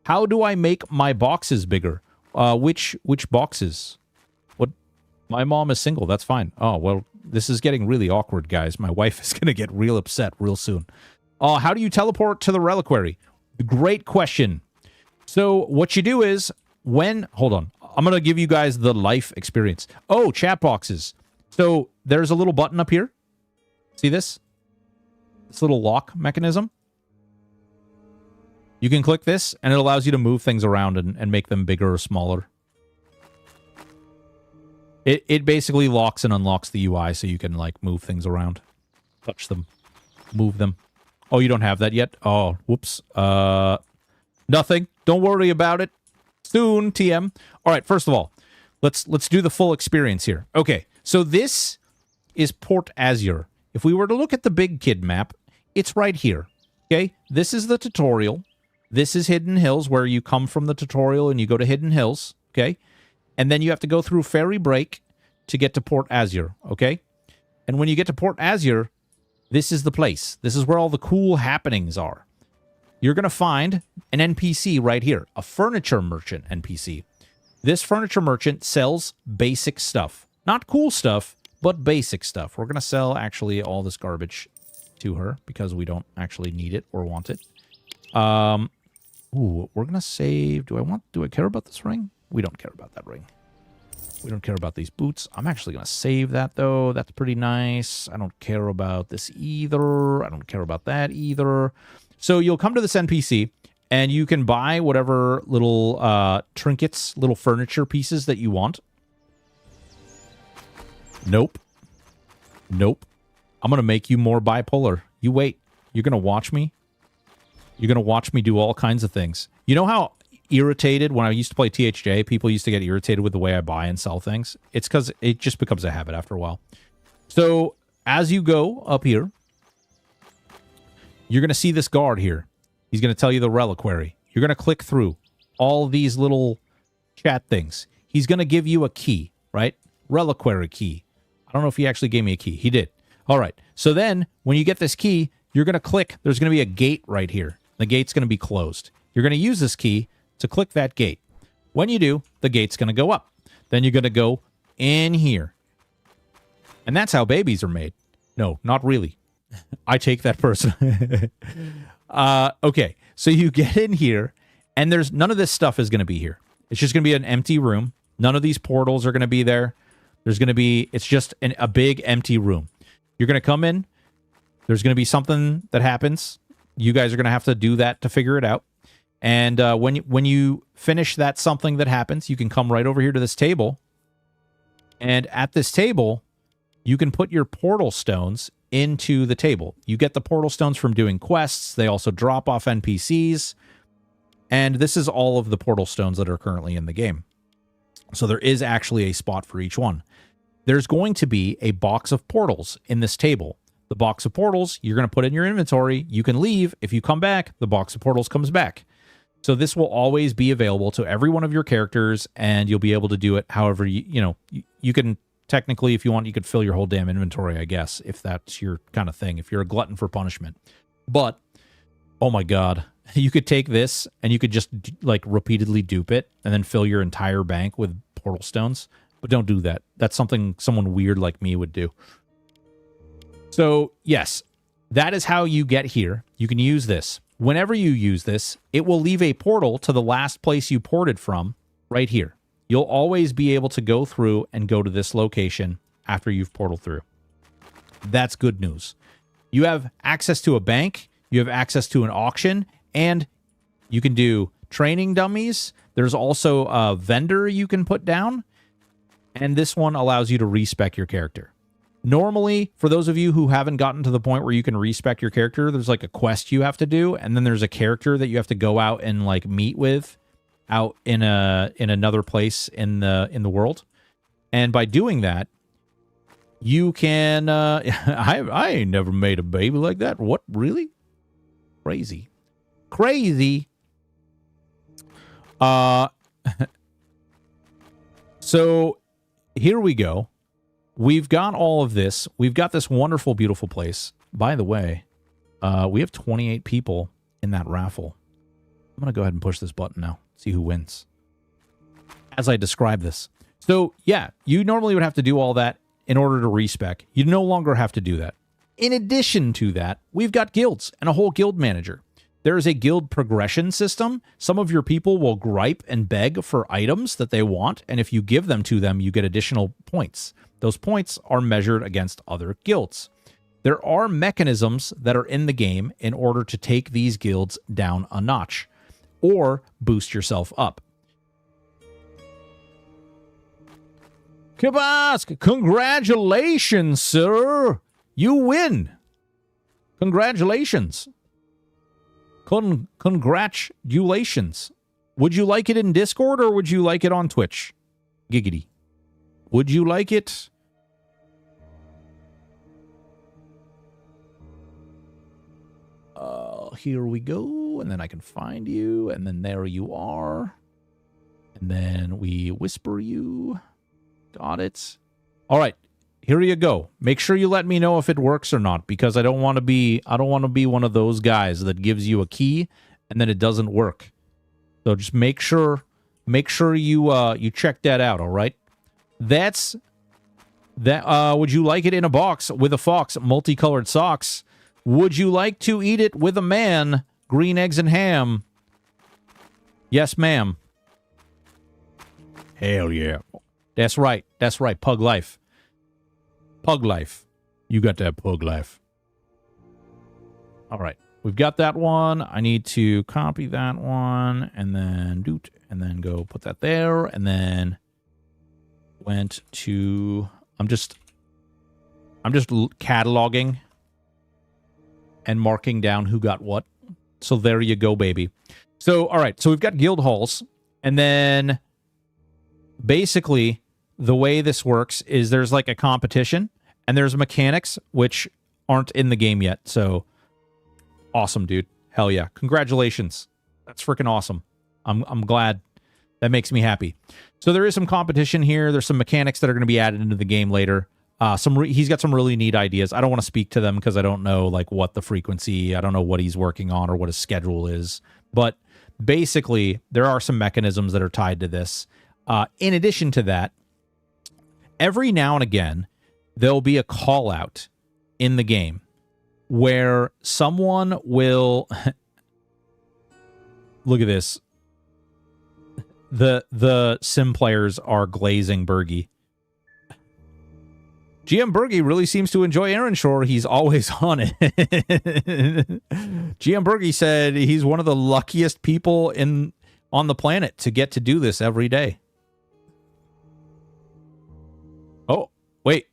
How do I make my boxes bigger? Which boxes? What? My mom is single, that's fine. Oh, well, this is getting really awkward, guys. My wife is going to get real upset real soon. How do you teleport to the Reliquary? Great question. So what you do is hold on. I'm going to give you guys the life experience. Oh, chat boxes. So there's a little button up here. See this? This little lock mechanism. You can click this, and it allows you to move things around and make them bigger or smaller. It basically locks and unlocks the UI so you can, like, move things around. Touch them. Move them. Oh, you don't have that yet? Oh, whoops. Nothing. Don't worry about it. Soon, TM. All right, first of all, let's do the full experience here. Okay, so this is Port Azure. If we were to look at the big kid map, it's right here. Okay, this is the tutorial. This is Hidden Hills, where you come from the tutorial and you go to Hidden Hills. Okay, and then you have to go through Ferry Break to get to Port Azure. Okay, and when you get to Port Azure, this is the place. This is where all the cool happenings are. You're going to find an NPC right here, a furniture merchant NPC. This furniture merchant sells basic stuff. Not cool stuff, but basic stuff. We're going to sell, actually, all this garbage to her because we don't actually need it or want it. Ooh, we're going to save... Do I care about this ring? We don't care about that ring. We don't care about these boots. I'm actually going to save that, though. That's pretty nice. I don't care about this either. I don't care about that either. So you'll come to this NPC, and you can buy whatever little trinkets, little furniture pieces that you want. Nope. Nope. I'm going to make you more bipolar. You wait. You're going to watch me. You're going to watch me do all kinds of things. You know how irritated, when I used to play THJ, people used to get irritated with the way I buy and sell things? It's because it just becomes a habit after a while. So as you go up here, you're going to see this guard here. He's going to tell you the Reliquary. You're going to click through all these little chat things. He's going to give you a key, right? Reliquary key. I don't know if he actually gave me a key. He did. All right. So then when you get this key, you're going to click. There's going to be a gate right here. The gate's going to be closed. You're going to use this key to click that gate. When you do, the gate's going to go up. Then you're going to go in here. And that's how babies are made. No, not really. I take that person. Okay, so you get in here, and there's none of this stuff is going to be here. It's just going to be an empty room. None of these portals are going to be there. There's going to be, it's just a big empty room. You're going to come in. There's going to be something that happens. You guys are going to have to do that to figure it out. And when you finish that something that happens, you can come right over here to this table. And at this table, you can put your portal stones into the table. You get the portal stones from doing quests. They also drop off NPCs. And this is all of the portal stones that are currently in the game. So there is actually a spot for each one. There's going to be a box of portals in this table. The box of portals, you're going to put in your inventory. You can leave. If you come back, the box of portals comes back. So this will always be available to every one of your characters, and you'll be able to do it however you can. Technically, if you want, you could fill your whole damn inventory, I guess, if that's your kind of thing, if you're a glutton for punishment. But, oh my god, you could take this, and you could just, like, repeatedly dupe it, and then fill your entire bank with portal stones. But don't do that. That's something someone weird like me would do. So, yes, that is how you get here. You can use this. Whenever you use this, it will leave a portal to the last place you ported from, right here. You'll always be able to go through and go to this location after you've portaled through. That's good news. You have access to a bank, you have access to an auction, and you can do training dummies. There's also a vendor you can put down, and this one allows you to respec your character. Normally, for those of you who haven't gotten to the point where you can respec your character, there's like a quest you have to do, and then there's a character that you have to go out and like meet with out in another place in the world. And by doing that, you can I ain't never made a baby like that. What, really? Crazy. Crazy. So here we go. We've got all of this. We've got this wonderful, beautiful place. By the way, we have 28 people in that raffle. I'm going to go ahead and push this button now. See who wins. As I describe this. So, yeah, you normally would have to do all that in order to respec. You no longer have to do that. In addition to that, we've got guilds and a whole guild manager. There is a guild progression system. Some of your people will gripe and beg for items that they want, and if you give them to them, you get additional points. Those points are measured against other guilds. There are mechanisms that are in the game in order to take these guilds down a notch or boost yourself up. Kabask, congratulations, sir. You win. Congratulations. Congratulations. Would you like it in Discord or would you like it on Twitch? Giggity. Would you like it? Here we go. And then I can find you. And then there you are. And then we whisper you. Got it. All right. Here you go. Make sure you let me know if it works or not, because I don't want to be one of those guys that gives you a key and then it doesn't work. So just make sure you check that out, all right? That's that. Would you like it in a box with a fox, multicolored socks? Would you like to eat it with a man, green eggs and ham? Yes, ma'am. Hell yeah. That's right. That's right. Pug life. Pug life. You got that pug life. All right. We've got that one. I need to copy that one and then go put that there, and then went to I'm just cataloging and marking down who got what. So there you go, baby. So all right. So we've got guild halls, and then basically the way this works is there's like a competition and there's mechanics which aren't in the game yet. So awesome, dude. Hell yeah. Congratulations. That's freaking awesome. I'm glad. That makes me happy. So there is some competition here. There's some mechanics that are going to be added into the game later. He's got some really neat ideas. I don't want to speak to them because I don't know like what the frequency, I don't know what he's working on or what his schedule is. But basically, there are some mechanisms that are tied to this. In addition to that, every now and again, there'll be a call out in the game where someone will look at this. The SimPlayers are glazing Bergie. GM Bergie really seems to enjoy Erenshor. He's always on it. GM Bergie said he's one of the luckiest people on the planet to get to do this every day. Oh, wait.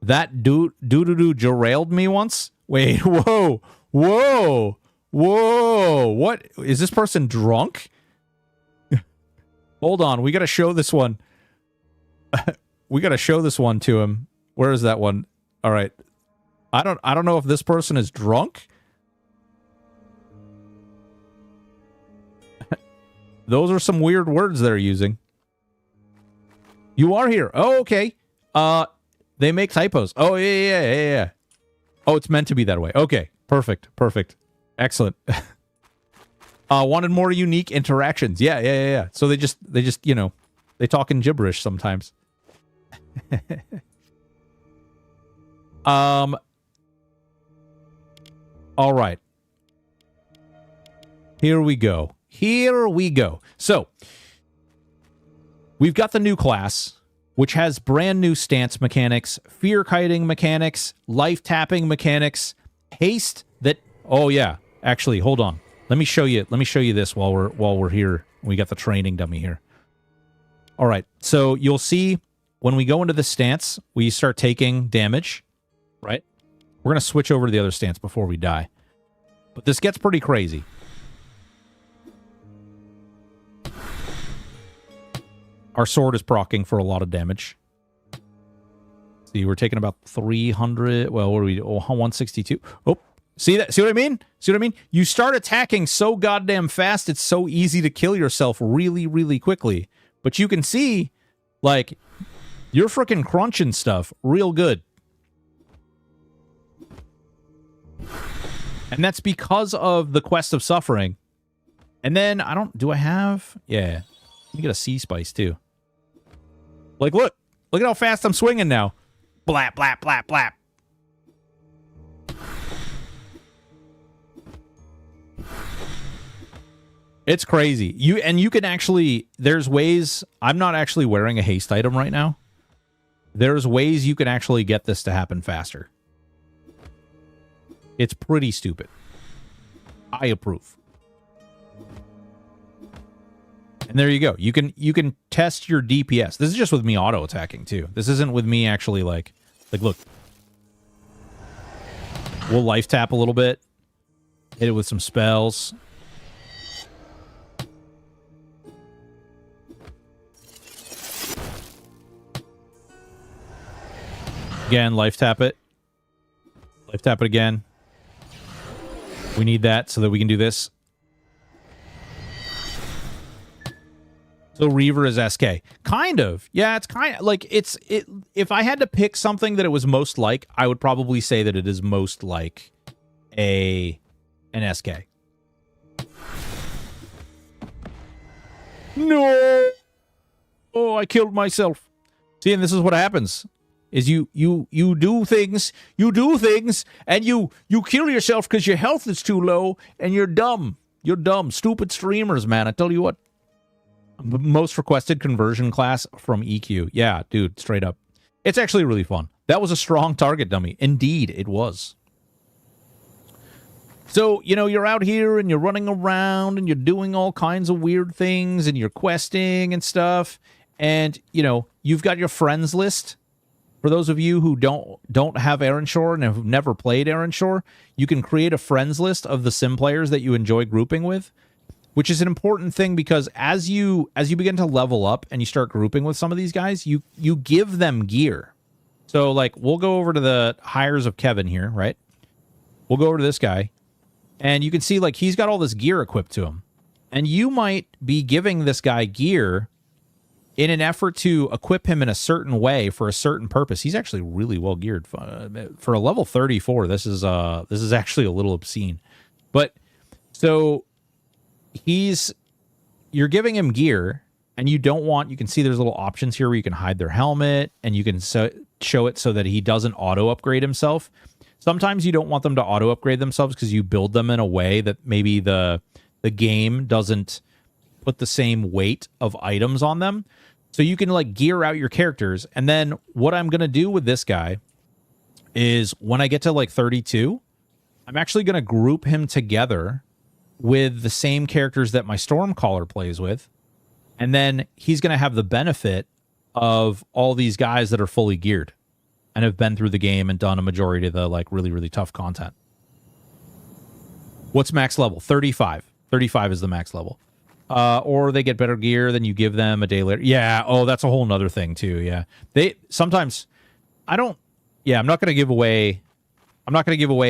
That dude derailed me once? Wait, whoa. What? Is this person drunk? Hold on, we got to show this one. We got to show this one to him. Where is that one? All right. I don't know if this person is drunk. Those are some weird words they're using. You are here. Oh, okay. They make typos. Oh, yeah. Oh, it's meant to be that way. Okay. Perfect. Excellent. Wanted more unique interactions. Yeah. So they just, you know, they talk in gibberish sometimes. All right. Here we go. So, we've got the new class, which has brand new stance mechanics, fear kiting mechanics, life tapping mechanics, haste that... Oh, yeah. Actually, hold on. Let me show you this while we're here. We got the training dummy here. All right. So, you'll see when we go into this stance, we start taking damage, right? We're going to switch over to the other stance before we die. But this gets pretty crazy. Our sword is proccing for a lot of damage. See, we're taking about 300. Well, what are we? Oh, 162. Oh, see that? See what I mean? See what I mean? You start attacking so goddamn fast, it's so easy to kill yourself really, really quickly. But you can see, like, you're freaking crunching stuff real good. And that's because of the Quest of Suffering. And then, do I have? Yeah. Let me get a sea spice, too. Like, look at how fast I'm swinging now. Blap, blap, blap, blap. It's crazy. You can actually, there's ways, I'm not actually wearing a haste item right now. There's ways you can actually get this to happen faster. It's pretty stupid. I approve. And there you go. You can test your DPS. This is just with me auto attacking too. This isn't with me actually like look. We'll life tap a little bit. Hit it with some spells. Again, life tap it. Life tap it again. We need that so that we can do this. So Reaver is SK. Kind of. Yeah, it's kind of like if I had to pick something that it was most like, I would probably say that it is most like an SK. No. Oh, I killed myself. See, and this is what happens. Is you do things, and you kill yourself because your health is too low, and you're dumb. You're dumb. Stupid streamers, man. I tell you what. Most requested conversion class from EQ. Yeah, dude, straight up. It's actually really fun. That was a strong target dummy. Indeed, it was. So, you're out here and you're running around and you're doing all kinds of weird things and you're questing and stuff. And, you've got your friends list. For those of you who don't have Erenshor and have never played Erenshor, you can create a friends list of the SimPlayers that you enjoy grouping with, which is an important thing because as you begin to level up and you start grouping with some of these guys, you give them gear. So, like, we'll go over to the hires of Kevin here, right? We'll go over to this guy, and you can see, like, he's got all this gear equipped to him. And you might be giving this guy gear in an effort to equip him in a certain way for a certain purpose. He's actually really well geared. For a level 34, this is actually a little obscene. But, so you're giving him gear, and you can see there's little options here where you can hide their helmet, and you can show it so that he doesn't auto-upgrade himself. Sometimes you don't want them to auto-upgrade themselves because you build them in a way that maybe the game doesn't put the same weight of items on them. So you can, like, gear out your characters, and then what I'm going to do with this guy is when I get to, like, 32, I'm actually going to group him together with the same characters that my Stormcaller plays with, and then he's going to have the benefit of all these guys that are fully geared and have been through the game and done a majority of the, like, really, really tough content. What's max level? 35. 35 is the max level. Or they get better gear, then you give them a day later. Yeah, oh, that's a whole nother thing, too, yeah. Sometimes, I'm not going to give away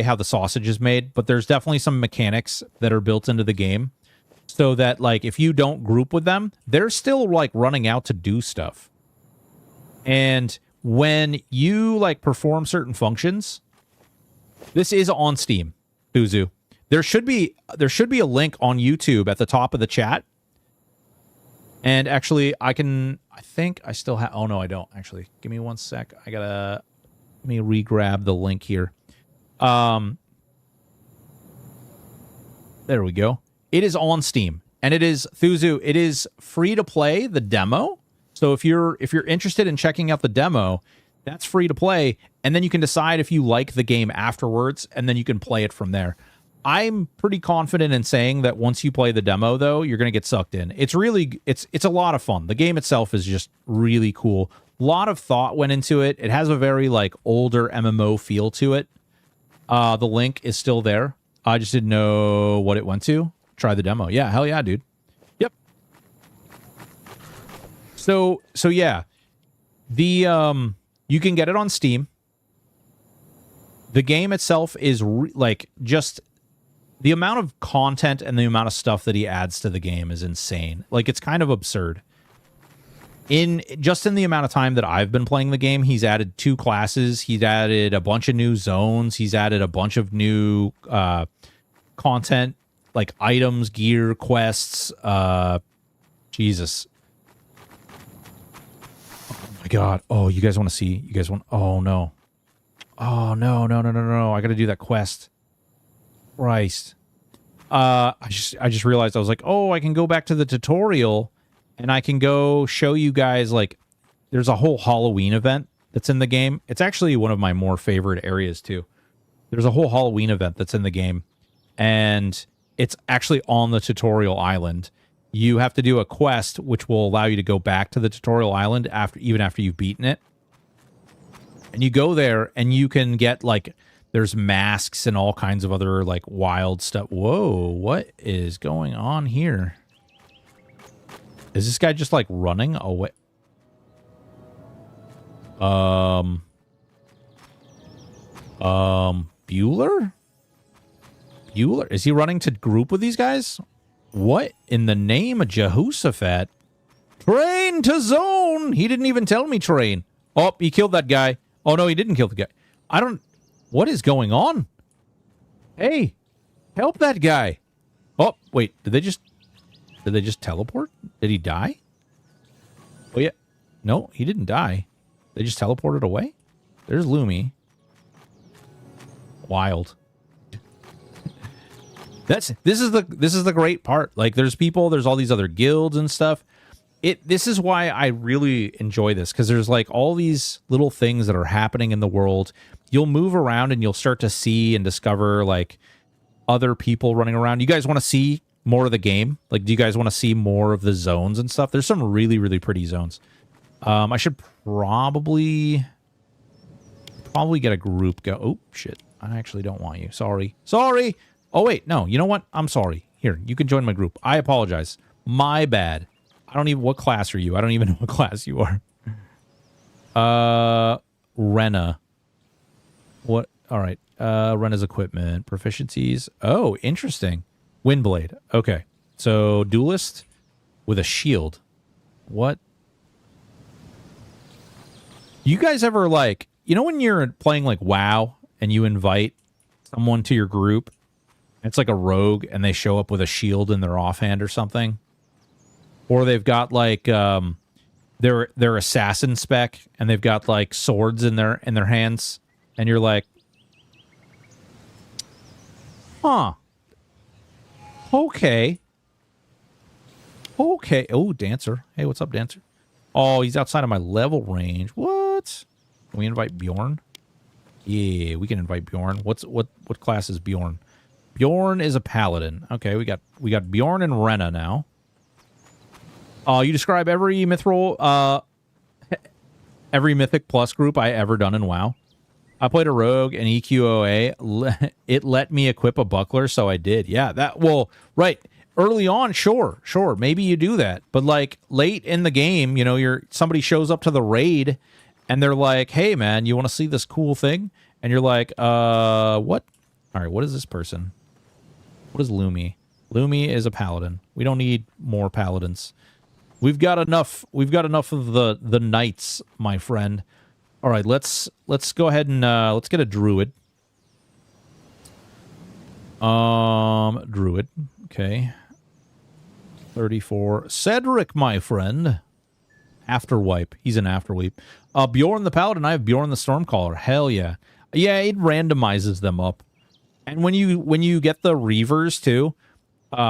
how the sausage is made, but there's definitely some mechanics that are built into the game so that, like, if you don't group with them, they're still, like, running out to do stuff. And when you, like, perform certain functions, this is on Steam, Suzu. There should be a link on YouTube at the top of the chat. And actually, I think I still have, oh no, I don't, actually. Give me one sec. Let me re-grab the link here. There we go. It is on Steam, and it is Thuzu. It is free to play, the demo. So if you're interested in checking out the demo, that's free to play, and then you can decide if you like the game afterwards, and then you can play it from there. I'm pretty confident in saying that once you play the demo, though, you're going to get sucked in. It's a lot of fun. The game itself is just really cool. lot of thought went into it. It has a very like older MMO feel to it. The link is still there. I just didn't know what it went to. Try the demo. Yeah, hell yeah, dude. Yep. So yeah. The you can get it on Steam. The game itself is like just the amount of content and the amount of stuff that he adds to the game is insane. Like, it's kind of absurd. In the amount of time that I've been playing the game, he's added 2 classes. He's added a bunch of new zones. He's added a bunch of new content, like items, gear, quests. Jesus. Oh my God. Oh, you guys want to see? You guys want? Oh no. Oh no. I got to do that quest. Christ. I just realized, I was like, oh, I can go back to the tutorial and I can go show you guys, like, there's a whole Halloween event that's in the game. It's actually one of my more favorite areas too. There's a whole Halloween event that's in the game, and it's actually on the tutorial island. You have to do a quest which will allow you to go back to the tutorial island even after you've beaten it. And you go there and you can get, like, there's masks and all kinds of other, like, wild stuff. Whoa, what is going on here? Is this guy just, like, running away? Bueller? Bueller? Is he running to group with these guys? What in the name of Jehoshaphat? Train to zone! He didn't even tell me train. Oh, he killed that guy. Oh, no, he didn't kill the guy. I don't... What is going on? Hey, help that guy. Oh, wait, did they just teleport? Did he die? Oh, yeah. No, he didn't die. They just teleported away? There's Lumi. Wild. This is the great part. Like, there's people, there's all these other guilds and stuff. This is why I really enjoy this, because there's like all these little things that are happening in the world. You'll move around and you'll start to see and discover like other people running around. You guys want to see more of the game? Like, do you guys want to see more of the zones and stuff? There's some really, really pretty zones. I should probably get a group go. Oh, shit. I actually don't want you. Sorry. Sorry. Oh, wait. No, you know what? I'm sorry. Here, you can join my group. I apologize. My bad. I don't even... What class are you? I don't even know what class you are. Rena. What? All right. Rena's equipment. Proficiencies. Oh, interesting. Windblade. Okay. So, duelist with a shield. What? You guys ever, like... You know when you're playing, like, WoW, and you invite someone to your group? It's like a rogue, and they show up with a shield in their offhand or something? Or they've got, like, their assassin spec, and they've got, like, swords in their hands, and you're like, huh. Okay. Okay. Oh, Dancer. Hey, what's up, Dancer? Oh, he's outside of my level range. What? Can we invite Bjorn? Yeah, we can invite Bjorn. What class is Bjorn? Bjorn is a paladin. Okay, we got Bjorn and Rena now. You describe every every Mythic Plus group I ever done in WoW. I played a rogue and EQOA. It let me equip a buckler, so I did. Yeah, right. Early on, sure. Maybe you do that. But, like, late in the game, you know, somebody shows up to the raid, and they're like, hey, man, you want to see this cool thing? And you're like, what? All right, what is this person? What is Lumi? Lumi is a paladin. We don't need more paladins. We've got enough of the knights, my friend. All right, let's go ahead and let's get a druid. Druid. Okay. 34. Cedric, my friend. Afterwipe. He's an afterwipe. Bjorn the Paladin. I have Bjorn the Stormcaller. Hell yeah. Yeah, it randomizes them up. And when you get the Reavers too,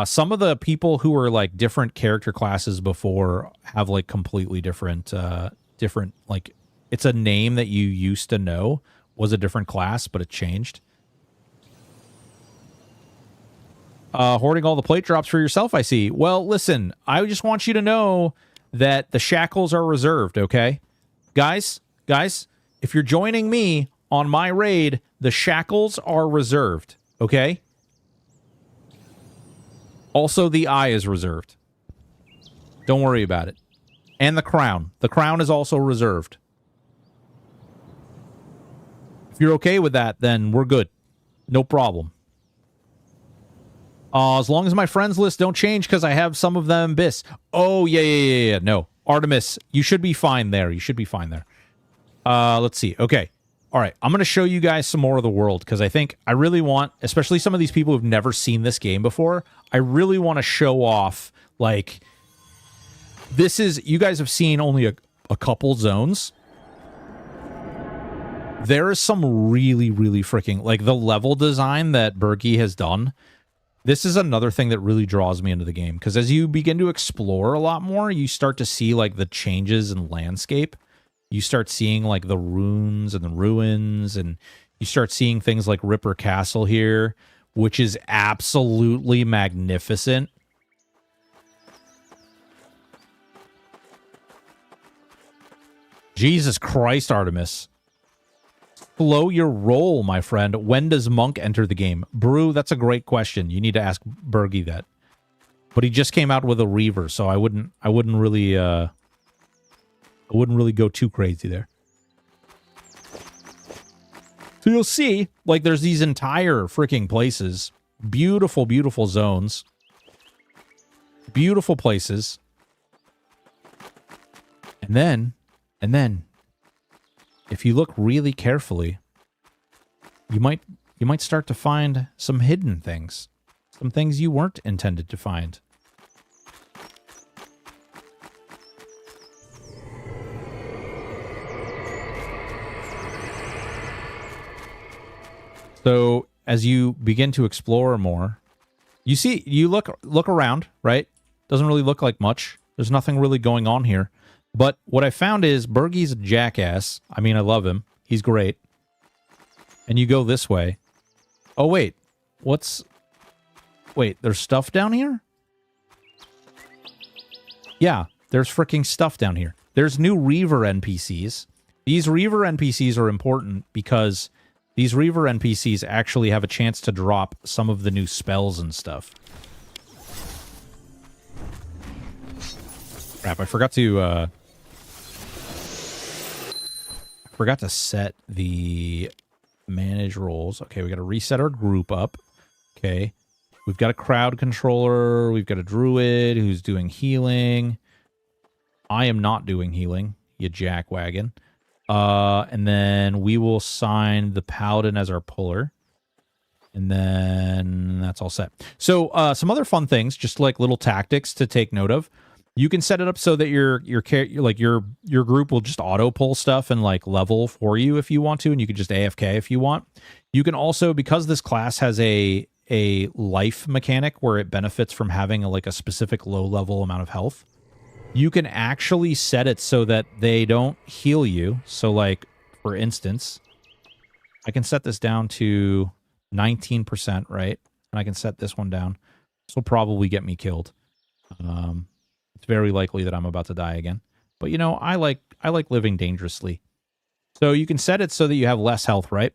some of the people who are like different character classes before have like completely different like, it's a name that you used to know was a different class, but it changed. Hoarding all the plate drops for yourself, I see. Well, listen, I just want you to know that the shackles are reserved, okay? guys, if you're joining me on my raid, the shackles are reserved, okay? Also, the eye is reserved. Don't worry about it. And the crown. The crown is also reserved. If you're okay with that, then we're good. No problem. As long as my friends list don't change because I have some of them bis. Oh, yeah. No. Artemis, you should be fine there. You should be fine there. Let's see. Okay. All right. I'm going to show you guys some more of the world because I really want, especially some of these people who've never seen this game before, I really want to show off, like, this is, you guys have seen only a couple zones. There is some really, really freaking, like, the level design that Bergie has done. This is another thing that really draws me into the game, because as you begin to explore a lot more, you start to see, like, the changes in landscape. You start seeing, like, the runes and the ruins, and you start seeing things like Ripper Castle here, which is absolutely magnificent. Jesus Christ, Artemis. Slow your roll, my friend. When does Monk enter the game? Brew, that's a great question. You need to ask Bergie that. But he just came out with a Reaver, so I wouldn't really go too crazy there. So you'll see, like, there's these entire freaking places. Beautiful, beautiful zones. Beautiful places. And then, if you look really carefully, you might start to find some hidden things. Some things you weren't intended to find. So, as you begin to explore more, you look around, right? Doesn't really look like much. There's nothing really going on here. But what I found is Bergie's a jackass. I mean, I love him. He's great. And you go this way. Oh, wait. Wait, there's stuff down here? Yeah, there's freaking stuff down here. There's new Reaver NPCs. These Reaver NPCs are important because these Reaver NPCs actually have a chance to drop some of the new spells and stuff. Crap, I forgot to set the manage roles. Okay, we got to reset our group up. Okay. We've got a crowd controller. We've got a druid who's doing healing. I am not doing healing, you jackwagon. And then we will assign the paladin as our puller. And then that's all set. So some other fun things, just like little tactics to take note of. You can set it up so that your group will just auto pull stuff and like level for you if you want to, and you can just AFK if you want. You can also, because this class has a life mechanic where it benefits from having a specific low level amount of health, you can actually set it so that they don't heal you. So like, for instance, I can set this down to 19%, right? And I can set this one down. This will probably get me killed. It's very likely that I'm about to die again. But, you know, I like living dangerously. So you can set it so that you have less health, right?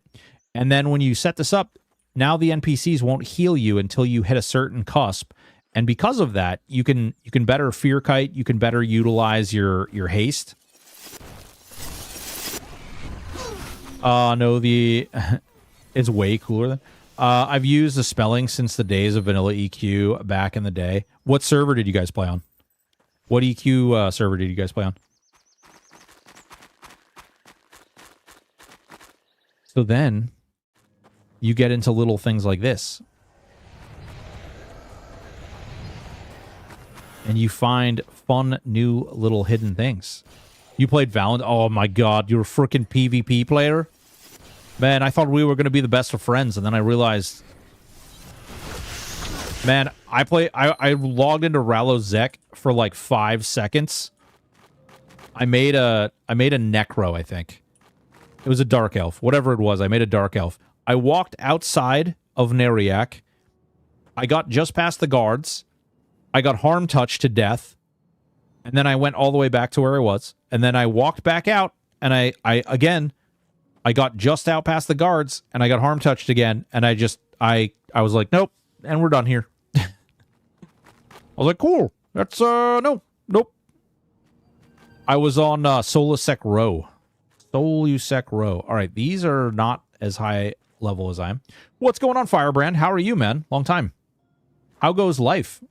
And then when you set this up, now the NPCs won't heal you until you hit a certain cusp. And because of that, you can better fear kite, you can better utilize your haste. No, it's way cooler than... I've used the spelling since the days of vanilla EQ back in the day. What server did you guys play on? What EQ server did you guys play on? So then, you get into little things like this. And you find fun, new, little hidden things. You played Valorant? Oh my god, you're a freaking PvP player? Man, I thought we were going to be the best of friends, and then I realized... Man, I logged into Rallozek for like 5 seconds. I made a necro, I think. It was a dark elf. Whatever it was, I made a dark elf. I walked outside of Neriak. I got just past the guards. I got harm touched to death. And then I went all the way back to where I was. And then I walked back out. and I again, I got just out past the guards, and I got harm touched again, and I was like, nope, and we're done here. I was like, cool. That's, nope. I was on, Solusec Row. Solusec Row. All right, these are not as high level as I am. What's going on, Firebrand? How are you, man? Long time. How goes life?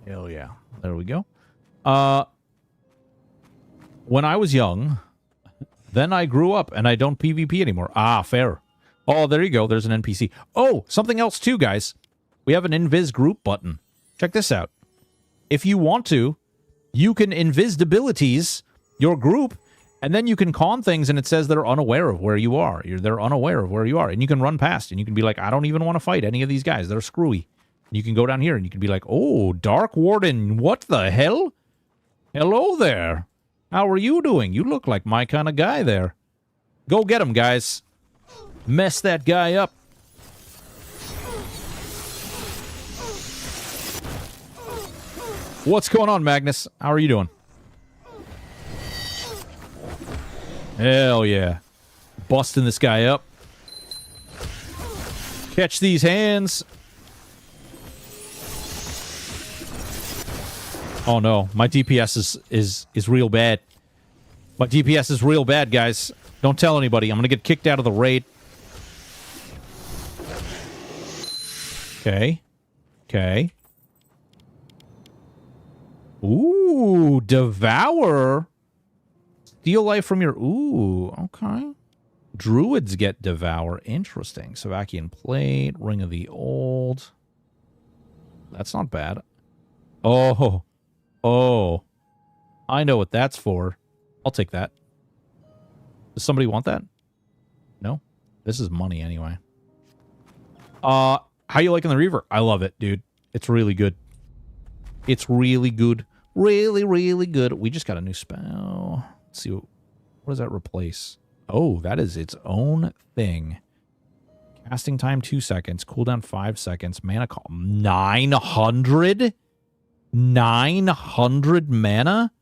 Hell yeah. There we go. When I was young, then I grew up and I don't PvP anymore. Ah, fair. Oh, there you go. There's an NPC. Oh, something else too, guys. We have an Invis group button. Check this out. If you want to, you can invisibilities your group, and then you can con things, and it says they're unaware of where you are. They're unaware of where you are, and you can run past, and you can be like, I don't even want to fight any of these guys. They're screwy. And you can go down here, and you can be like, oh, Dark Warden, what the hell? Hello there. How are you doing? You look like my kind of guy there. Go get him, guys. Mess that guy up. What's going on, Magnus? How are you doing? Hell yeah. Busting this guy up. Catch these hands. Oh no, my DPS is real bad. My DPS is real bad, guys. Don't tell anybody. I'm gonna get kicked out of the raid. Okay. Okay. Ooh, Devour. Steal life from your... Ooh, okay. Druids get Devour. Interesting. Slovakian Plate. Ring of the Old. That's not bad. Oh. Oh. I know what that's for. I'll take that. Does somebody want that? No? This is money anyway. How you liking the Reaver? I love it, dude. It's really good. It's really good. Really, really good. We just got a new spell. Let's see. What does that replace? Oh, that is its own thing. Casting time 2 seconds. Cooldown 5 seconds. Mana call 900? 900 mana?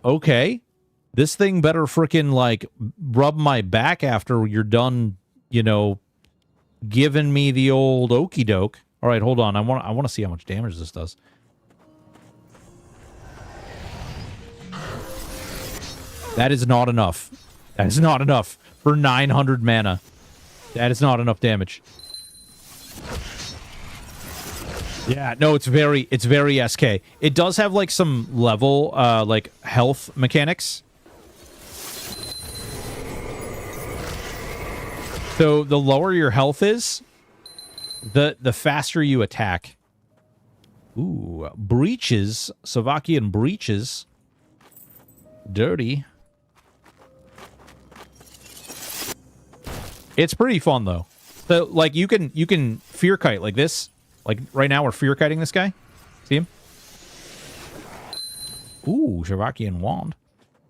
Okay. This thing better frickin' like rub my back after you're done, you know, giving me the old okey doke. All right, hold on. I want to see how much damage this does. That is not enough. That is not enough for 900 mana. That is not enough damage. Yeah, no, it's very SK. It does have like some level like health mechanics. So the lower your health is, the faster you attack. Ooh, breaches, Slovakian breaches. Dirty. It's pretty fun though. So like you can fear kite like this. Like right now we're fear kiting this guy. See him? Ooh, Slovakian wand.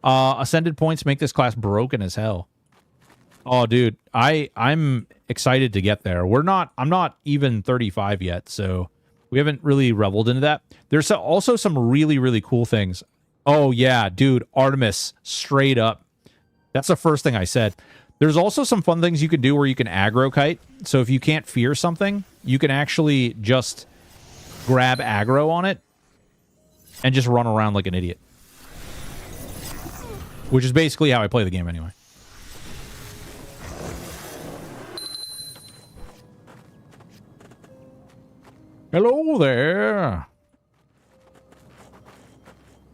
Ascended points make this class broken as hell. Oh, dude, I'm excited to get there. I'm not even 35 yet, so we haven't really reveled into that. There's also some really, really cool things. Oh, yeah, dude, Artemis, straight up. That's the first thing I said. There's also some fun things you can do where you can aggro kite. So if you can't fear something, you can actually just grab aggro on it and just run around like an idiot. Which is basically how I play the game anyway. Hello there.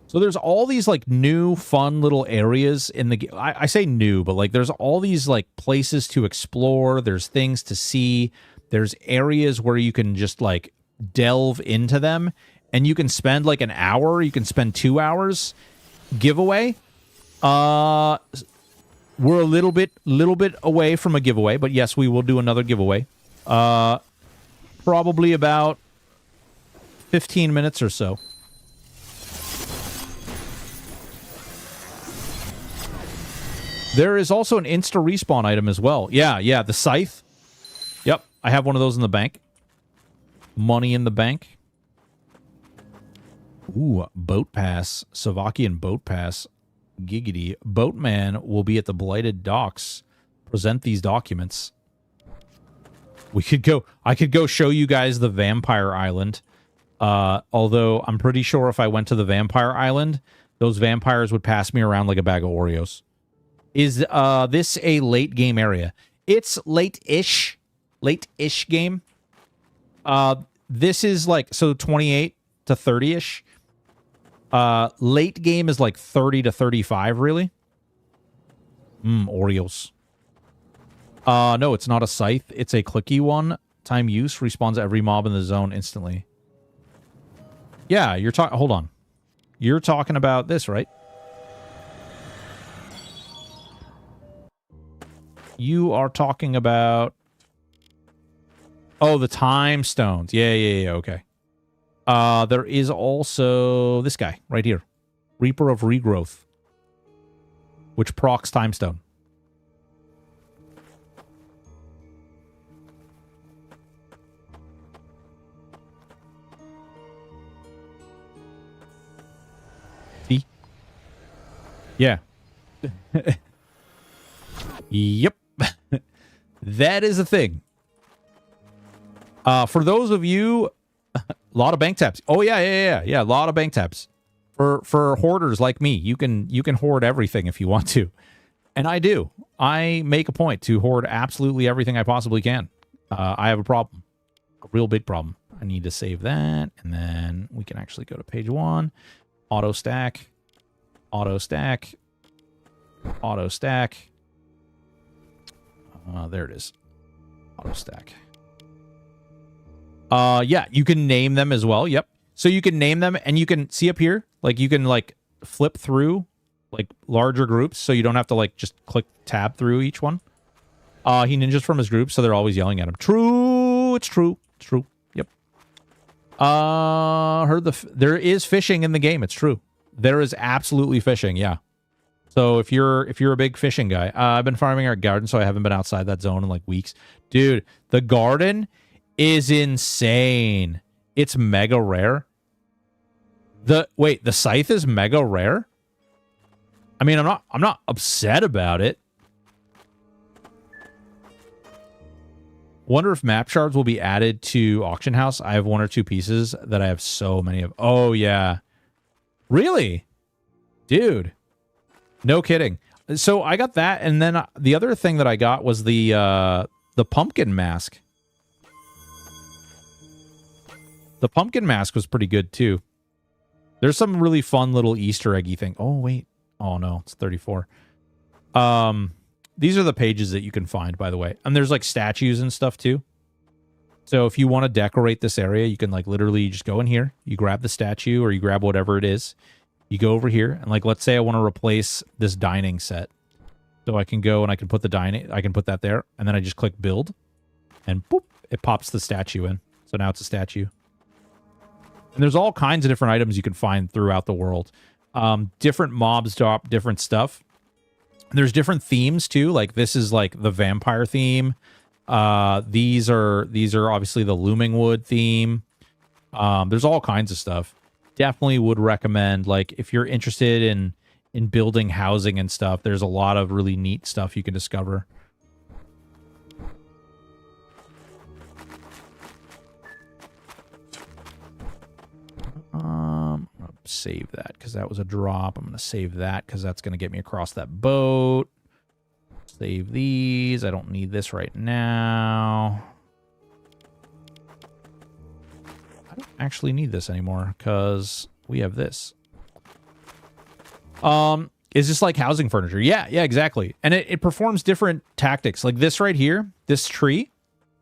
So there's all these like new fun little areas in the game. I say new, but like there's all these like places to explore. There's things to see. There's areas where you can just like delve into them, and you can spend like an hour. You can spend 2 hours. Giveaway. We're a little bit away from a giveaway, but yes, we will do another giveaway. Probably about 15 minutes or so. There is also an insta respawn item as well. Yeah, the scythe. Yep, I have one of those in the bank. Money in the bank. Ooh, boat pass. Slovakian boat pass. Giggity. Boatman will be at the blighted docks. Present these documents. We could go. I could go show you guys the vampire island. Although I'm pretty sure if I went to the vampire island, those vampires would pass me around like a bag of Oreos. Is this a late game area? It's late-ish game. This is like, so 28 to 30-ish. Late game is like 30 to 35, really. Oreos. No, it's not a scythe. It's a clicky one. Time use respawns every mob in the zone instantly. Yeah, you're talking... Hold on. You're talking about this, right? You are talking about... Oh, the time stones. Yeah, okay. There is also this guy right here. Reaper of Regrowth. Which procs time stone. See? Yeah. Yep. That is a thing. For those of you, a lot of bank taps. Oh yeah, a lot of bank taps. For hoarders like me, you can hoard everything if you want to. And I do. I make a point to hoard absolutely everything I possibly can. I have a problem. A real big problem. I need to save that, and then we can actually go to page 1. Auto stack. Auto stack. Auto stack. There it is. Auto stack. Yeah, you can name them as well. Yep. So you can name them, and you can see up here, like you can like flip through like larger groups, so you don't have to like just click tab through each one. He ninjas from his group, so they're always yelling at him. True. It's true. It's true. Yep. There is fishing in the game. It's true. There is absolutely fishing. Yeah. So if you're a big fishing guy, I've been farming our garden, so I haven't been outside that zone in like weeks. Dude, the garden is insane. It's mega rare. The scythe is mega rare? I mean, I'm not upset about it. Wonder if map shards will be added to auction house. I have 1 or 2 pieces that I have so many of. Oh yeah. Really? Dude. No kidding. So I got that, and then the other thing that I got was the pumpkin mask. The pumpkin mask was pretty good too. There's some really fun little Easter eggy thing. Oh wait. Oh no, it's 34. These are the pages that you can find, by the way. And there's like statues and stuff too. So if you want to decorate this area, you can like literally just go in here, you grab the statue, or you grab whatever it is. You go over here, and like let's say I want to replace this dining set. So I can go and I can put the dining, I can put that there, and then I just click build, and boop, it pops the statue in. So now it's a statue. And there's all kinds of different items you can find throughout the world. Different mobs drop different stuff. There's different themes too. Like this is like the vampire theme. These are obviously the looming wood theme. There's all kinds of stuff. Definitely would recommend, like, if you're interested in building housing and stuff, there's a lot of really neat stuff you can discover. I'm gonna save that because that was a drop. I'm gonna save that because that's gonna get me across that boat. Save these. I don't need this right now. I don't actually need this anymore because we have this. Is this like housing furniture? Yeah, exactly. And it performs different tactics. Like this right here, this tree.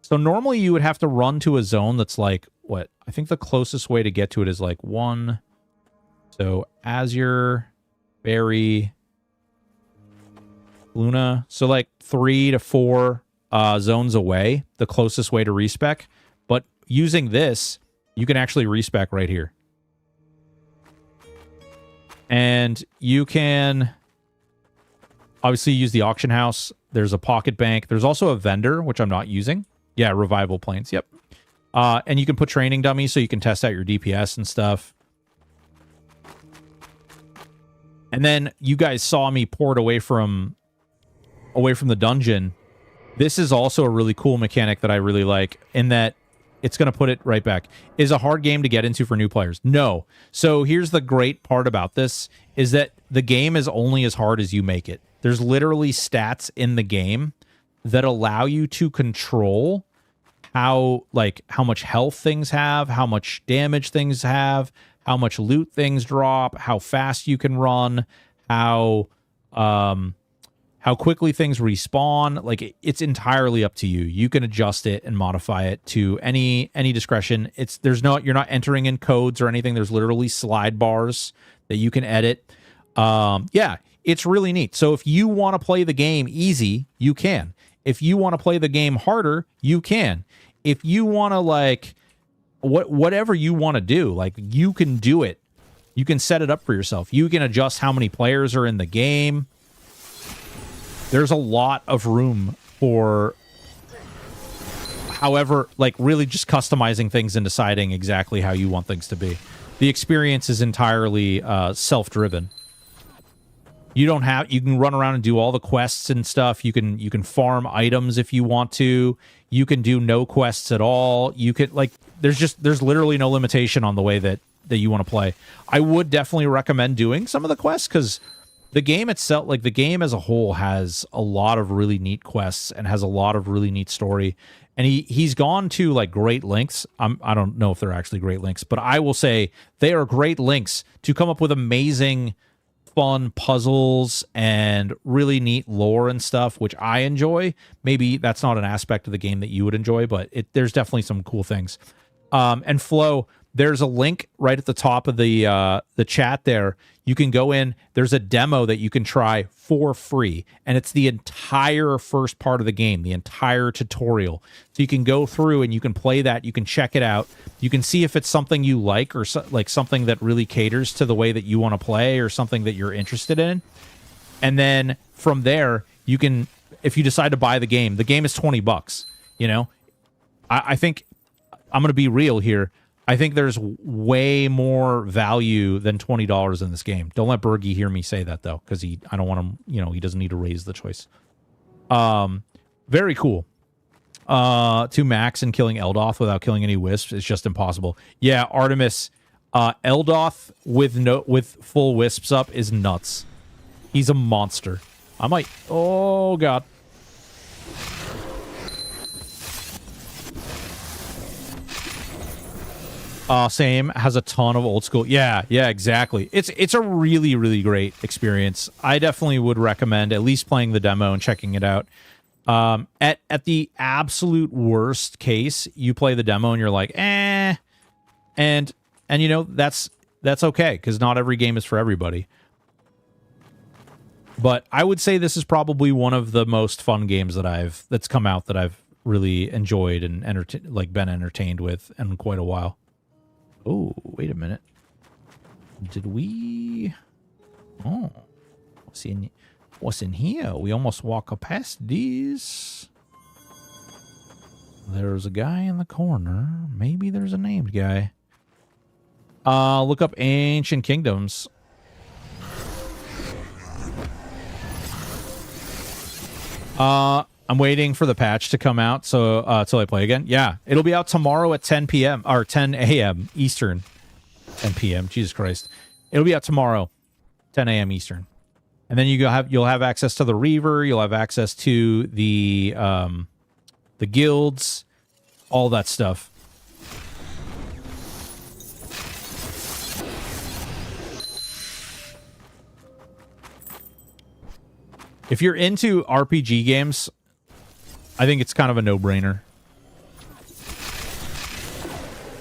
So normally you would have to run to a zone that's like, what? I think the closest way to get to it is like 1. So Azure, Berry, Luna. So like 3 to 4 zones away, the closest way to respec. But using this, you can actually respec right here. And you can obviously use the auction house. There's a pocket bank. There's also a vendor, which I'm not using. Yeah, revival planes. Yep. And you can put training dummies so you can test out your DPS and stuff. And then you guys saw me port away from the dungeon. This is also a really cool mechanic that I really like, in that it's going to put it right back. Is a hard game to get into for new players? No. So here's the great part about this, is that the game is only as hard as you make it. There's literally stats in the game that allow you to control how much health things have, how much damage things have, how much loot things drop, how fast you can run, how quickly things respawn. Like, it's entirely up to you. You can adjust it and modify it to any discretion. You're not entering in codes or anything. There's literally slide bars that you can edit. Yeah, it's really neat. So if you want to play the game easy, you can. If you want to play the game harder, you can. If you want to, whatever you want to do, you can do it. You can set it up for yourself. You can adjust how many players are in the game. There's a lot of room for, however, really just customizing things and deciding exactly how you want things to be. The experience is entirely self-driven. You can run around and do all the quests and stuff. You can farm items if you want to. You can do no quests at all. You could, there's literally no limitation on the way that you want to play. I would definitely recommend doing some of the quests, because the game itself, the game as a whole, has a lot of really neat quests and has a lot of really neat story. And he's gone to great lengths. I don't know if they're actually great lengths, but I will say they are great lengths to come up with amazing, fun puzzles and really neat lore and stuff, which I enjoy. Maybe that's not an aspect of the game that you would enjoy, but there's definitely some cool things. And Flo, there's a link right at the top of the chat there. You can go in. There's a demo that you can try for free, and it's the entire first part of the game, the entire tutorial. So you can go through and you can play that. You can check it out. You can see if it's something you like, or something that really caters to the way that you want to play, or something that you're interested in. And then from there, you can, if you decide to buy the game is $20. You know, I think, I'm going to be real here, I think there's way more value than $20 in this game. Don't let Bergie hear me say that, though, because I don't want him, he doesn't need to raise the choice. Very cool. To max and killing Eldoth without killing any wisps is just impossible. Yeah, Artemis, Eldoth with full wisps up is nuts. He's a monster. Oh god. Same, has a ton of old school. Yeah, exactly. It's a really, really great experience. I definitely would recommend at least playing the demo and checking it out. At the absolute worst case, you play the demo and you're like, and that's okay, because not every game is for everybody. But I would say this is probably one of the most fun games that's come out that I've really enjoyed and been entertained with in quite a while. Oh, wait a minute. Did we... Oh. What's in here? We almost walk past these. There's a guy in the corner. Maybe there's a named guy. Look up Ancient Kingdoms. I'm waiting for the patch to come out till I play again. Yeah, it'll be out tomorrow at 10 p.m. or 10 a.m. Eastern. 10 p.m. Jesus Christ. It'll be out tomorrow, 10 a.m. Eastern. And then you'll have access to the Reaver, you'll have access to the guilds, all that stuff. If you're into RPG games, I think it's kind of a no-brainer.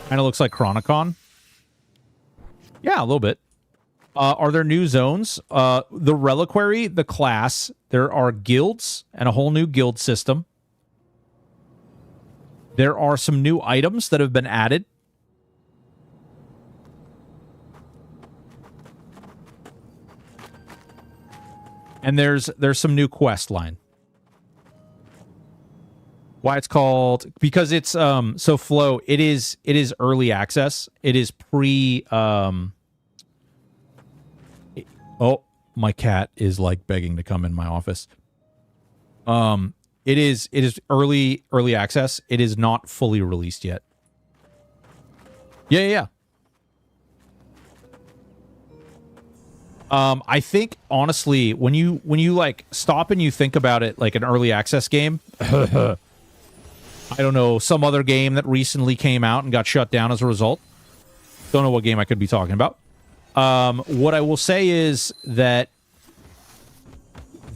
Kind of looks like Chronicon. Yeah, a little bit. Are there new zones? The Reliquary, the class, there are guilds and a whole new guild system. There are some new items that have been added. And there's some new quest line. Why it's called, because it's so Flow, it is early access. It is pre oh, my cat is like begging to come in my office. It is early access. It is not fully released yet. Yeah. I think honestly, when you like stop and you think about it, like an early access game, I don't know, some other game that recently came out and got shut down as a result. Don't know what game I could be talking about. What I will say is that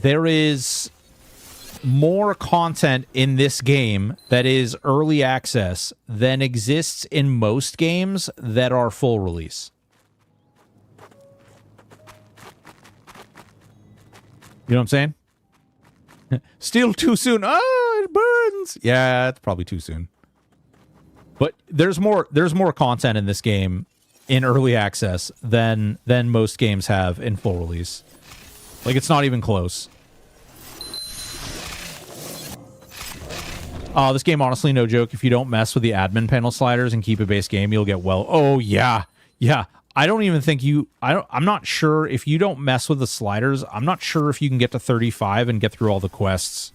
there is more content in this game that is early access than exists in most games that are full release. You know what I'm saying? Still too soon. Oh, it burns. Yeah, it's probably too soon. But there's more content in this game in early access than most games have in full release. Like, it's not even close. This game, honestly, no joke. If you don't mess with the admin panel sliders and keep a base game, you'll get well. Oh, yeah. Yeah. I don't even think I'm not sure if you don't mess with the sliders. I'm not sure if you can get to 35 and get through all the quests.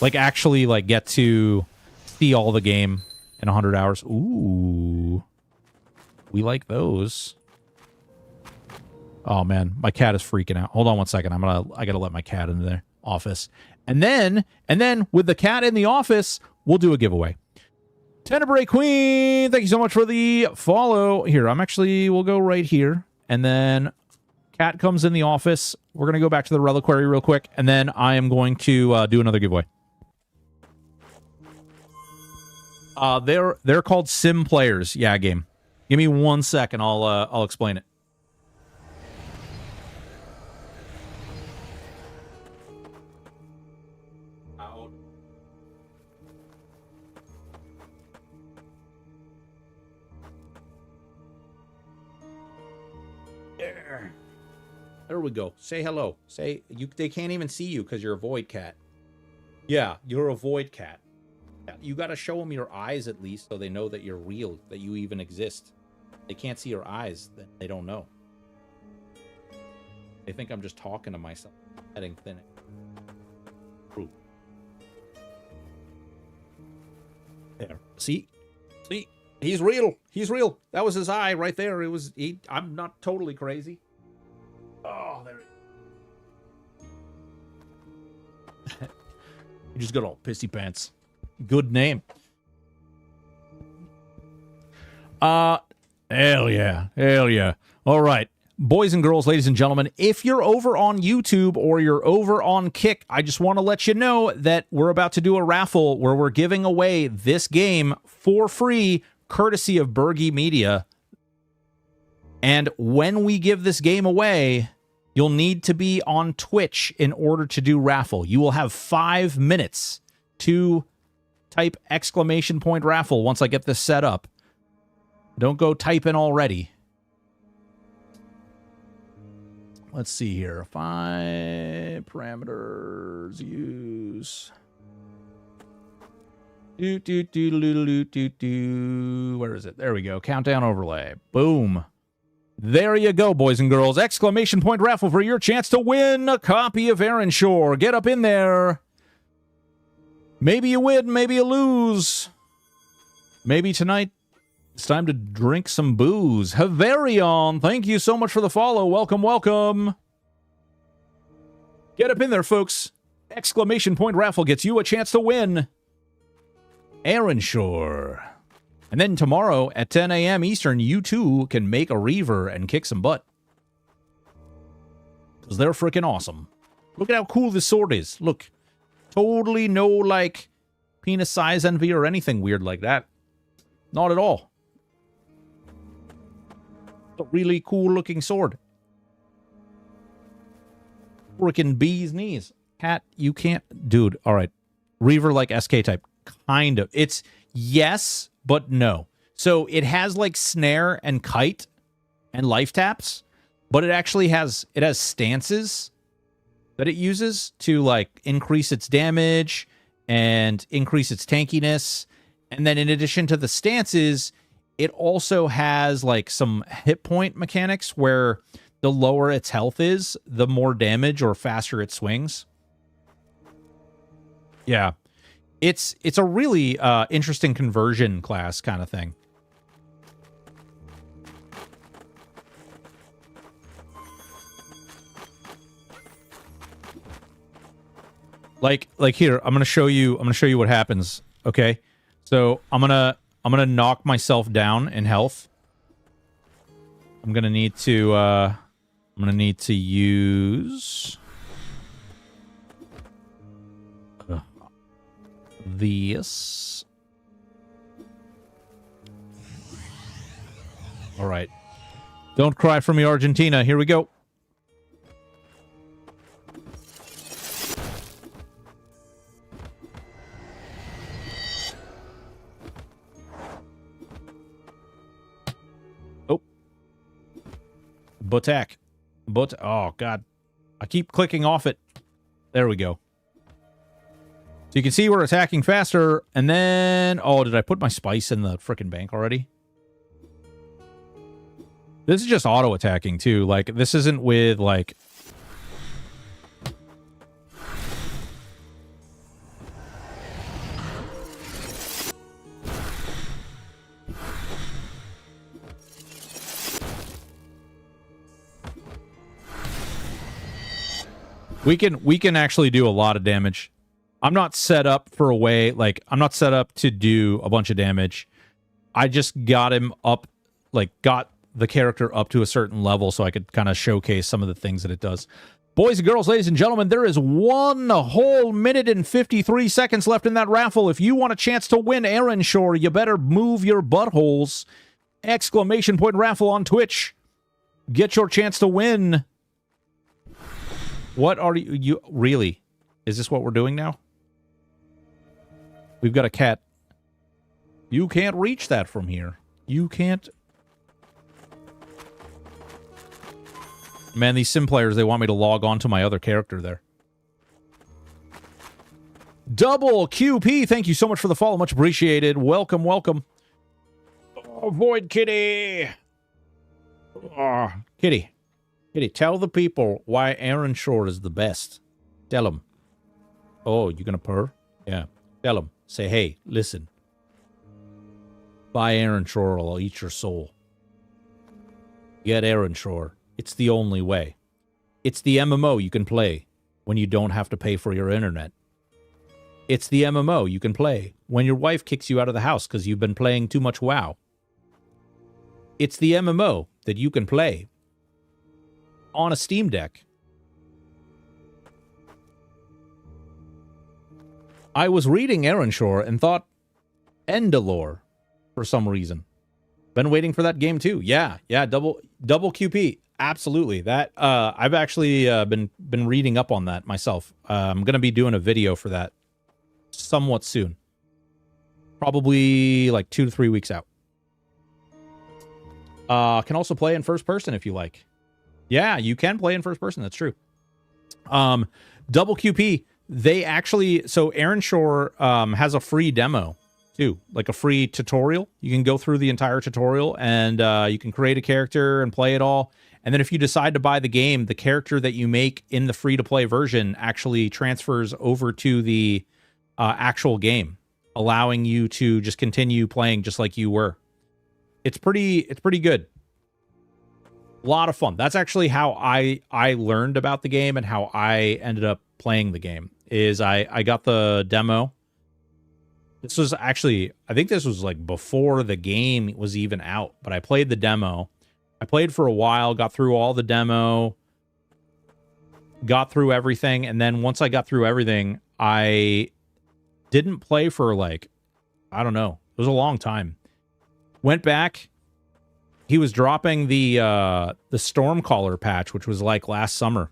Like, actually, like, get to see all the game in 100 hours. Ooh. We like those. Oh, man. My cat is freaking out. Hold on one second. I gotta let my cat into their office. And then with the cat in the office, we'll do a giveaway. Tenebrae Queen, thank you so much for the follow. Here, we'll go right here. And then cat comes in the office. We're going to go back to the Reliquary real quick. And then I am going to do another giveaway. They're called SimPlayers. Yeah, game. Give me 1 second. I'll explain it. There we go. Say hello. Say you. They can't even see you because you're a void cat. Yeah, you're a void cat. You got to show them your eyes at least so they know that you're real, that you even exist. They can't see your eyes, then they don't know. They think I'm just talking to myself, heading thin. True. There. See? He's real. He's real. That was his eye right there. It was. I'm not totally crazy. Oh, there it is. You just got all pissy pants. Good name. Hell yeah. Hell yeah. All right. Boys and girls, ladies and gentlemen, if you're over on YouTube or you're over on Kick, I just want to let you know that we're about to do a raffle where we're giving away this game for free, courtesy of Bergie Media. And when we give this game away, you'll need to be on Twitch in order to do raffle. You will have 5 minutes to type !raffle once I get this set up. Don't go type in already. Let's see here. 5 parameters. Use. Where is it? There we go. Countdown overlay. Boom. There you go, boys and girls. ! Raffle for your chance to win a copy of Erenshor. Get up in there. Maybe you win, maybe you lose. Maybe tonight it's time to drink some booze. Havarion, thank you so much for the follow. Welcome, welcome. Get up in there, folks. ! Raffle gets you a chance to win Erenshor. And then tomorrow at 10 a.m. Eastern, you too can make a Reaver and kick some butt. Because they're freaking awesome. Look at how cool this sword is. Look. Totally no, like, penis size envy or anything weird like that. Not at all. It's a really cool looking sword. Freaking bee's knees. Cat, you can't... Dude, alright. Reaver like SK type. Kind of. It's yes, but no. So it has like snare and kite and life taps, but it actually has stances that it uses to like increase its damage and increase its tankiness. And then in addition to the stances, it also has like some hit point mechanics where the lower its health is, the more damage or faster it swings. Yeah. It's a really interesting conversion class kind of thing. Like here, I'm gonna show you what happens. Okay, so I'm gonna knock myself down in health. I'm gonna need to use this. All right, don't cry for me, Argentina. Here we go. Attack. Oh, God. I keep clicking off it. There we go. So you can see we're attacking faster, and then... Oh, did I put my spice in the frickin' bank already? This is just auto-attacking, too. Like, this isn't with, like... We can actually do a lot of damage. I'm not set up for a way, like, I'm not set up to do a bunch of damage. I just got him up, like, got the character up to a certain level so I could kind of showcase some of the things that it does. Boys and girls, ladies and gentlemen, there is 1 whole minute and 53 seconds left in that raffle. If you want a chance to win Erenshor, you better move your buttholes. ! Raffle on Twitch. Get your chance to win. What are you really? Is this what we're doing now? We've got a cat. You can't reach that from here. You can't. Man, these SimPlayers, they want me to log on to my other character there. Double QP, thank you so much for the follow. Much appreciated. Welcome, welcome. Oh, Void Kitty. Oh, Kitty. Kitty, tell the people why Erenshor is the best. Tell them. Oh, you gonna purr? Yeah. Tell them. Say, hey, listen. Buy Erenshor or I'll eat your soul. Get Erenshor. It's the only way. It's the MMO you can play when you don't have to pay for your internet. It's the MMO you can play when your wife kicks you out of the house because you've been playing too much WoW. It's the MMO that you can play on a Steam Deck. I was reading Erenshor and thought Endalore for some reason. Been waiting for that game too. Yeah, double QP. Absolutely. That I've actually been reading up on that myself. I'm going to be doing a video for that somewhat soon. Probably like 2 to 3 weeks out. Can also play in first person if you like. Yeah, you can play in first person. That's true. Double QP. They actually... So Erenshor has a free demo, too. Like a free tutorial. You can go through the entire tutorial, and you can create a character and play it all. And then if you decide to buy the game, the character that you make in the free-to-play version actually transfers over to the actual game, allowing you to just continue playing just like you were. It's pretty good. A lot of fun. That's actually how I learned about the game and how I ended up playing the game. Is I got the demo. This was actually, I think this was like before the game was even out, but I played the demo. I played for a while, got through all the demo, got through everything, and then once I got through everything, I didn't play for like, I don't know, it was a long time. Went back. He was dropping the Stormcaller patch, which was like last summer.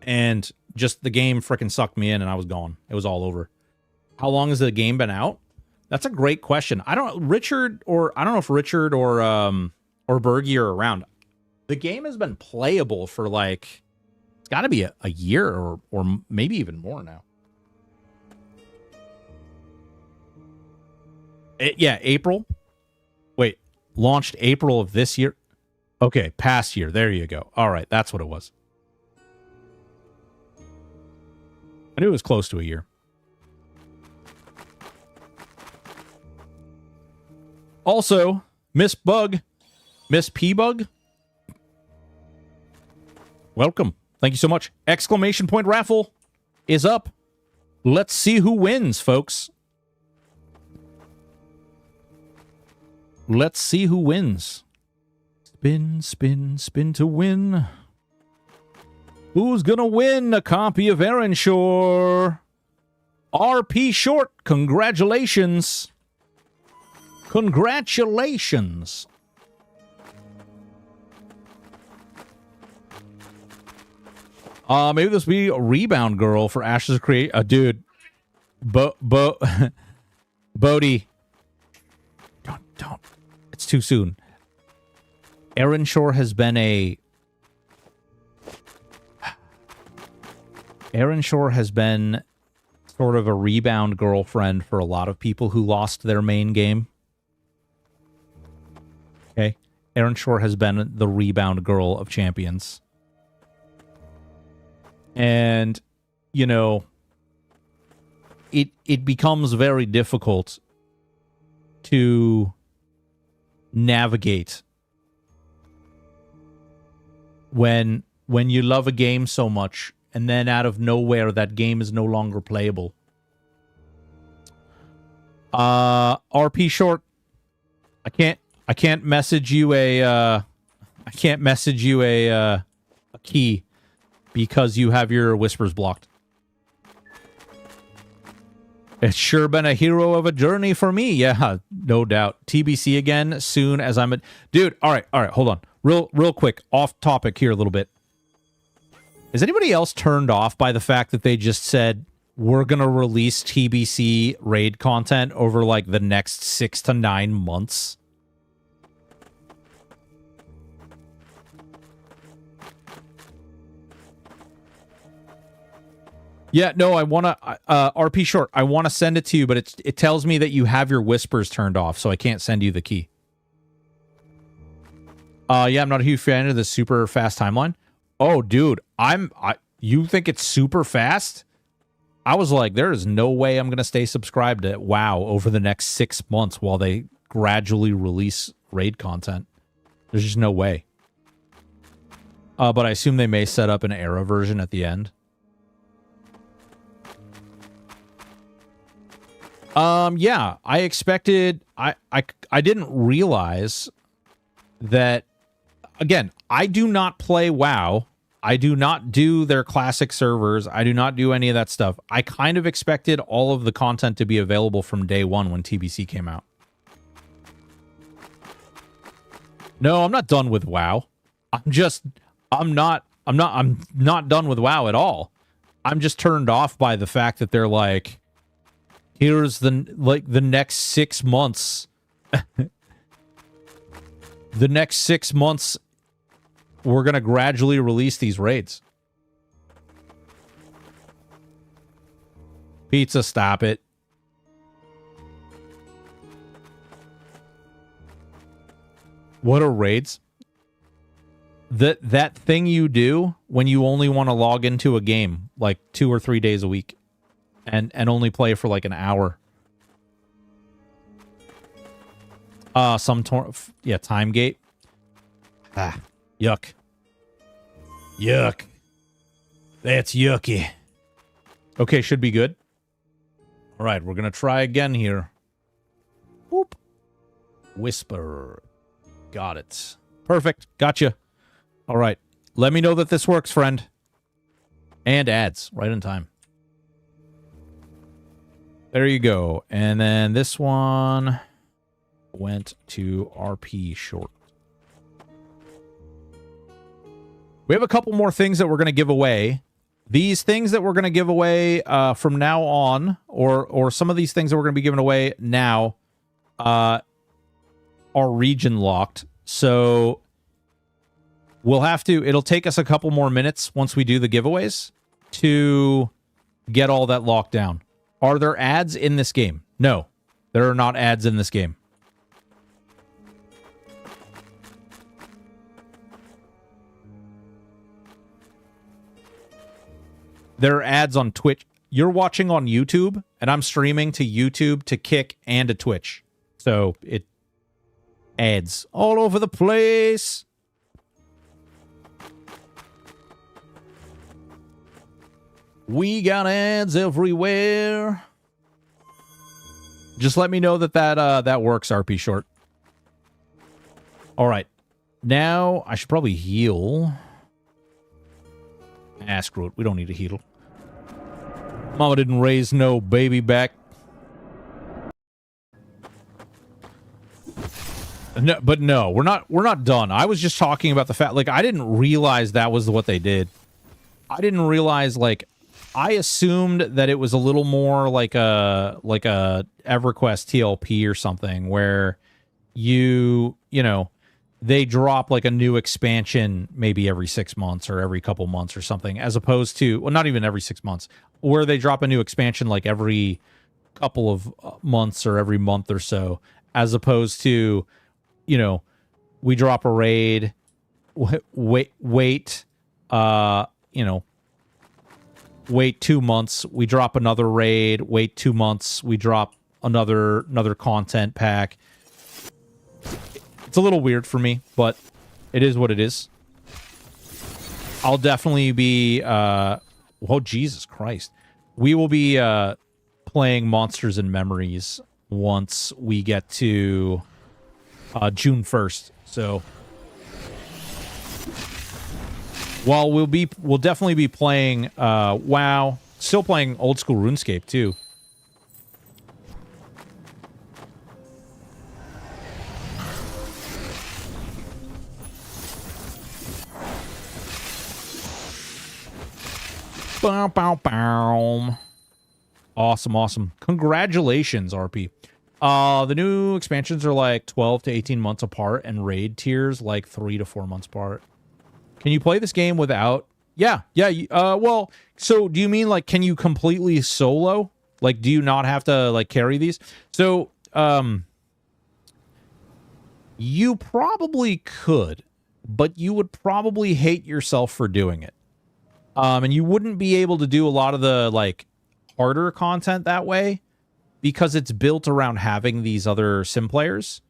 And just the game freaking sucked me in and I was gone. It was all over. How long has the game been out? That's a great question. I don't know if Richard or Bergie are around. The game has been playable for like, it's got to be a year or maybe even more now. Yeah, April. Wait, launched April of this year? Okay, past year. There you go. All right, that's what it was. I knew it was close to a year. Also, Miss P Bug, welcome. Thank you so much. Exclamation point raffle is up. Let's see who wins, folks. Let's see who wins. Spin, spin, spin to win. Who's gonna win a copy of Erenshor? RP Short, congratulations. Congratulations. Maybe this will be a rebound girl for Ashes of Create. Dude. Bodhi. Don't. It's too soon. Erenshor has been sort of a rebound girlfriend for a lot of people who lost their main game. Okay. Erenshor has been the rebound girl of champions. And, you know, it becomes very difficult to navigate when you love a game so much and then out of nowhere that game is no longer playable. RP Short, I can't message you a key because you have your whispers blocked. It's sure been a hero of a journey for me. Yeah, no doubt. TBC again soon as I'm a... Dude, all right, hold on. Real quick, off topic here a little bit. Is anybody else turned off by the fact that they just said, we're going to release TBC raid content over, like, the next 6 to 9 months? Yeah, no, I want to... RP Short, I want to send it to you, but it tells me that you have your whispers turned off, so I can't send you the key. Yeah, I'm not a huge fan of the super fast timeline. Oh, dude, you think it's super fast? I was like, there is no way I'm going to stay subscribed to WoW over the next 6 months while they gradually release raid content. There's just no way. But I assume they may set up an era version at the end. Yeah, I expected... I didn't realize that... Again, I do not play WoW. I do not do their classic servers. I do not do any of that stuff. I kind of expected all of the content to be available from day one when TBC came out. No, I'm not done with WoW. I'm not done with WoW at all. I'm just turned off by the fact that they're like, here's the next 6 months. The next 6 months, we're going to gradually release these raids. Pizza, stop it. What are raids? That thing you do when you only want to log into a game like 2 or 3 days a week and only play for like an hour. Time gate. Yuck. Yuck. That's yucky. Okay, should be good. All right, we're going to try again here. Whoop. Whisper. Got it. Perfect. Gotcha. All right. Let me know that this works, friend. And ads. Right in time. There you go. And then this one went to RP Short. We have a couple more things that we're going to give away. These things that we're going to give away from now on, or some of these things that we're going to be giving away now, are region locked. So we'll have to, it'll take us a couple more minutes once we do the giveaways to get all that locked down. Are there ads in this game? No. There are not ads in this game. There are ads on Twitch. You're watching on YouTube, and I'm streaming to YouTube, to Kick, and to Twitch. So it ads all over the place. We got ads everywhere. Just let me know that that works, RP Short. All right. Now, I should probably heal. Screw it. We don't need to heal. Mama didn't raise no baby back. No, but no, we're not done. I was just talking about the fact, like, I didn't realize that was what they did. I didn't realize, like, I assumed that it was a little more like a EverQuest TLP or something, where you know, they drop like a new expansion maybe every 6 months or every couple months or something, as opposed to, well, not even every 6 months, where they drop a new expansion like every couple of months or every month or so, as opposed to, you know, we drop a raid, wait, you know, wait 2 months, we drop another raid, wait 2 months, we drop another content pack. It's a little weird for me, but it is what it is. I'll definitely be oh, Jesus Christ. We will be playing Monsters and Memories once we get to June 1st. So while we'll definitely be playing WoW, still playing old school RuneScape too. Bow, bow, bow. Awesome, awesome. Congratulations, RP. The new expansions are like 12 to 18 months apart, and raid tiers like 3 to 4 months apart. Can you play this game without? Yeah. Well, so do you mean like, can you completely solo? Like, do you not have to like carry these? So, you probably could, but you would probably hate yourself for doing it. And you wouldn't be able to do a lot of the like harder content that way, because it's built around having these other SimPlayers.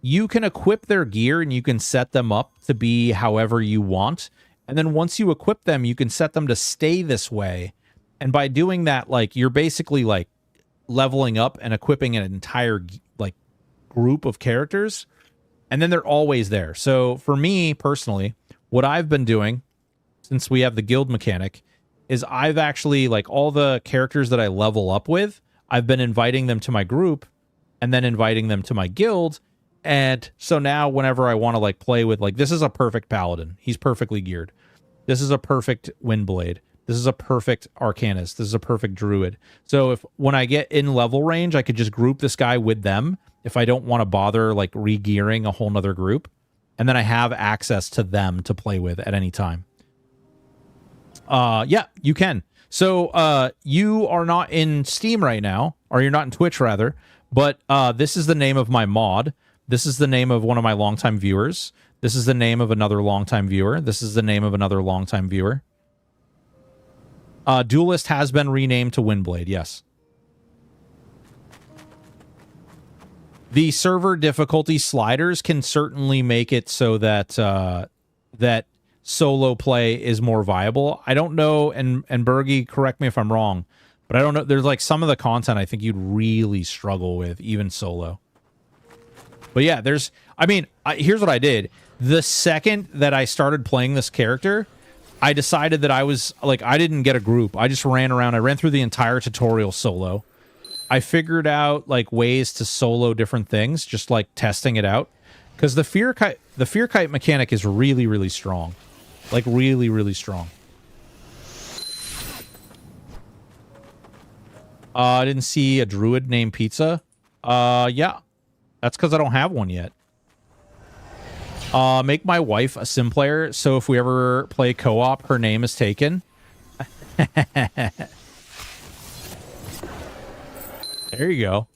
You can equip their gear and you can set them up to be however you want. And then once you equip them, you can set them to stay this way. And by doing that, like, you're basically like leveling up and equipping an entire like group of characters. And then they're always there. So for me personally, what I've been doing, since we have the guild mechanic, is I've actually, like, all the characters that I level up with, I've been inviting them to my group and then inviting them to my guild. And so now whenever I want to like play with, like, this is a perfect paladin. He's perfectly geared. This is a perfect windblade. This is a perfect arcanist. This is a perfect druid. So if when I get in level range, I could just group this guy with them if I don't want to bother like re-gearing a whole nother group. And then I have access to them to play with at any time. Yeah, you can. So you are not in Steam right now, or you're not in Twitch rather, but this is the name of my mod. This is the name of one of my longtime viewers. This is the name of another longtime viewer. This is the name of another longtime viewer. Duelist has been renamed to Windblade, yes. The server difficulty sliders can certainly make it so that that solo play is more viable. I don't know, and Bergie, correct me if I'm wrong, but I don't know. There's like some of the content I think you'd really struggle with, even solo. But yeah, there's, I mean, here's what I did. The second that I started playing this character, I decided that I was, like, I didn't get a group. I just ran around. I ran through the entire tutorial solo. I figured out, like, ways to solo different things, just, like, testing it out. Because the fear kite mechanic is really, really strong. Like, really, really strong. I didn't see a druid named Pizza. Yeah. That's because I don't have one yet. Make my wife a SimPlayer, so if we ever play co-op, her name is taken. There you go.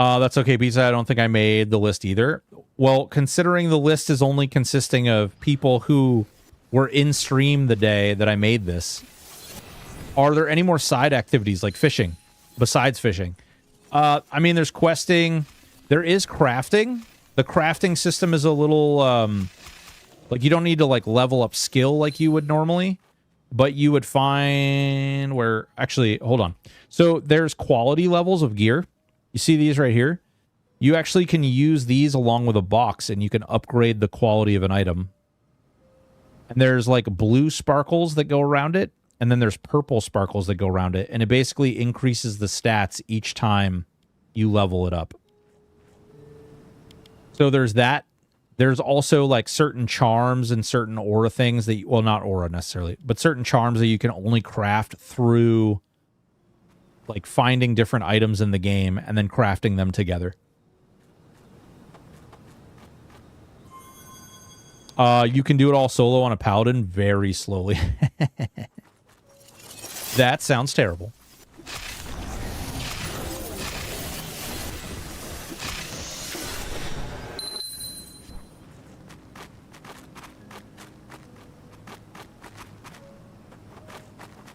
That's okay, Pizza. I don't think I made the list either. Well, considering the list is only consisting of people who were in stream the day that I made this, are there any more side activities like fishing besides fishing? I mean, there's questing. There is crafting. The crafting system is a little, like, you don't need to, like, level up skill like you would normally, but you would find where, actually, hold on. So there's quality levels of gear. You see these right here? You actually can use these along with a box, and you can upgrade the quality of an item. And there's, like, blue sparkles that go around it, and then there's purple sparkles that go around it, and it basically increases the stats each time you level it up. So there's that. There's also, like, certain charms and certain aura things that you, well, not aura necessarily, but certain charms that you can only craft through, like, finding different items in the game and then crafting them together. You can do it all solo on a paladin very slowly. That sounds terrible.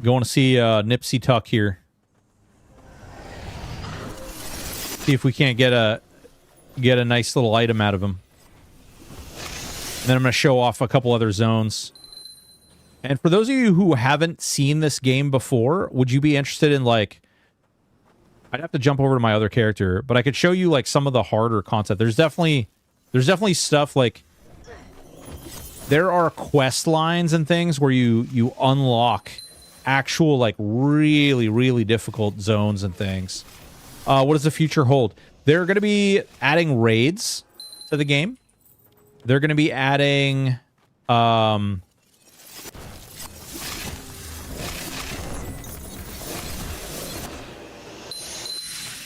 Going to see Nipsey Tuck here. See if we can't get a nice little item out of him. And then I'm going to show off a couple other zones. And for those of you who haven't seen this game before, would you be interested in, like... I'd have to jump over to my other character, but I could show you, like, some of the harder content. There's definitely stuff, like... There are quest lines and things where you unlock actual, like, really, really difficult zones and things. What does the future hold? They're going to be adding raids to the game. They're going to be adding... I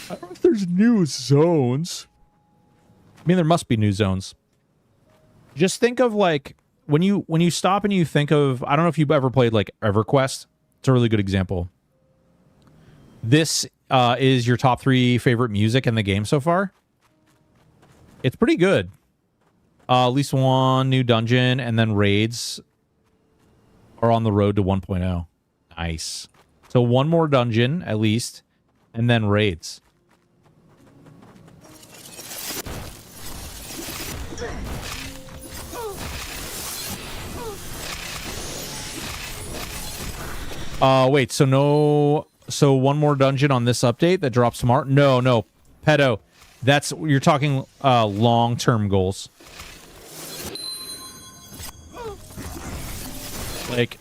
don't know if there's new zones. I mean, there must be new zones. Just think of, like, when you stop and you think of... I don't know if you've ever played, like, EverQuest. It's a really good example. This is your top 3 favorite music in the game so far. It's pretty good. At least one new dungeon, and then raids are on the road to 1.0. Nice. So one more dungeon, at least, and then raids. Wait, so no... So one more dungeon on this update that drops tomorrow? No. Pedo. That's... You're talking long-term goals.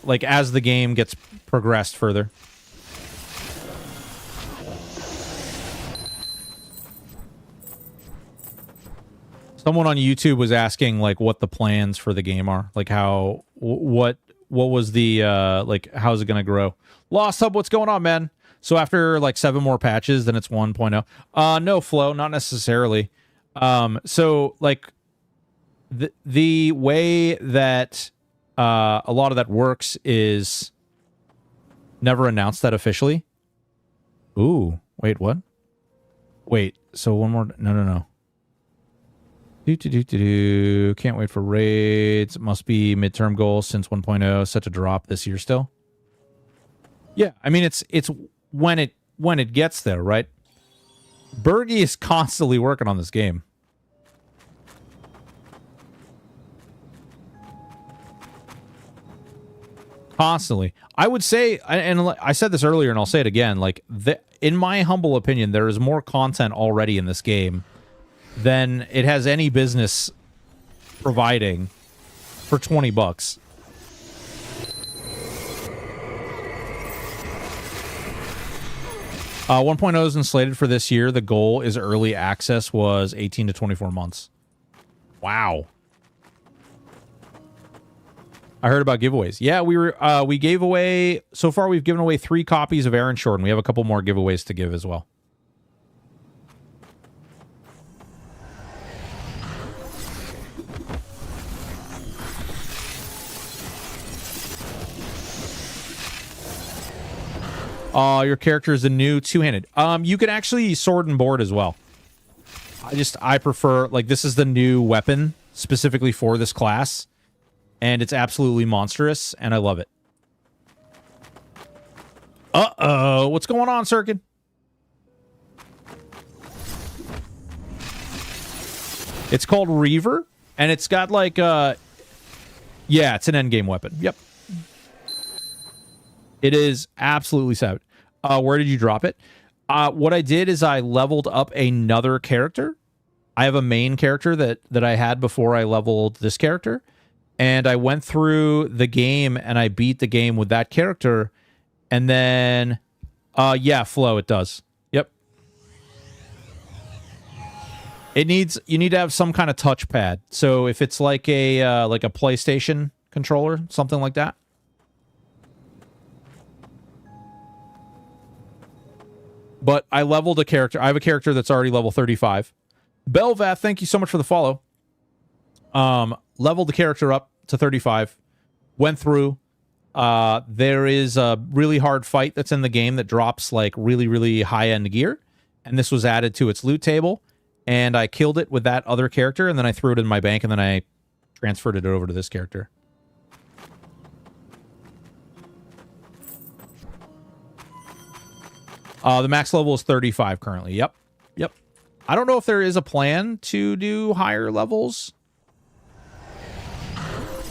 Like as the game gets progressed further. Someone on YouTube was asking, like, what the plans for the game are. Like, how... What was the... like, how's it gonna grow? Lost Hub, what's going on, man? So after, like, 7 more patches, then it's 1.0. No, Flo, not necessarily. So, like, the way that a lot of that works is never announced that officially. Ooh, wait, what? Wait, so one more... No. Can't wait for raids. It must be midterm goals since 1.0 set to drop this year still. Yeah, I mean, it's when it gets there, right? Bergie is constantly working on this game. Constantly. I would say, and I said this earlier and I'll say it again, like, in my humble opinion, there is more content already in this game than it has any business providing for 20 bucks. Uh, 1.0 isn't slated for this year. The goal is early access was 18 to 24 months. Wow. I heard about giveaways. Yeah, we gave away... So far, we've given away 3 copies of Erenshor, and we have a couple more giveaways to give as well. Your character is a new two-handed. You can actually sword and board as well. I prefer, like, this is the new weapon specifically for this class, and it's absolutely monstrous, and I love it. Uh-oh, what's going on, Sirkin? It's called Reaver, and it's got, like, yeah, it's an endgame weapon. Yep. It is absolutely savage. Where did you drop it? What I did is I leveled up another character. I have a main character that I had before I leveled this character, and I went through the game and I beat the game with that character, and then, yeah, Flo, it does. Yep. You need to have some kind of touchpad. So if it's like a PlayStation controller, something like that. But I leveled a character. I have a character that's already level 35. Belvath, thank you so much for the follow. Leveled the character up to 35. Went through. There is a really hard fight that's in the game that drops like really, really high-end gear. And this was added to its loot table. And I killed it with that other character, and then I threw it in my bank, and then I transferred it over to this character. The max level is 35 currently. Yep. Yep. I don't know if there is a plan to do higher levels.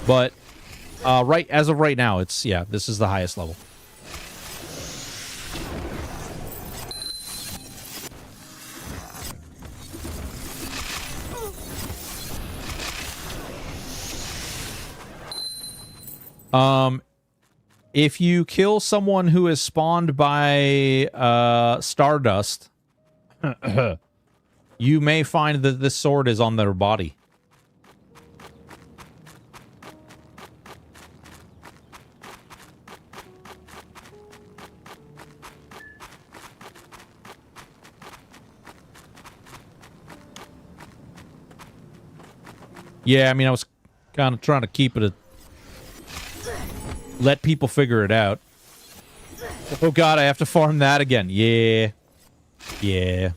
But as of right now, it's, yeah, this is the highest level. If you kill someone who is spawned by Stardust, you may find that this sword is on their body. Yeah, I mean, I was kind of trying to keep it a... Let people figure it out. Oh god, I have to farm that again. Yeah. Yeah.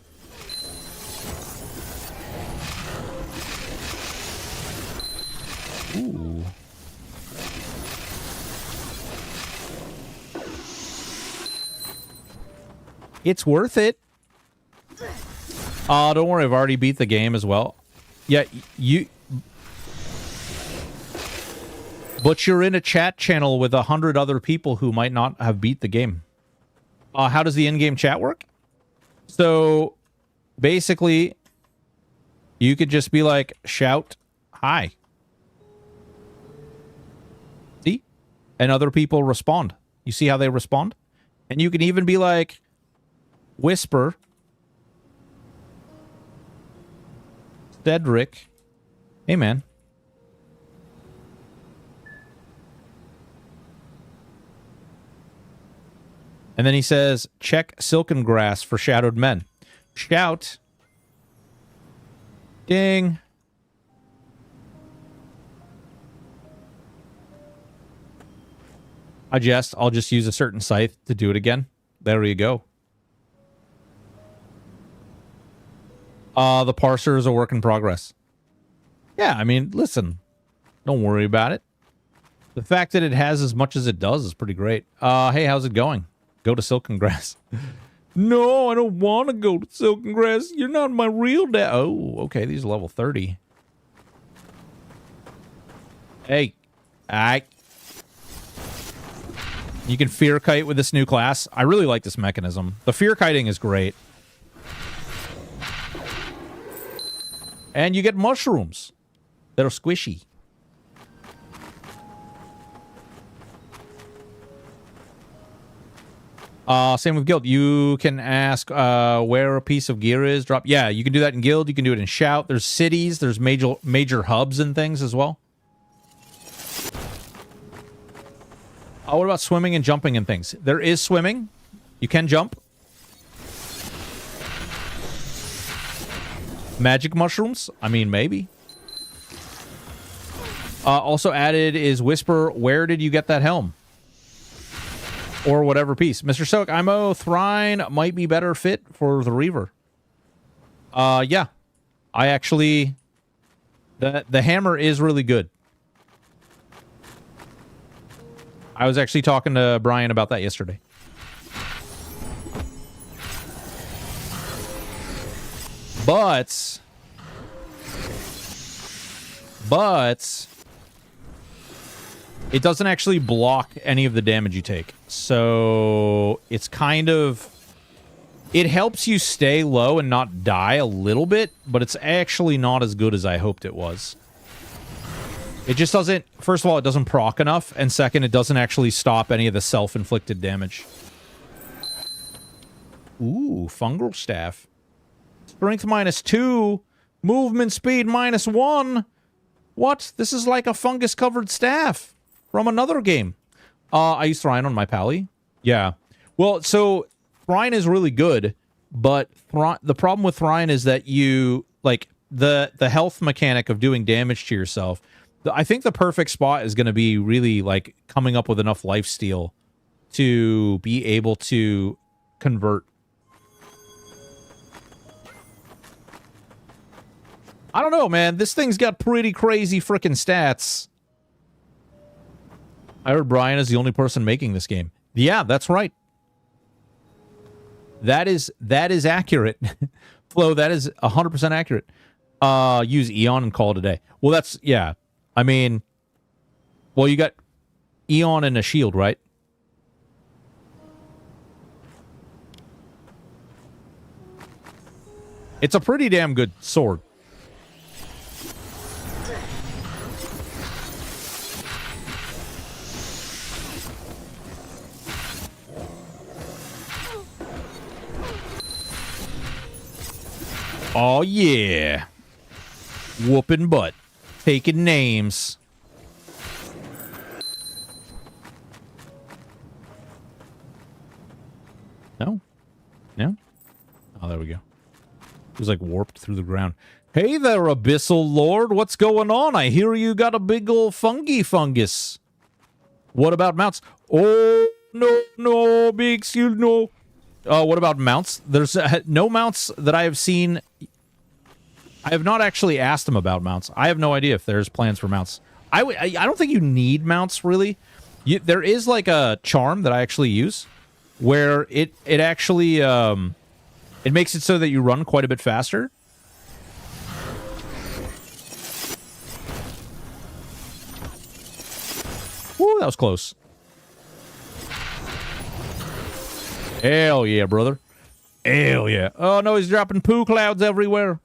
Ooh. It's worth it. Don't worry, I've already beat the game as well. Yeah, but you're in a chat channel with 100 other people who might not have beat the game. How does the in-game chat work? So, basically, you could just be like, shout, hi. See? And other people respond. You see how they respond? And you can even be like, whisper, Cedric, hey man. And then he says, check Silken Grass for Shadowed Men. Shout. Ding. I'll just use a certain scythe to do it again. There you go. The parser is a work in progress. Yeah, I mean, listen. Don't worry about it. The fact that it has as much as it does is pretty great. Hey, how's it going? Go to Silken Grass. No, I don't want to go to Silken Grass. You're not my real dad. Oh, okay. These are level 30. Hey. You can fear kite with this new class. I really like this mechanism. The fear kiting is great. And you get mushrooms that are squishy. Same with Guild. You can ask where a piece of gear is. Drop. Yeah, you can do that in Guild. You can do it in Shout. There's cities. There's major hubs and things as well. What about swimming and jumping and things? There is swimming. You can jump. Magic mushrooms? I mean, maybe. Also added is Whisper. Where did you get that helm? Or whatever piece. Mr. Stoic, IMO, Thrine might be better fit for the Reaver. Yeah. I actually... The hammer is really good. I was actually talking to Brian about that yesterday. But it doesn't actually block any of the damage you take. So it's kind of... It helps you stay low and not die a little bit, but it's actually not as good as I hoped it was. It just doesn't... First of all, it doesn't proc enough, and second, it doesn't actually stop any of the self-inflicted damage. Ooh, fungal staff. Strength -2. Movement speed -1. What? This is like a fungus-covered staff from another game. I used Thrine on my pally. Yeah. Well, so Thrine is really good, but the problem with Thrine is that you, like, the health mechanic of doing damage to yourself, I think the perfect spot is going to be really, like, coming up with enough lifesteal to be able to convert. I don't know, man. This thing's got pretty crazy freaking stats. I heard Brian is the only person making this game. Yeah, that's right. That is accurate. Flo, that is 100% accurate. Use Eon and call it a day. Well, that's... Yeah. I mean... Well, you got Eon and a shield, right? It's a pretty damn good sword. Oh, yeah. Whooping butt. Taking names. No? No? Oh, there we go. It was like warped through the ground. Hey there, Abyssal Lord. What's going on? I hear you got a big ol' fungus. What about mounts? Oh, no, big shield, no. What about mounts? There's no mounts that I have seen. I have not actually asked them about mounts. I have no idea if there's plans for mounts. I don't think you need mounts, really. There is like a charm that I actually use where it actually it makes it so that you run quite a bit faster. Woo, that was close. Hell yeah, brother. Hell yeah. Oh, no, he's dropping poo clouds everywhere.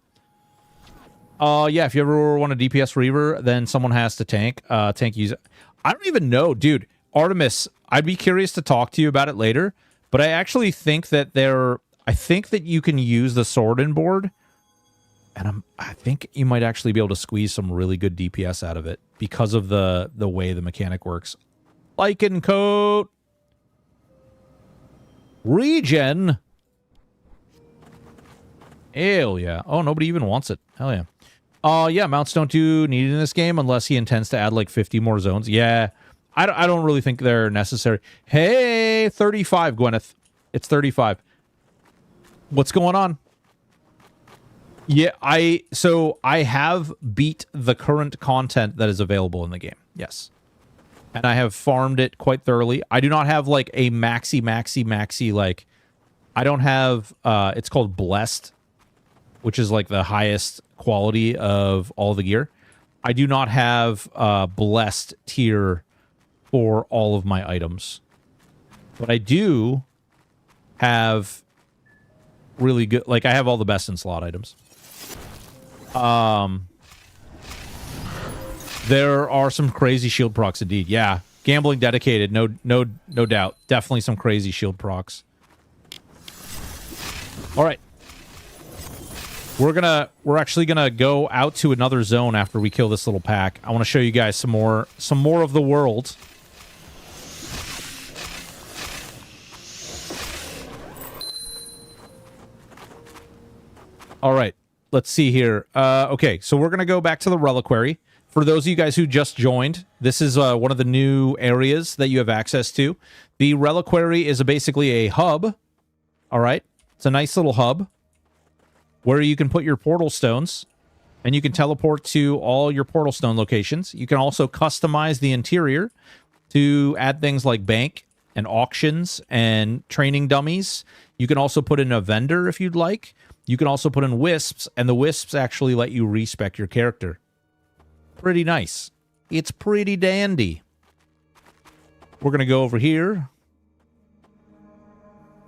Yeah, if you ever want a DPS Reaver, then someone has to tank. Tank use... I don't even know, dude. Artemis, I'd be curious to talk to you about it later, but I actually think that I think that you can use the sword and board, and I think you might actually be able to squeeze some really good DPS out of it because of the way the mechanic works. Lichen coat. Regen. Hell yeah. Oh, nobody even wants it. Hell yeah. Yeah, mounts don't do needed in this game unless he intends to add like 50 more zones. Yeah, I don't really think they're necessary. Hey, 35, Gwyneth. It's 35. What's going on? Yeah, I have beat the current content that is available in the game. Yes. And I have farmed it quite thoroughly. I do not have like a maxi, like, I don't have, it's called Blessed, which is like the highest quality of all the gear. I do not have Blessed tier for all of my items. But I do have really good, like I have all the best in slot items. There are some crazy shield procs indeed. Yeah, gambling dedicated, no doubt. Definitely some crazy shield procs. All right. We're actually gonna go out to another zone after we kill this little pack. I want to show you guys some more of the world. All right, let's see here. Okay, so we're gonna go back to the Reliquary. For those of you guys who just joined, this is one of the new areas that you have access to. The Reliquary is basically a hub. All right, it's a nice little hub where you can put your portal stones and you can teleport to all your portal stone locations. You can also customize the interior to add things like bank and auctions and training dummies. You can also put in a vendor if you'd like. You can also put in wisps, and the wisps actually let you respec your character. Pretty nice. It's pretty dandy. We're going to go over here.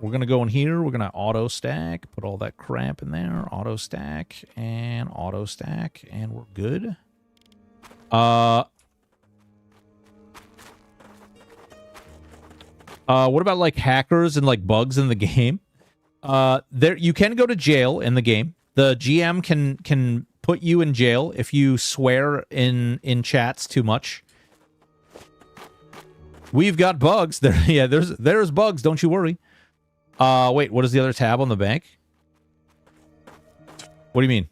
We're going to go in here. We're going to auto stack. Put all that crap in there. Auto stack and auto stack. And we're good. What about like hackers and like bugs in the game? There you can go to jail in the game. The GM can put you in jail if you swear in chats too much. We've got bugs. There, yeah, there's bugs, don't you worry. Wait, what is the other tab on the bank? What do you mean?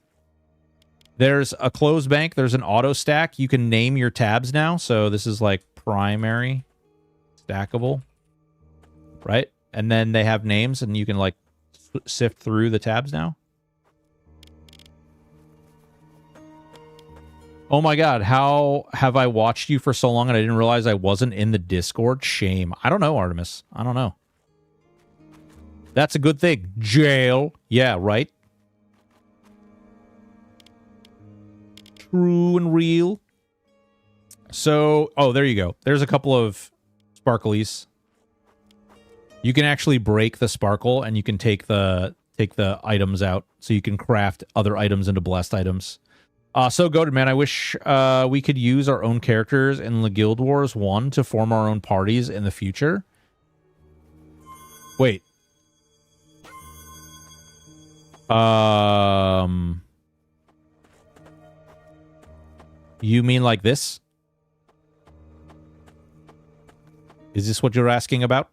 There's a closed bank, there's an auto stack. You can name your tabs now. So this is like primary, stackable, right? And then they have names and you can like sift through the tabs now. Oh my god, how have I watched you for so long and I didn't realize I wasn't in the Discord? Shame. I don't know, Artemis. I don't know. That's a good thing. Jail. Yeah, right? True and real. So, oh, there you go. There's a couple of sparklies. You can actually break the sparkle and you can take the items out. So you can craft other items into blessed items. So goated, man. I wish we could use our own characters in the Guild Wars 1 to form our own parties in the future. Wait. You mean like this? Is this what you're asking about?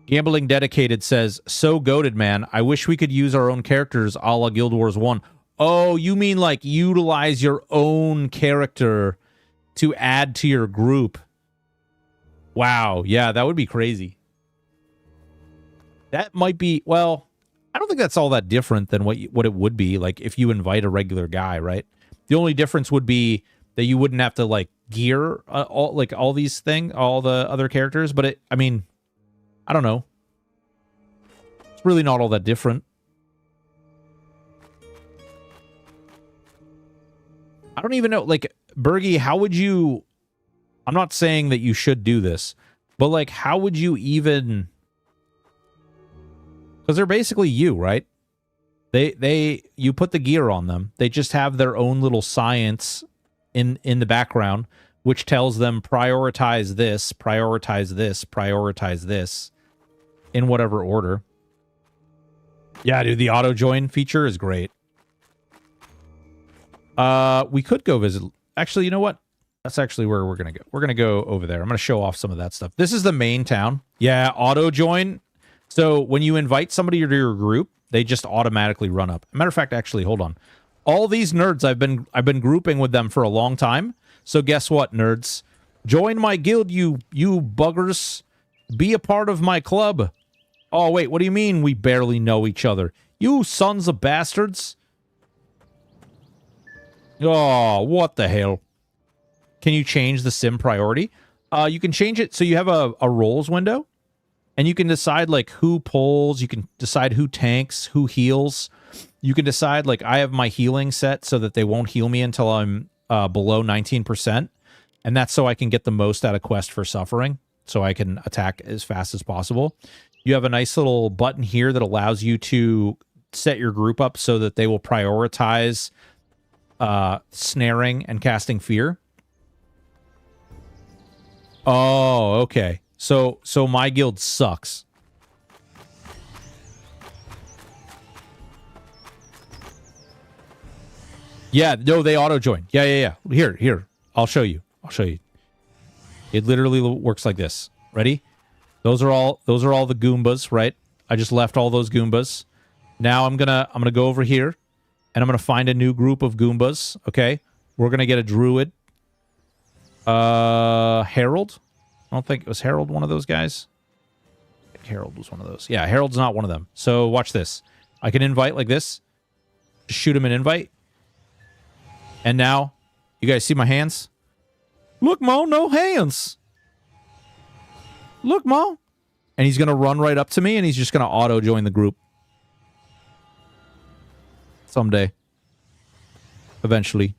Gambling Dedicated says, so goated, man. I wish we could use our own characters a la Guild Wars 1. Oh, you mean like utilize your own character to add to your group? Wow, yeah, that would be crazy. That might be, well, I don't think that's all that different than what it would be like if you invite a regular guy, right? The only difference would be that you wouldn't have to like gear all these things, all the other characters. But I mean, I don't know. It's really not all that different. I don't even know. Like, Bergie, how would you? I'm not saying that you should do this, but like, how would you even? Because they're basically you, right? You put the gear on them. They just have their own little science in the background, which tells them prioritize this, prioritize this, prioritize this, in whatever order. Yeah, dude, the auto join feature is great. We could go visit. Actually, you know what? That's actually where we're gonna go. We're gonna go over there. I'm gonna show off some of that stuff. This is the main town. Yeah, auto join. So when you invite somebody to your group, they just automatically run up. Matter of fact, actually, hold on. All these nerds, I've been grouping with them for a long time. So guess what, nerds? Join my guild, you buggers. Be a part of my club. Oh, wait, what do you mean we barely know each other? You sons of bastards. Oh, what the hell? Can you change the sim priority? You can change it so you have a roles window. And you can decide, like, who pulls. You can decide who tanks, who heals. You can decide, like, I have my healing set so that they won't heal me until I'm below 19%. And that's so I can get the most out of Quest for Suffering. So I can attack as fast as possible. You have a nice little button here that allows you to set your group up so that they will prioritize snaring and casting fear. Oh, okay. So my guild sucks. Yeah, no, they auto join. Yeah. Here. I'll show you. It literally works like this. Ready? Those are all the Goombas, right? I just left all those Goombas. Now I'm gonna go over here and I'm gonna find a new group of Goombas. Okay. We're gonna get a druid. Herald? I don't think, was Harold one of those guys? I think Harold was one of those. Yeah, Harold's not one of them. So watch this. I can invite like this. Just shoot him an invite. And now, you guys see my hands? Look, Mo, no hands. Look, Mo. And he's going to run right up to me, and he's just going to auto-join the group. Someday. Eventually.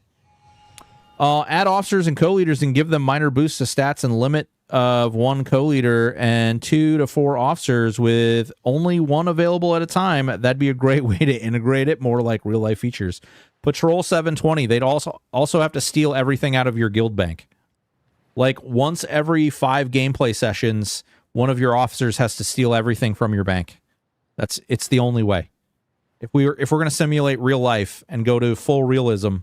Add officers and co-leaders and give them minor boosts to stats and limit of 1 co-leader and 2 to 4 officers with only 1 available at a time. That'd be a great way to integrate it more like real-life features. Patrol 720. They'd also have to steal everything out of your guild bank. Like, once every 5 gameplay sessions, one of your officers has to steal everything from your bank. It's the only way. If we're going to simulate real life and go to full realism,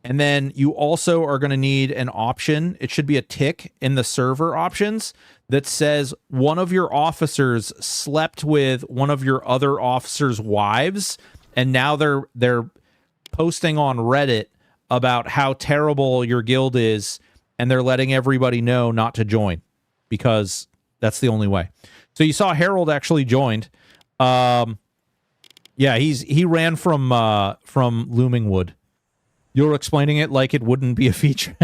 and then you also are going to need an option. It should be a tick in the server options that says one of your officers slept with one of your other officers' wives, and now they're posting on Reddit about how terrible your guild is, and they're letting everybody know not to join because that's the only way. So you saw Harold actually joined. Yeah, he ran from Loomingwood. You're explaining it like it wouldn't be a feature.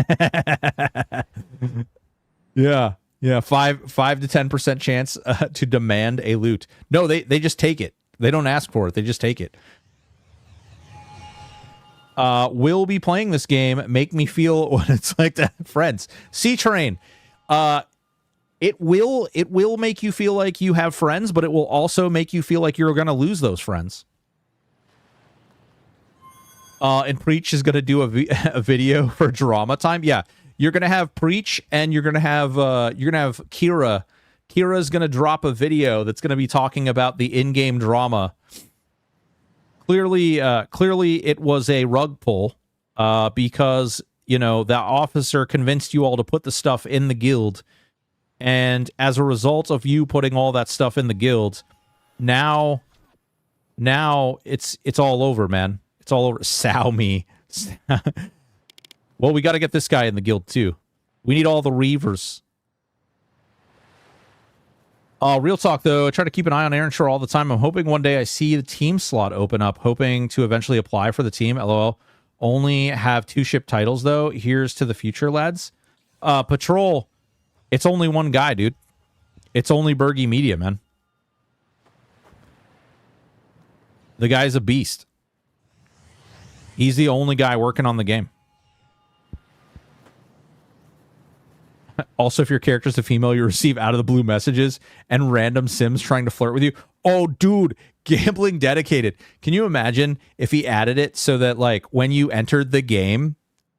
Yeah, 5 to 10% chance to demand a loot. No, they just take it. They don't ask for it. They just take it. Will be playing this game. Make me feel what it's like to have friends. C-Train. It will make you feel like you have friends, but it will also make you feel like you're going to lose those friends. And Preach is going to do a video for drama time. Yeah, you're going to have Preach, and you're going to have Kira. Kira's going to drop a video that's going to be talking about the in-game drama. Clearly, it was a rug pull because that officer convinced you all to put the stuff in the guild, and as a result of you putting all that stuff in the guild, now it's all over, man. It's all over. Sow me. Well, we got to get this guy in the guild, too. We need all the Reavers. Real talk, though. I try to keep an eye on Erenshor all the time. I'm hoping one day I see the team slot open up, hoping to eventually apply for the team. LOL. Only have 2 ship titles, though. Here's to the future, lads. Patrol. It's only one guy, dude. It's only Bergie Media, man. The guy's a beast. He's the only guy working on the game. Also, if your character's a female, you receive out of the blue messages and random Sims trying to flirt with you. Oh, dude, gambling dedicated. Can you imagine if he added it so that, like, when you entered the game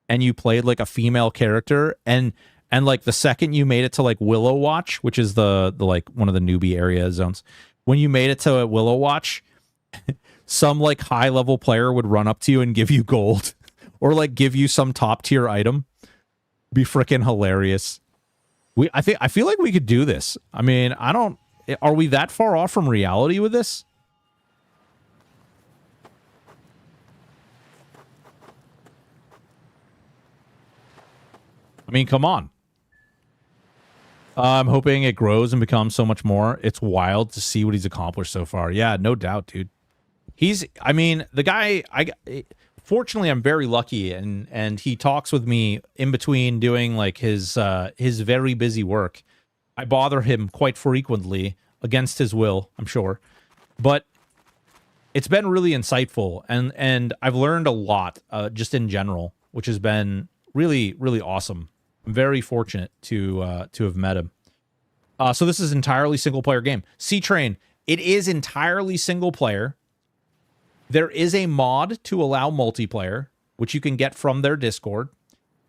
and you played like a female character and like the second you made it to like Willow Watch, which is the like one of the newbie area zones, when you made it to Willow Watch, some like high level player would run up to you and give you gold or like give you some top tier item. Be freaking hilarious. I feel like we could do this. I mean, are we that far off from reality with this? I mean, come on. I'm hoping it grows and becomes so much more. It's wild to see what he's accomplished so far. Yeah, no doubt, dude. The guy, fortunately, I'm very lucky, and he talks with me in between doing like his very busy work. I bother him quite frequently against his will, I'm sure, but it's been really insightful, and I've learned a lot just in general, which has been really, really awesome. I'm very fortunate to have met him. So this is entirely single player game. C-Train, it is entirely single player. There is a mod to allow multiplayer, which you can get from their Discord.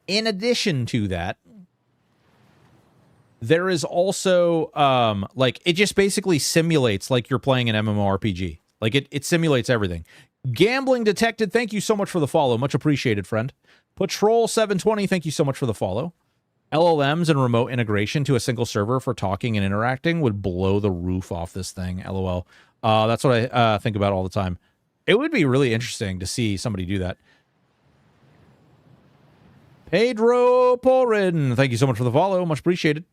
In addition to that, there is also, like, it just basically simulates like you're playing an MMORPG. Like, it simulates everything. Gambling Detected, thank you so much for the follow. Much appreciated, friend. Patrol 720, thank you so much for the follow. LLMs and remote integration to a single server for talking and interacting would blow the roof off this thing, LOL. That's what I think about all the time. It would be really interesting to see somebody do that. Pedro Porin, thank you so much for the follow. Much appreciated.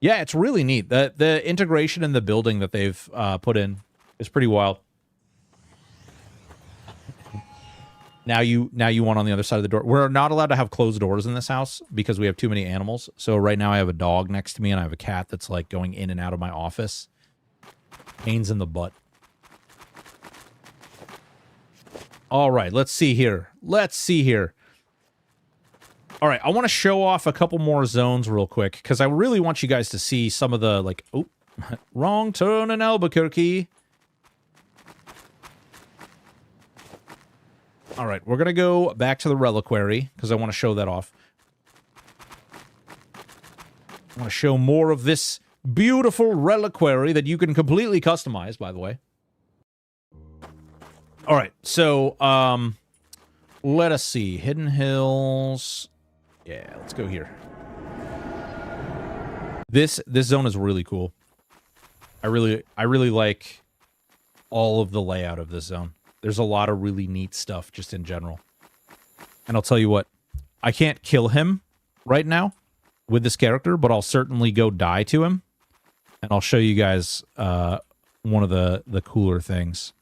Yeah, it's really neat. The integration in the building that they've put in is pretty wild. Now you want on the other side of the door. We're not allowed to have closed doors in this house because we have too many animals. So right now I have a dog next to me and I have a cat that's like going in and out of my office. Pains in the butt. All right, let's see here. Let's see here. All right, I want to show off a couple more zones real quick because I really want you guys to see some of the, like, oh, wrong turn in Albuquerque. All right, we're going to go back to the Reliquary because I want to show that off. I want to show more of this beautiful Reliquary that you can completely customize, by the way. All right, so let us see. Hidden Hills. Yeah, let's go here. This zone is really cool. I really like all of the layout of this zone. There's a lot of really neat stuff just in general. And I'll tell you what, I can't kill him right now with this character, but I'll certainly go die to him. And I'll show you guys one of the cooler things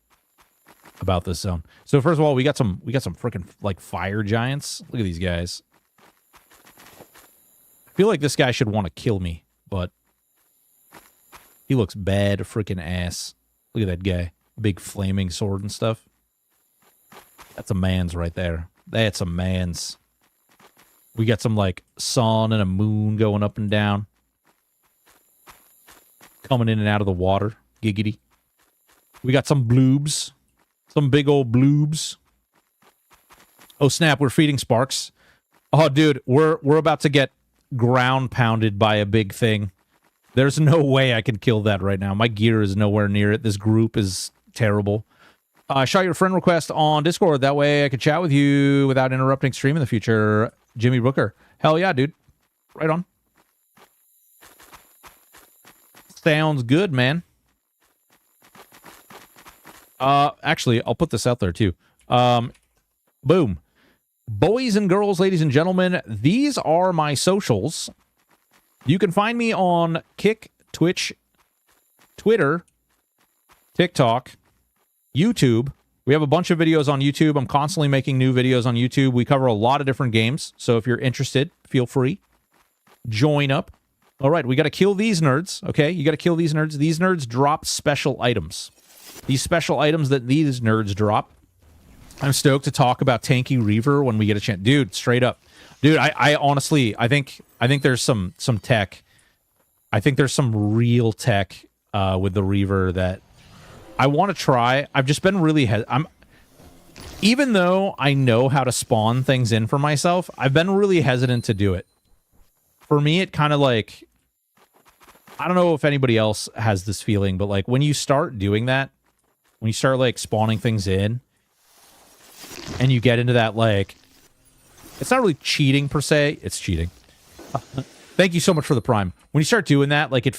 about this zone. So first of all, we got some freaking like fire giants. Look at these guys. I feel like this guy should want to kill me, but he looks bad freaking ass. Look at that guy. Big flaming sword and stuff. That's a man's right there. That's a man's. We got some like sun and a moon going up and down. Coming in and out of the water. Giggity. We got some bloobs. Some big old bloobs. Oh snap, we're feeding Sparks. Oh dude, we're about to get ground pounded by a big thing. There's no way I can kill that right now. My gear is nowhere near it. This group is terrible. I shot your friend request on Discord. That way I could chat with you without interrupting stream in the future. Jimmy Booker. Hell yeah, dude. Right on. Sounds good, man. Actually, I'll put this out there too. Boom. Boys and girls, ladies and gentlemen, these are my socials. You can find me on Kick, Twitch, Twitter, TikTok, YouTube. We have a bunch of videos on YouTube. I'm constantly making new videos on YouTube. We cover a lot of different games. So if you're interested, feel free. Join up. All right, we got to kill these nerds. Okay, you got to kill these nerds. These nerds drop special items. These special items that these nerds drop. I'm stoked to talk about Tanky Reaver when we get a chance. Dude, straight up. Dude, I honestly, I think there's some tech. I think there's some real tech with the Reaver that I want to try. I've just been really even though I know how to spawn things in for myself, I've been really hesitant to do it. For me, it kind of like, I don't know if anybody else has this feeling, but like when you start doing that, when you start like spawning things in and you get into that, like, it's not really cheating per se, it's cheating. Thank you so much for the Prime. When you start doing that, like, it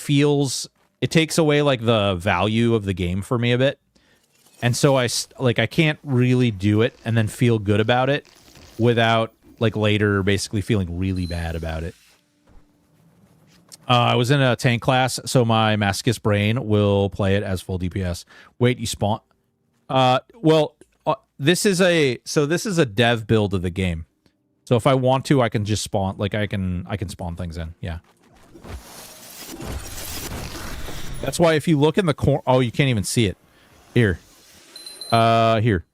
takes away like the value of the game for me a bit. And so I can't really do it and then feel good about it without like later basically feeling really bad about it. I was in a tank class, so my Masochist brain will play it as full DPS. Wait, you spawn? This is a dev build of the game. So if I want to, I can just spawn, like I can spawn things in. Yeah. That's why if you look in the corner, oh, you can't even see it. Here. Here.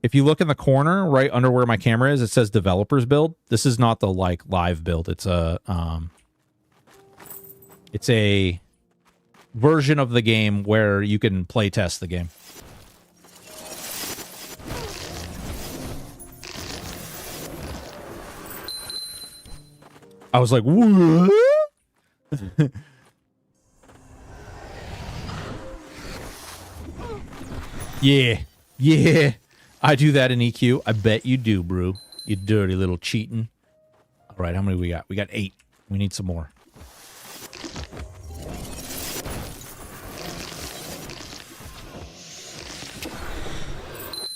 If you look in the corner right under where my camera is, it says developers build. This is not the like live build. It's a version of the game where you can play test the game. I was like, what? Yeah. Yeah. I do that in EQ. I bet you do, bro. You dirty little cheating. All right, how many we got? We got 8. We need some more.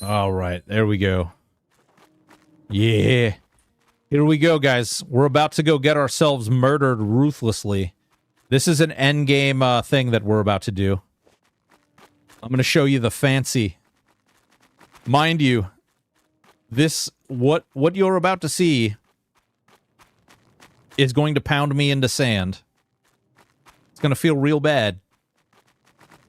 All right, there we go. Yeah. Here we go, guys. We're about to go get ourselves murdered ruthlessly. This is an endgame thing that we're about to do. I'm going to show you the fancy. Mind you, what you're about to see is going to pound me into sand. It's going to feel real bad.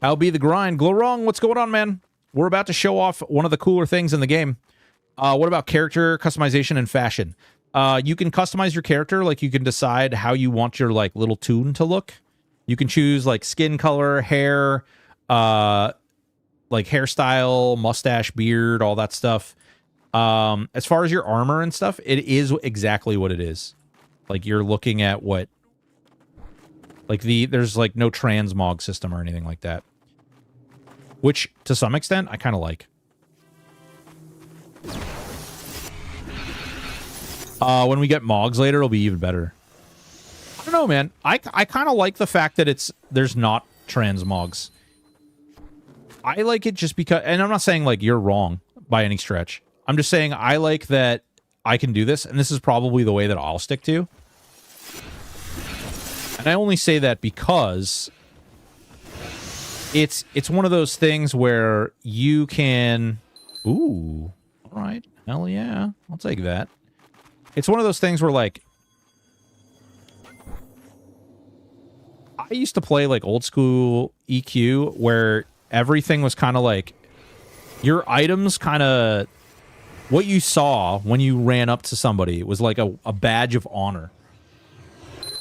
I'll be the grind. Glow wrong. What's going on, man? We're about to show off one of the cooler things in the game. What about character customization and fashion? You can customize your character. Like, you can decide how you want your, like, little toon to look. You can choose, like, skin color, hair, like, hairstyle, mustache, beard, all that stuff. As far as your armor and stuff, it is exactly what it is. Like, you're looking at what... Like, there's, like, no transmog system or anything like that. Which, to some extent, I kind of like. When we get Mogs later, it'll be even better. I don't know, man. I kind of like the fact that there's not transmogs. I like it just because... And I'm not saying, like, you're wrong by any stretch. I'm just saying I like that I can do this, and this is probably the way that I'll stick to. And I only say that because... It's one of those things where you can... Ooh. All right. Hell yeah. I'll take that. It's one of those things where, like... I used to play, like, old school EQ, where everything was kind of like... Your items kind of... What you saw when you ran up to somebody was like a badge of honor.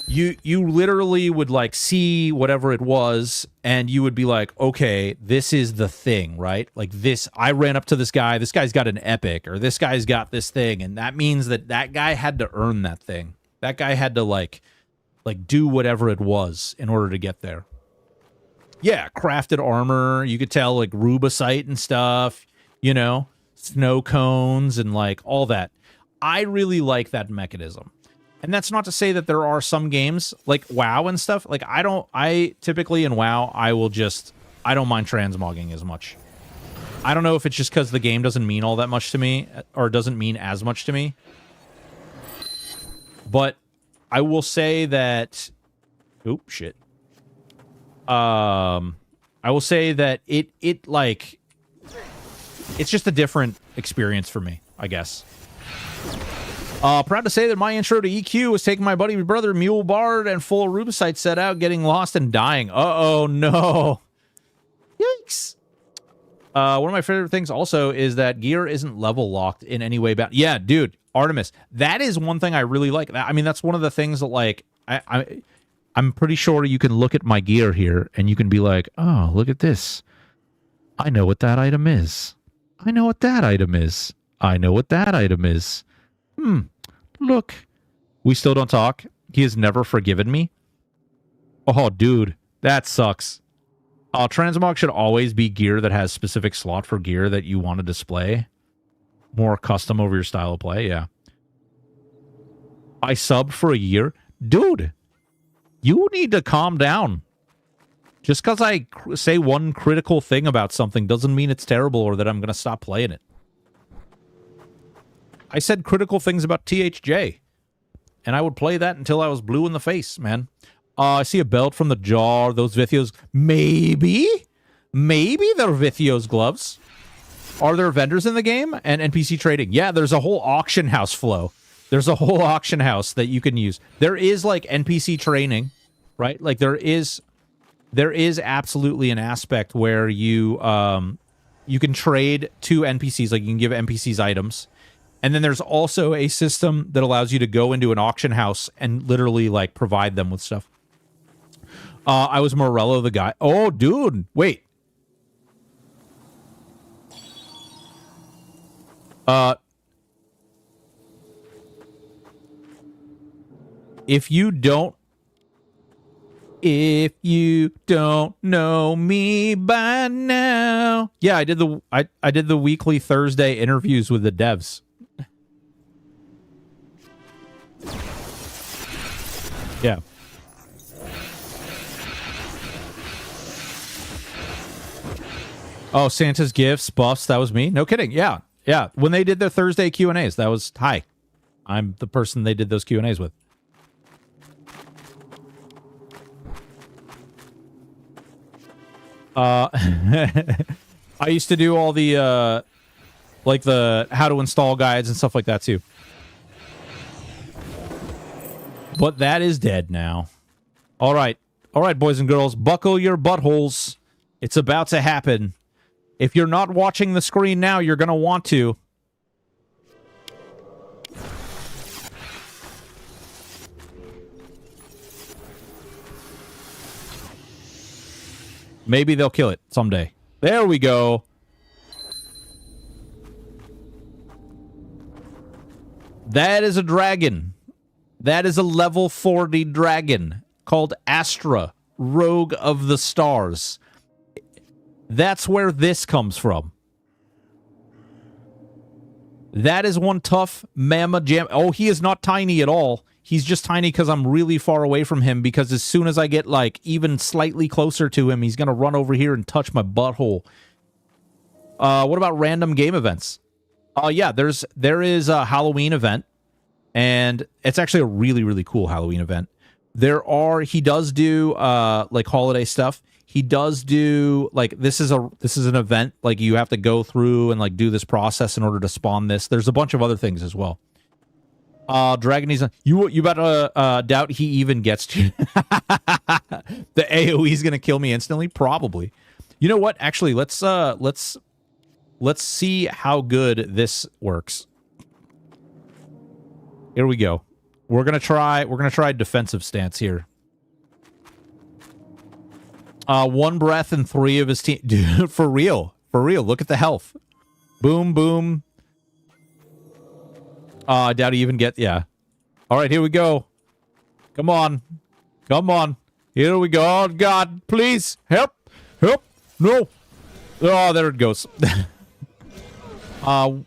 You literally would, like, see whatever it was, and you would be like, okay, this is the thing, right? Like, this, I ran up to this guy's got an epic, or this guy's got this thing, and that means that guy had to earn that thing. That guy had to, like do whatever it was in order to get there. Yeah, crafted armor, you could tell, like, rubicite and stuff, you know, snow cones and, like, all that. I really like that mechanism. And that's not to say that there are some games, like WoW and stuff, like, I typically in WoW, I don't mind transmogging as much. I don't know if it's just because the game doesn't mean all that much to me, or doesn't mean as much to me. But I will say that... Oop, shit. I will say that it like... It's just a different experience for me, I guess. Proud to say that my intro to EQ was taking my buddy's brother Mule Bard and full Rubicite set out, getting lost and dying. Uh-oh, no. Yikes. One of my favorite things also is that gear isn't level locked in any way. Yeah, dude, Artemis. That is one thing I really like. I mean, that's one of the things that, like, I'm pretty sure you can look at my gear here and you can be like, oh, look at this. I know what that item is. I know what that item is. I know what that item is. Look. We still don't talk. He has never forgiven me. Oh, dude. That sucks. Transmog should always be gear that has specific slot for gear that you want to display. More custom over your style of play, yeah. I subbed for a year. Dude, you need to calm down. Just because I say one critical thing about something doesn't mean it's terrible or that I'm going to stop playing it. I said critical things about THJ, and I would play that until I was blue in the face, man. I see a belt from the jar. Those Vithio's. Maybe they're Vithio's gloves. Are there vendors in the game? And NPC trading? Yeah, there's a whole auction house flow. There's a whole auction house that you can use. There is, like, NPC training, right? Like, there is absolutely an aspect where you can trade to NPCs. Like, you can give NPCs items. And then there's also a system that allows you to go into an auction house and literally, like, provide them with stuff. I was Morello the guy. Oh, dude. Wait. If you don't know me by now. Yeah, I did the weekly Thursday interviews with the devs. Yeah. Oh, Santa's gifts, buffs, that was me? No kidding. Yeah. Yeah. When they did their Thursday Q&As, that was, hi. I'm the person they did those Q&As with. I used to do all the like the how to install guides and stuff like that too. But that is dead now. All right, boys and girls, buckle your buttholes. It's about to happen. If you're not watching the screen now, you're gonna want to. Maybe they'll kill it someday. There we go. That is a dragon. That is a level 40 dragon called Astra, Rogue of the Stars. That's where this comes from. That is one tough mamma jam. Oh, he is not tiny at all. He's just tiny because I'm really far away from him, because as soon as I get, like, even slightly closer to him, he's going to run over here and touch my butthole. What about random game events? Yeah, there is a Halloween event, and it's actually a really, really cool Halloween event. He does do, like, holiday stuff. He does do, like, this is an event, like, you have to go through and, like, do this process in order to spawn this. There's a bunch of other things as well. Dragon, you better doubt he even gets to the AoE's gonna kill me instantly? Probably. You know what? Actually, let's see how good this works. Here we go. We're gonna try defensive stance here. One breath and 3 of his team. Dude, for real. Look at the health. Boom, boom. I doubt he even yeah. All right, here we go. Come on. Here we go. Oh, God, please. Help. No. Oh, there it goes.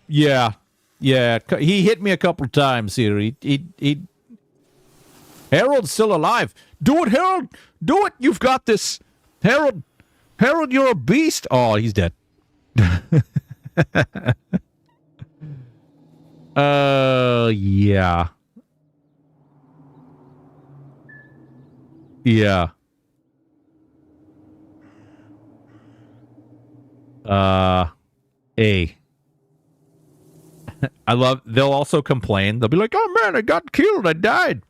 Yeah. He hit me a couple times here. Harold's still alive. Do it, Harold. Do it. You've got this. Harold, you're a beast. Oh, he's dead. Yeah. Yeah. They'll also complain. They'll be like, oh man, I got killed. I died.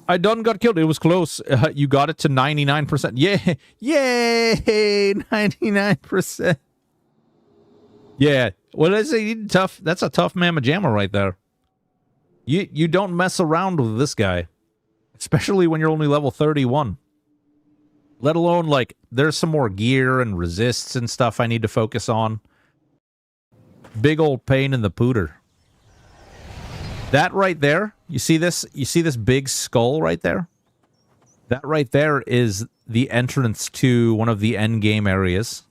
I done got killed. It was close. You got it to 99%. Yeah. Yay. 99%. Yeah. Well, that's a tough mamma jamma right there. You don't mess around with this guy. Especially when you're only level 31. Let alone, like, there's some more gear and resists and stuff I need to focus on. Big old pain in the pooter. That right there, you see this big skull right there? That right there is the entrance to one of the endgame areas.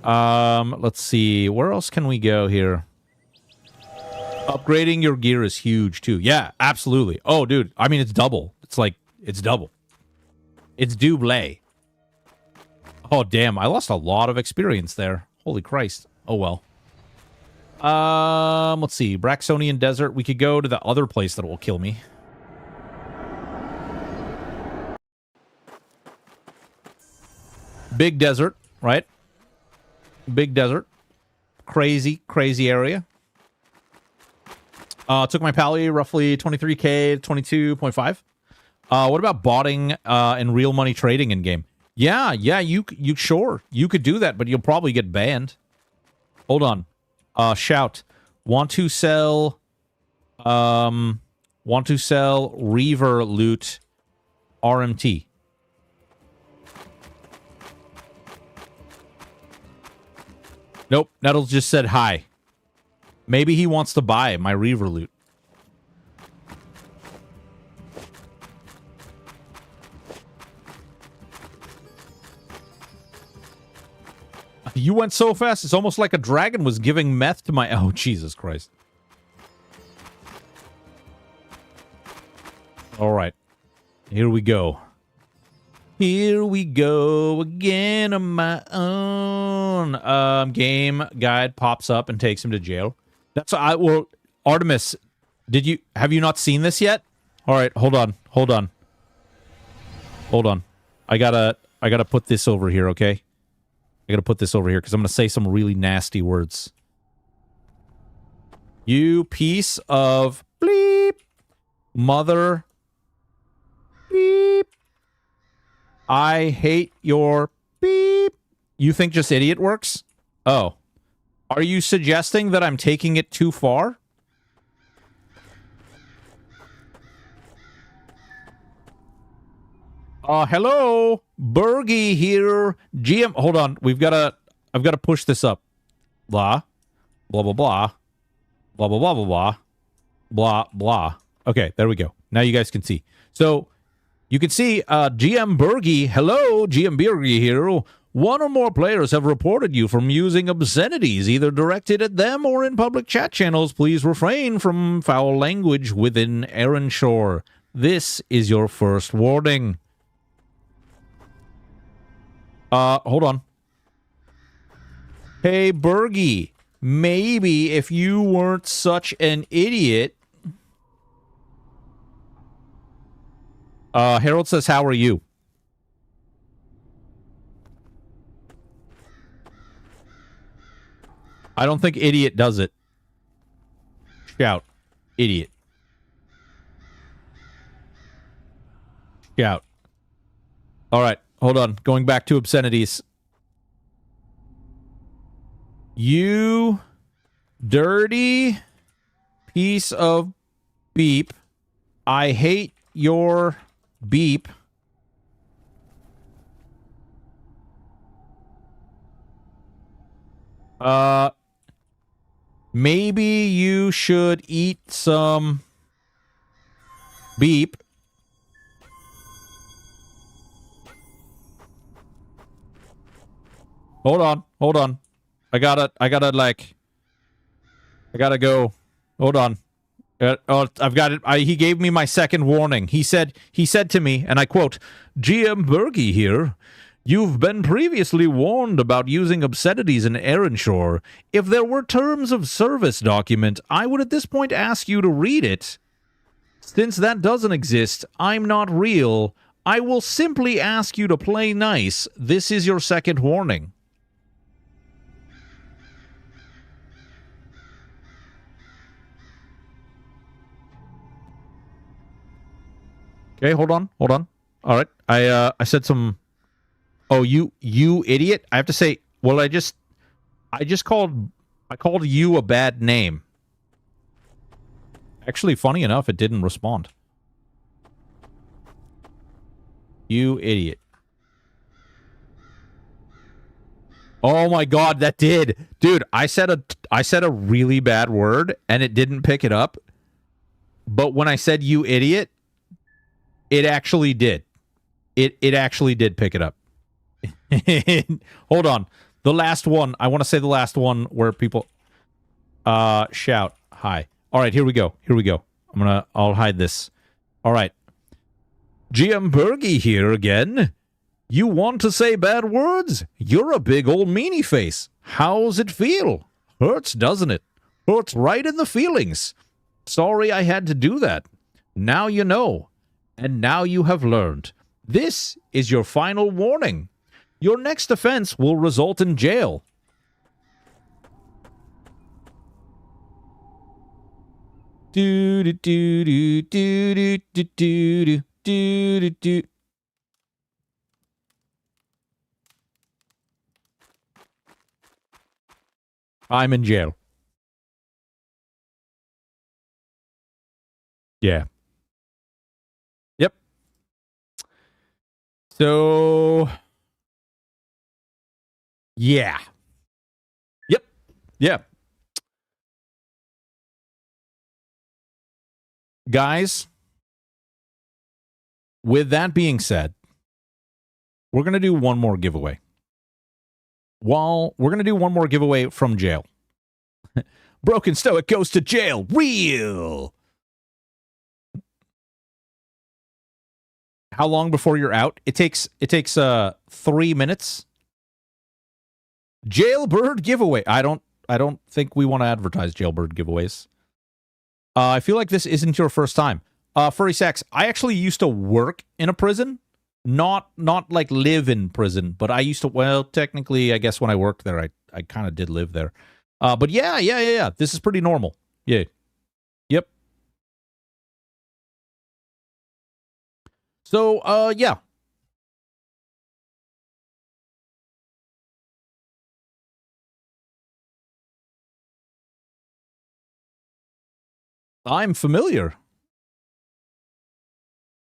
Let's see. Where else can we go here? Upgrading your gear is huge, too. Yeah, absolutely. Oh, dude. I mean, it's double. It's double. It's double. Oh, damn. I lost a lot of experience there. Holy Christ. Oh, well. Let's see. Braxonian Desert. We could go to the other place that will kill me. Big desert, right? Big desert. Crazy area. Took my pally roughly 23k, 22.5. What about botting and real money trading in game? Yeah, you sure. You could do that, but you'll probably get banned. Hold on. Shout. Want to sell Reaver loot RMT. Nope, Nettles just said hi. Maybe he wants to buy my Reaver loot. You went so fast, it's almost like a dragon was giving meth to my... Oh, Jesus Christ. All right. Here we go. Here we go again on my own. Game guide pops up and takes him to jail. That's well, Artemis, have you not seen this yet? All right, hold on. I gotta gotta put this over here, okay? I gotta put this over here because I'm gonna say some really nasty words. You piece of bleep, mother, beep. I hate your beep. You think just idiot works? Oh. Are you suggesting that I'm taking it too far? Hello, Bergie here. GM, hold on. I've gotta push this up. Blah, blah, blah, blah, blah, blah, blah, blah, blah, blah, blah. Okay, there we go. Now you guys can see. So, you can see, GM Bergie, hello, GM Bergie here. One or more players have reported you from using obscenities, either directed at them or in public chat channels. Please refrain from foul language within Erenshor. This is your first warning. Hold on. Hey, Bergie, maybe if you weren't such an idiot... Harold says, how are you? I don't think idiot does it. Shout. Idiot. Shout. Alright, hold on. Going back to obscenities. You dirty piece of beep. I hate your beep. Maybe you should eat some beep. Hold on, hold on. I gotta go. Hold on. I've got it. He gave me my second warning. He said to me, and I quote, GM Bergie here. You've been previously warned about using obscenities in Erenshor. If there were terms of service document, I would at this point ask you to read it. Since that doesn't exist, I'm not real. I will simply ask you to play nice. This is your second warning. Okay, hold on. All right. I said some... Oh, you idiot. I have to say, well, I called you a bad name. Actually, funny enough, it didn't respond. You idiot. Oh my god, that did. Dude, I said a really bad word and it didn't pick it up. But when I said you idiot, it actually did. It actually did pick it up. Hold on. The last one. I want to say the last one where people shout hi. All right, here we go. I'll hide this. All right. GM Bergie here again. You want to say bad words? You're a big old meanie face. How's it feel? Hurts, doesn't it? Hurts right in the feelings. Sorry I had to do that. Now you know. And now you have learned. This is your final warning. Your next offense will result in jail. Do do do do do do do do do do. I'm in jail. Yeah. Yep. So... Yeah. Yep. Yeah. Guys, with that being said, we're going to do one more giveaway. We're going to do one more giveaway from jail. Broken Stoic goes to jail. Real. How long before you're out? It takes 3 minutes. Jailbird giveaway. I don't think we want to advertise jailbird giveaways. I feel like this isn't your first time. Furry Sacks, I actually used to work in a prison. Not like live in prison, but I used to. Well, technically, I guess when I worked there, I kind of did live there. But yeah. This is pretty normal. Yeah. Yep. So, yeah. I'm familiar.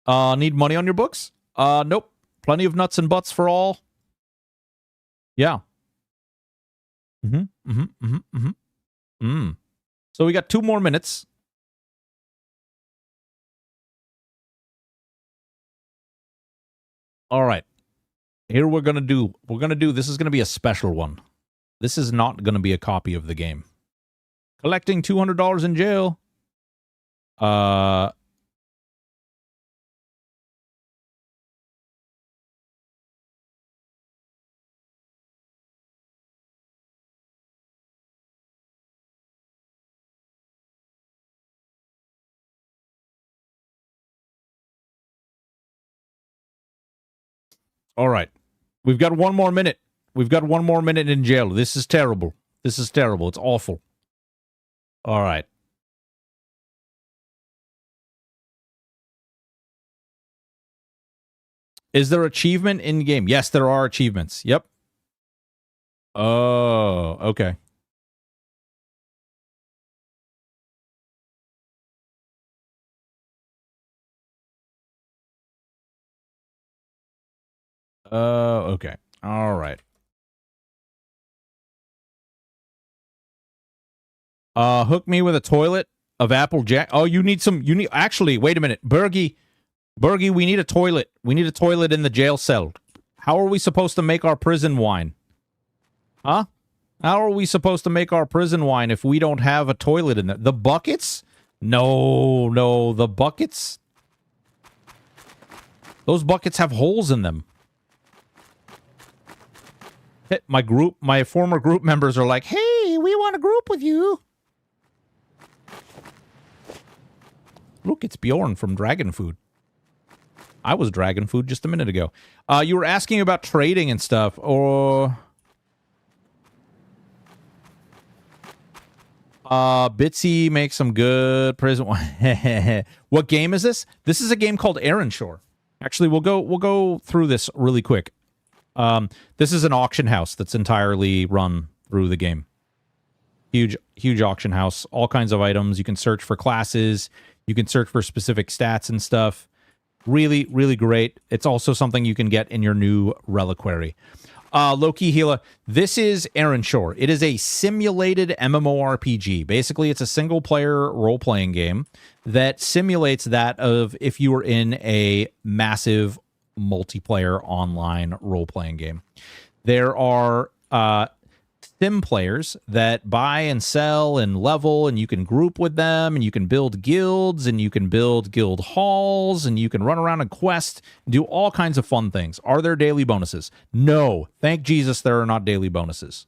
Need money on your books? Nope. Plenty of nuts and butts for all. Yeah. So we got 2 more minutes. All right. Here we're gonna do. This is gonna be a special one. This is not gonna be a copy of the game. Collecting $200 in jail. All right. We've got 1 more minute. We've got 1 more minute in jail. This is terrible. This is terrible. It's awful. All right. Is there achievement in game? Yes, there are achievements. Yep. Oh, okay. Okay. All right. Hook me with a toilet of Apple Jack. Oh, you need actually, wait a minute. Bergie, we need a toilet. We need a toilet in the jail cell. How are we supposed to make our prison wine? Huh? How are we supposed to make our prison wine if we don't have a toilet in there? The buckets? No, the buckets? Those buckets have holes in them. My former group members are like, hey, we want a group with you. Look, it's Bjorn from Dragon Food. I was Dragon Food just a minute ago. You were asking about trading and stuff, or... Bitsy makes some good prison. What game is this? This is a game called Erenshor. Actually, we'll go through this really quick. This is an auction house that's entirely run through the game. Huge auction house. All kinds of items. You can search for classes. You can search for specific stats and stuff. Really, really great. It's also something you can get in your new Reliquary. Loki Hila, this is Erenshor. It is a simulated MMORPG. Basically, it's a single-player role-playing game that simulates that of if you were in a massive multiplayer online role-playing game. There are SimPlayers that buy and sell and level, and you can group with them, and you can build guilds, and you can build guild halls, and you can run around and quest, and do all kinds of fun things. Are there daily bonuses? No. Thank Jesus there are not daily bonuses.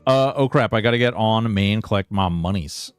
Oh crap, I gotta get on main, collect my monies.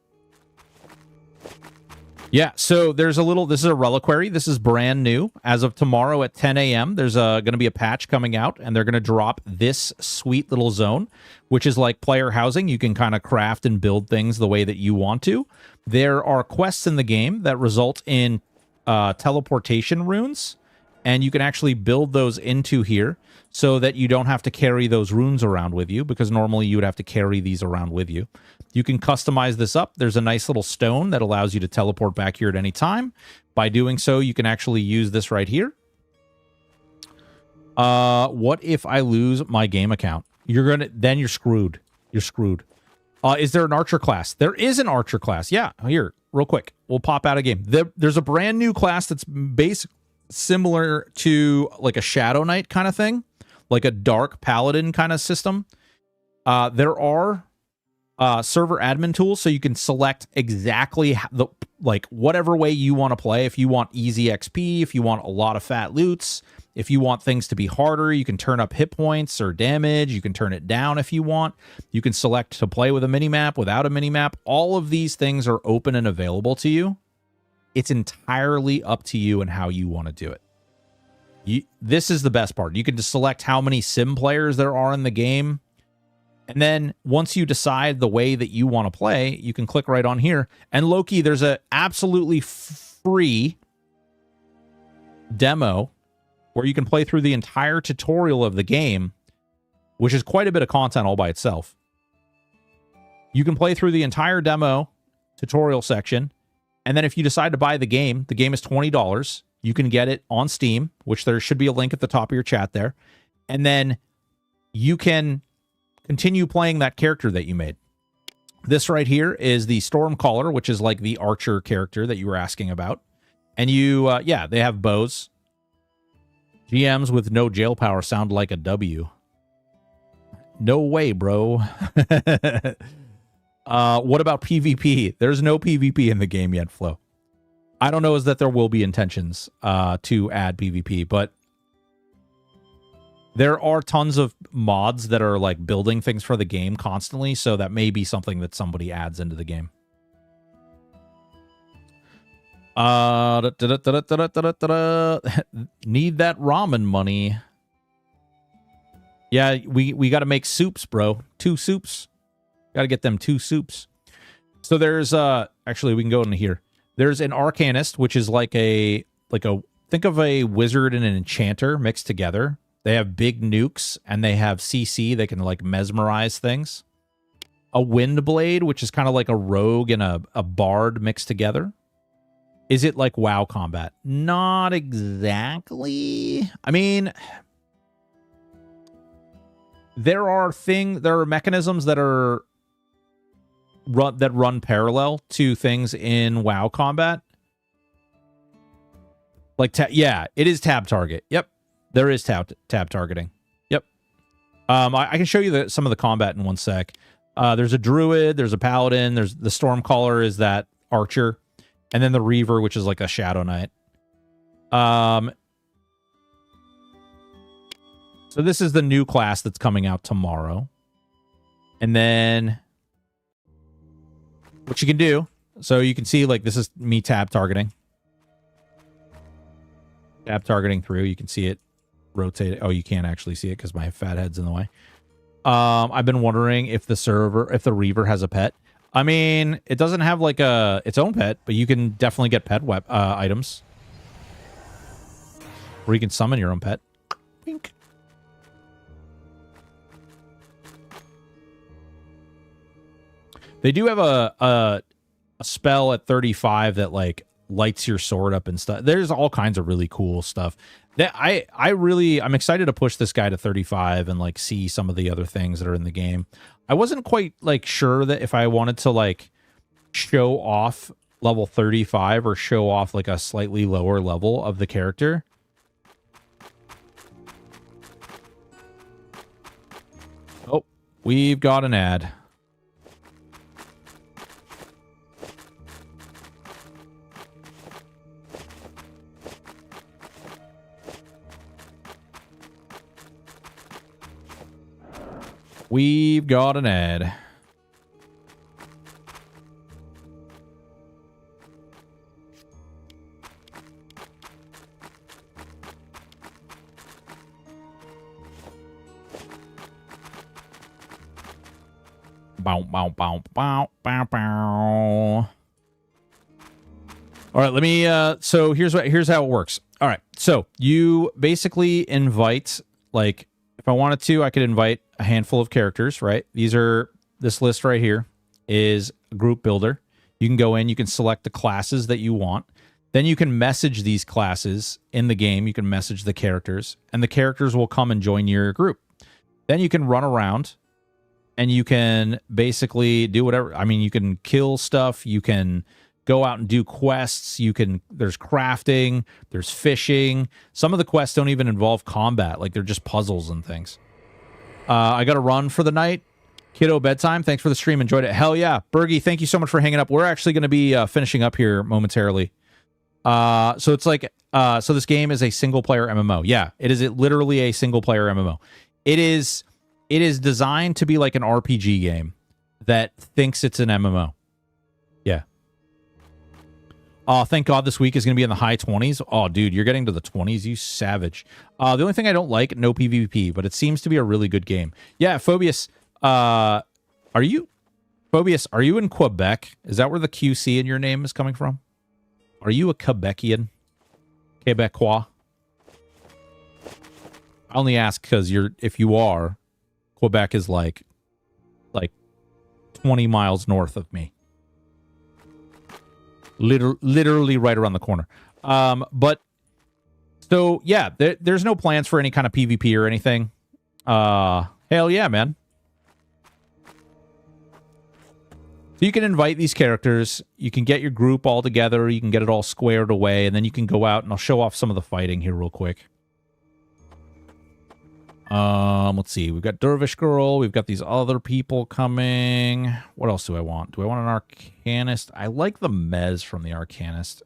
Yeah, so there's this is a Reliquary. This is brand new. As of tomorrow at 10 a.m., there's going to be a patch coming out, and they're going to drop this sweet little zone, which is like player housing. You can kind of craft and build things the way that you want to. There are quests in the game that result in teleportation runes, and you can actually build those into here so that you don't have to carry those runes around with you, because normally you would have to carry these around with you. You can customize this up. There's a nice little stone that allows you to teleport back here at any time. By doing so, you can actually use this right here. What if I lose my game account? Then you're screwed. You're screwed. Is there an archer class? There is an archer class. Yeah, here, real quick. We'll pop out a game. There's a brand new class that's similar to like a Shadow Knight kind of thing, like a dark paladin kind of system. There are server admin tools, so you can select exactly the whatever way you want to play. If you want easy XP, if you want a lot of fat loots, if you want things to be harder, you can turn up hit points or damage. You can turn it down if you want. You can select to play with a minimap, without a minimap. All of these things are open and available to you. It's entirely up to you and how you want to do it. This is the best part. You can just select how many sim players there are in the game. And then once you decide the way that you want to play, you can click right on here. And Loki, there's a absolutely free demo where you can play through the entire tutorial of the game, which is quite a bit of content all by itself. You can play through the entire demo tutorial section. And then if you decide to buy the game is $20. You can get it on Steam, which there should be a link at the top of your chat there. And then you can continue playing that character that you made. This right here is the Stormcaller, which is like the archer character that you were asking about. And you, yeah, they have bows. GMs with no jail power sound like a W. No way, bro. What about PvP? There's no PvP in the game yet, Flo. I don't know is that there will be intentions to add PvP, but there are tons of mods that are like building things for the game constantly, so that may be something that somebody adds into the game. Need that ramen money. Yeah, we got to make soups, bro. 2 soups. Got to get them 2 soups. So there's actually we can go into here. There's an Arcanist, which is like a think of a wizard and an enchanter mixed together. They have big nukes and they have CC. They can like mesmerize things. A Windblade, which is kind of like a rogue and a bard mixed together. Is it like WoW combat? Not exactly. I mean, there are mechanisms that run parallel to things in WoW combat. Like yeah, it is tab target. Yep. There is tab targeting. Yep. I can show you some of the combat in one sec. There's a druid, there's a paladin, there's the Stormcaller is that archer, and then the Reaver, which is like a Shadow Knight. So this is the new class that's coming out tomorrow. And then what you can do, so you can see like this is me tab targeting. Tab targeting through, you can see it rotate. Oh, you can't actually see it because my fat head's in the way. I've been wondering if the Reaver has a pet. I mean, it doesn't have like its own pet, but you can definitely get pet items. Or you can summon your own pet. Wink. They do have a spell at 35 that like lights your sword up and stuff. There's all kinds of really cool stuff. That I'm excited to push this guy to 35 and like see some of the other things that are in the game. I wasn't quite like sure that if I wanted to like show off level 35 or show off like a slightly lower level of the character. Oh, we've got an ad. We've got an ad. Bow, bow, bow, bow, bow, bow. All right, let me so here's how it works. All right. So, you basically invite like if I wanted to, I could invite a handful of characters, right? This list right here is a group builder. You can go in, you can select the classes that you want. Then you can message these classes in the game. You can message the characters, and the characters will come and join your group. Then you can run around, and you can basically do whatever. I mean, you can kill stuff. You can go out and do quests. There's crafting, there's fishing. Some of the quests don't even involve combat. Like, they're just puzzles and things. I got to run for the night. Kiddo bedtime. Thanks for the stream. Enjoyed it. Hell yeah. Bergie, thank you so much for hanging up. We're actually going to be finishing up here momentarily. So it's like, so this game is a single player MMO. Yeah, it is literally a single player MMO. It is designed to be like an RPG game that thinks it's an MMO. Yeah. Thank God this week is going to be in the high 20s. Oh, dude, you're getting to the 20s, you savage. The only thing I don't like, no PvP, but it seems to be a really good game. Yeah, Phobius, are you in Quebec? Is that where the QC in your name is coming from? Are you a Quebecian? Quebecois? I only ask because if you are, Quebec is like 20 miles north of me. Literally right around the corner. But so yeah, there's no plans for any kind of PvP or anything. Hell yeah, man. So you can invite these characters, you can get your group all together, you can get it all squared away, and then you can go out and I'll show off some of the fighting here real quick. Let's see. We've got Dervish Girl. We've got these other people coming. What else do I want? Do I want an Arcanist? I like the Mez from the Arcanist.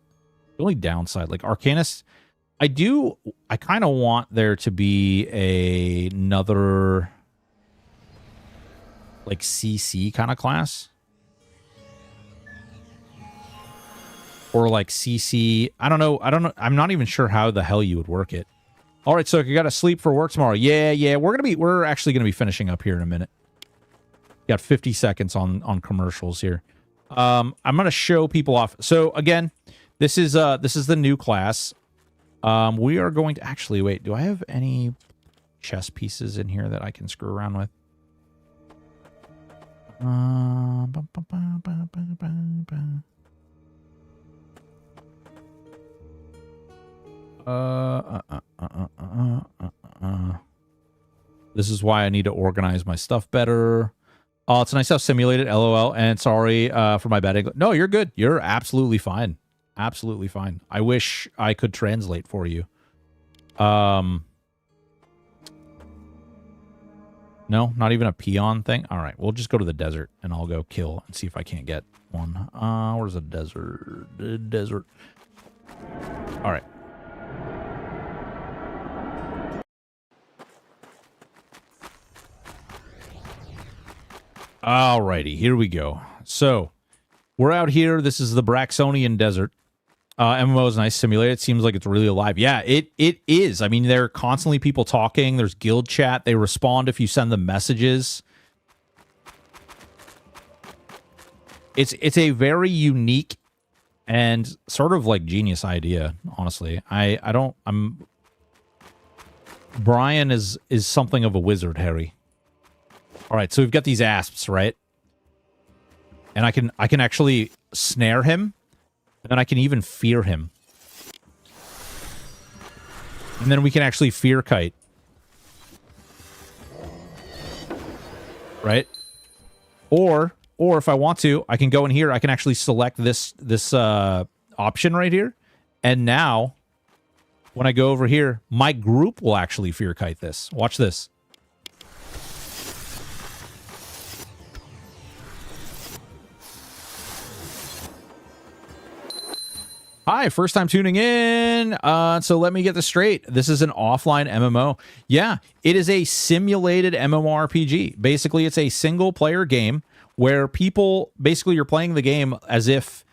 The only downside, like Arcanist, I kind of want there to be another like CC kind of class. Or like CC. I don't know. I'm not even sure how the hell you would work it. All right, so you got to sleep for work tomorrow. Yeah. We're actually going to be finishing up here in a minute. Got 50 seconds on commercials here. I'm going to show people off. So again, this is the new class. We are going to actually wait. Do I have any chess pieces in here that I can screw around with? This is why I need to organize my stuff better. Oh, it's nice to have simulated, LOL, and sorry for my bad English. No, you're good. You're absolutely fine. Absolutely fine. I wish I could translate for you. No, not even a peon thing? All right, we'll just go to the desert, and I'll go kill and see if I can't get one. Where's the desert? The desert. All right. Alrighty, here we go. So, we're out here. This is the Braxonian Desert. MMO is nice, simulated. It seems like it's really alive. Yeah, it is. I mean, there are constantly people talking. There's guild chat. They respond if you send them messages. It's a very unique and sort of like genius idea, honestly. Brian is something of a wizard, Harry. All right, so we've got these asps, right? And I can actually snare him, and then I can even fear him. And then we can actually fear kite. Right? Or if I want to, I can go in here, I can actually select this option right here. And now, when I go over here, my group will actually fear kite this. Watch this. Hi, first time tuning in. So let me get this straight. This is an offline MMO. Yeah, it is a simulated MMORPG. Basically, it's a single player game where basically you're playing the game as if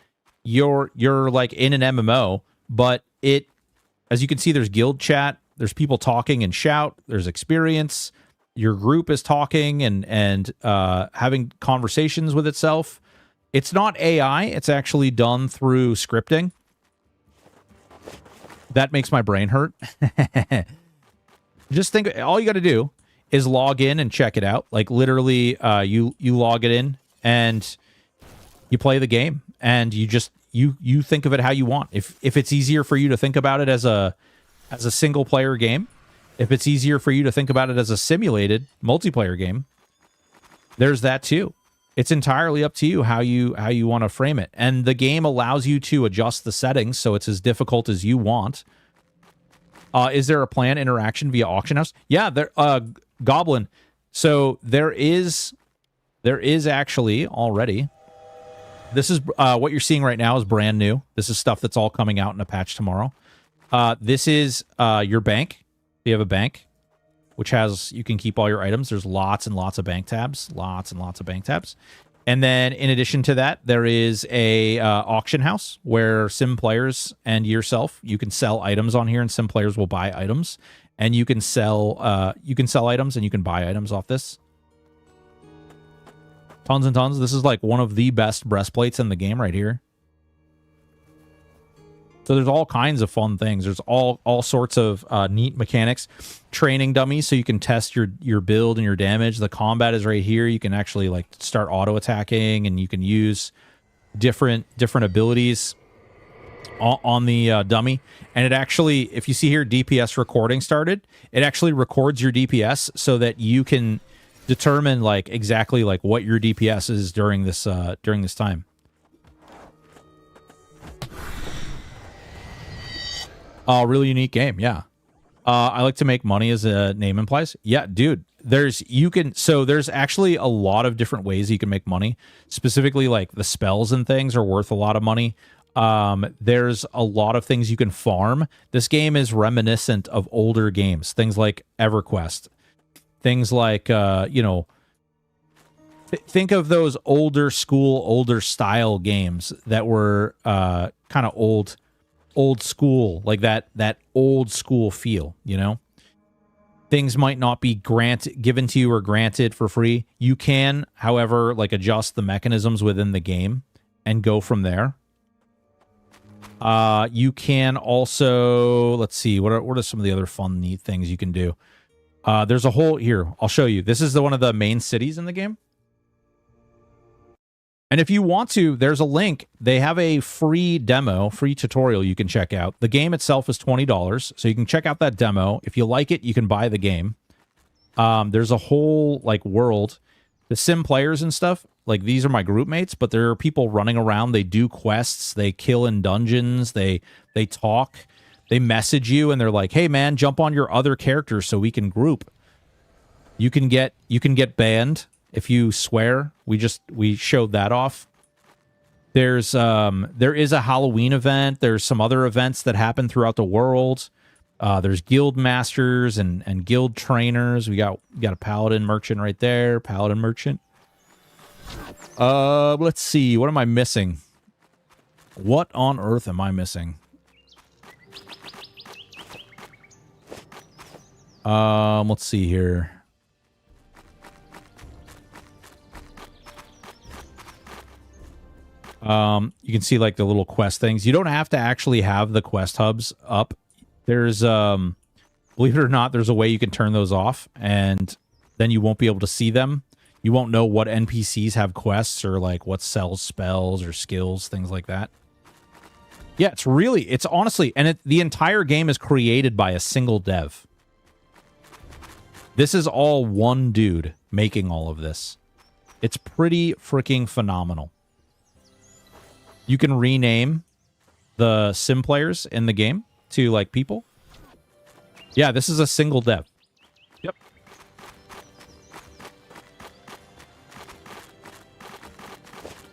you're like in an MMO, but as you can see, there's guild chat, there's people talking and shout, there's experience, your group is talking and having conversations with itself. It's not AI, it's actually done through scripting. That makes my brain hurt. Just think, all you got to do is log in and check it out. Like literally, you log it in and you play the game, and you think of it how you want. If it's easier for you to think about it as a single player game, if it's easier for you to think about it as a simulated multiplayer game, there's that too. It's entirely up to you how you want to frame it. And the game allows you to adjust the settings so it's as difficult as you want. Is there a planned interaction via auction house? Yeah, there Goblin. So there is there is actually already... This is what you're seeing right now is brand new. This is stuff that's all coming out in a patch tomorrow. This is your bank. You have a bank, which has, you can keep all your items. There's lots and lots of bank tabs. Lots and lots of bank tabs. And then in addition to that, there is a auction house where SimPlayers and yourself, you can sell items on here, and SimPlayers will buy items. And you can sell items and you can buy items off this. Tons and tons. This is like one of the best breastplates in the game right here. So there's all kinds of fun things. There's all sorts of neat mechanics. Training dummies so you can test your build and your damage. The combat is right here. You can actually like start auto attacking, and you can use different abilities on the dummy. And it actually, if you see here, DPS recording started. It actually records your DPS so that you can determine like exactly like what your DPS is during this time. Really unique game, yeah. I like to make money, as the name implies. Yeah, dude. There's actually a lot of different ways you can make money. Specifically, like the spells and things are worth a lot of money. There's a lot of things you can farm. This game is reminiscent of older games, things like EverQuest. Things like, think of those older school, older style games that were kind of old school, like that old school feel, you know? Things might not be given to you or granted for free. You can, however, like adjust the mechanisms within the game and go from there. You can also, let's see, what are some of the other fun, neat things you can do? There's a whole, here, I'll show you. This is one of the main cities in the game. And if you want to, there's a link. They have a free demo, free tutorial you can check out. The game itself is $20, so you can check out that demo. If you like it, you can buy the game. There's a whole, like, world. The SimPlayers and stuff, like, these are my group mates, but there are people running around. They do quests. They kill in dungeons. They talk. They message you and they're like, "Hey man, jump on your other character so we can group." You can get banned if you swear. We showed that off. There is a Halloween event. There's some other events that happen throughout the world. There's guild masters and guild trainers. We got a paladin merchant right there. Paladin merchant. Let's see. What am I missing? What on earth am I missing? Let's see here. You can see like the little quest things. You don't have to actually have the quest hubs up. There's, believe it or not, there's a way you can turn those off, and then you won't be able to see them. You won't know what NPCs have quests or like what sells spells or skills, things like that. Yeah, it's honestly, and the entire game is created by a single dev. This is all one dude making all of this. It's pretty freaking phenomenal. You can rename the SimPlayers in the game to, like, people. Yeah, this is a single dev. Yep.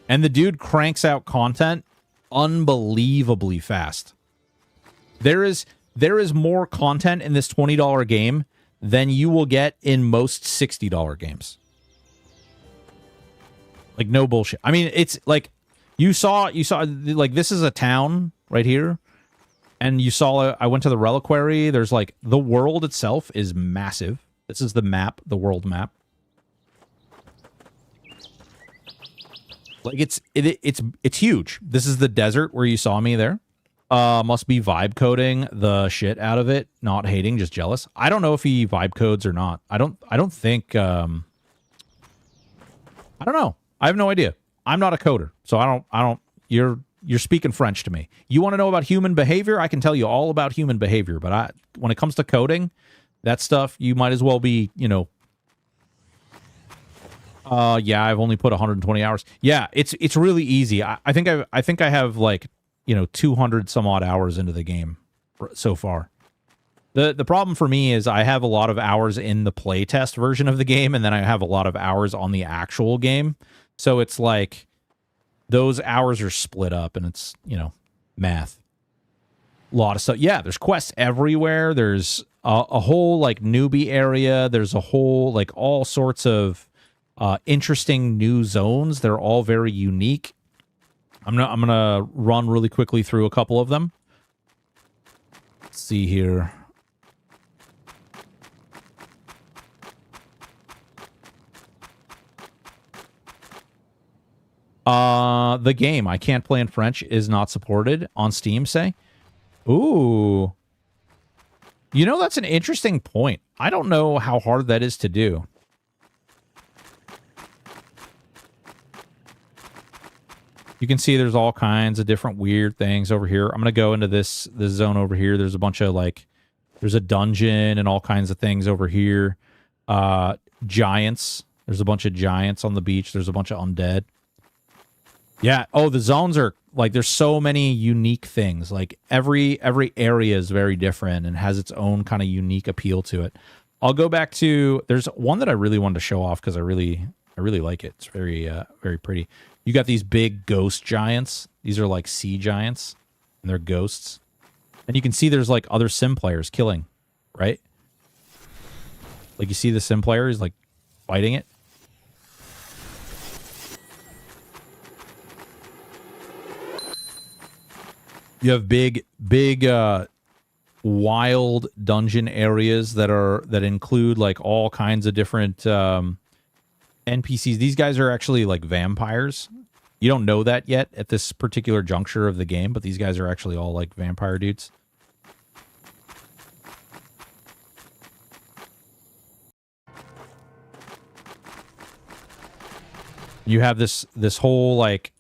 And the dude cranks out content unbelievably fast. There is more content in this $20 game than you will get in most $60 games. Like, no bullshit. I mean, it's like you saw like, this is a town right here, and you saw I went to the Reliquary. There's like, the world itself is massive. This is the map, the world map. Like, it's huge. This is the desert where you saw me there. Must be vibe coding the shit out of it. Not hating, just jealous. I don't know if he vibe codes or not. I don't think, I don't know. I have no idea. I'm not a coder, so I don't, you're speaking French to me. You want to know about human behavior? I can tell you all about human behavior, but when it comes to coding, that stuff, you might as well be, you know, yeah, I've only put 120 hours. Yeah, it's really easy. I think I have like, you know, 200 some odd hours into the game so far. The problem for me is I have a lot of hours in the playtest version of the game, and then I have a lot of hours on the actual game. So it's like those hours are split up, and it's, you know, math. A lot of stuff. Yeah, there's quests everywhere. There's a whole like newbie area. There's a whole like all sorts of interesting new zones. They're all very unique. I'm gonna run really quickly through a couple of them. Let's see here. The game I can't play in French is not supported on Steam, say. Ooh. You know, that's an interesting point. I don't know how hard that is to do. You can see there's all kinds of different weird things over here. I'm going to go into this zone over here. There's a bunch of like, there's a dungeon and all kinds of things over here. Giants. There's a bunch of giants on the beach. There's a bunch of undead. Yeah. Oh, the zones are like, there's so many unique things. Like every area is very different and has its own kind of unique appeal to it. I'll go back to, there's one that I really wanted to show off because I really like it. It's very, very pretty. You got these big ghost giants. These are like sea giants, and they're ghosts. And you can see there's like other sim players killing, right? Like you see the sim player is like fighting it. You have big, wild dungeon areas that include like all kinds of different NPCs. These guys are actually like vampires. You don't know that yet at this particular juncture of the game, but these guys are actually all like vampire dudes. You have this whole like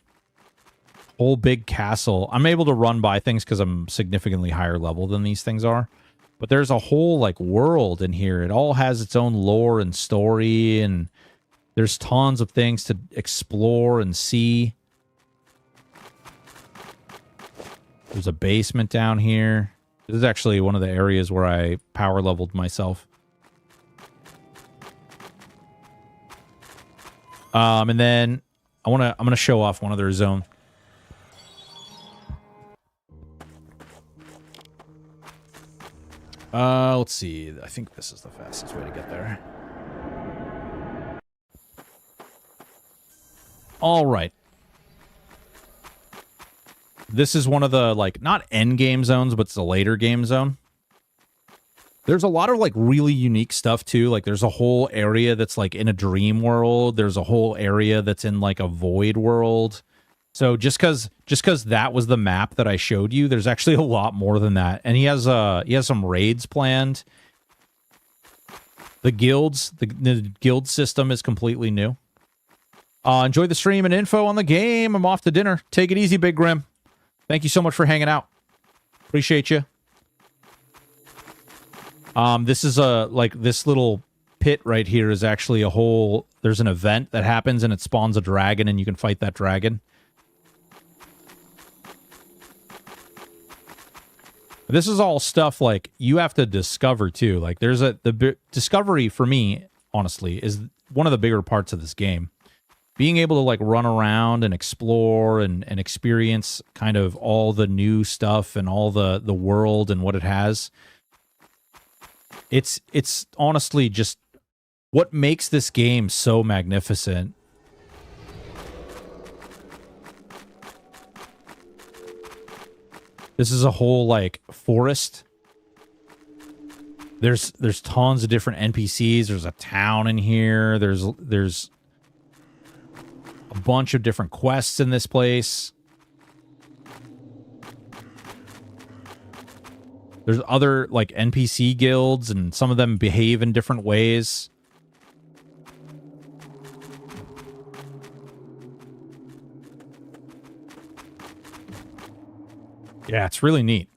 whole big castle. I'm able to run by things because I'm significantly higher level than these things are. But there's a whole like world in here. It all has its own lore and story, and there's tons of things to explore and see. There's a basement down here. This is actually one of the areas where I power leveled myself. And then I'm gonna show off one other zone. Let's see. I think this is the fastest way to get there. All right. This is one of the, like, not endgame zones, but it's a later game zone. There's a lot of, like, really unique stuff, too. Like, there's a whole area that's, like, in a dream world. There's a whole area that's in, like, a void world. So just because that was the map that I showed you, there's actually a lot more than that. And he has some raids planned. The guilds, the guild system is completely new. Enjoy the stream and info on the game. I'm off to dinner. Take it easy, Big Grim. Thank you so much for hanging out. Appreciate you. This is this little pit right here is actually a whole, there's an event that happens and it spawns a dragon and you can fight that dragon. This is all stuff like you have to discover too. Like there's the discovery for me, honestly, is one of the bigger parts of this game. Being able to like run around and explore and experience kind of all the new stuff and all the world and what it has. It's honestly just what makes this game so magnificent. This is a whole like forest. There's tons of different NPCs. There's a town in here. There's a bunch of different quests in this place. There's other like NPC guilds and some of them behave in different ways. Yeah, it's really neat.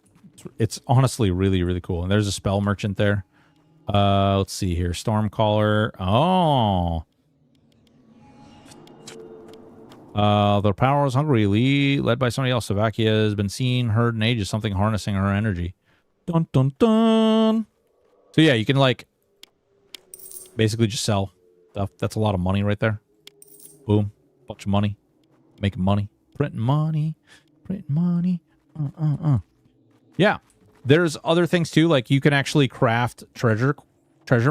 It's honestly really, really cool. And there's a spell merchant there. Let's see here. Stormcaller. Oh. The power is hungry, led by somebody else. Slovakia has been seen, heard in ages, something harnessing her energy. Dun, dun, dun. So yeah, you can like basically just sell stuff. That's a lot of money right there. Boom. Bunch of money. Making money. Printing money. Printing money. Yeah. There's other things too. Like you can actually craft treasure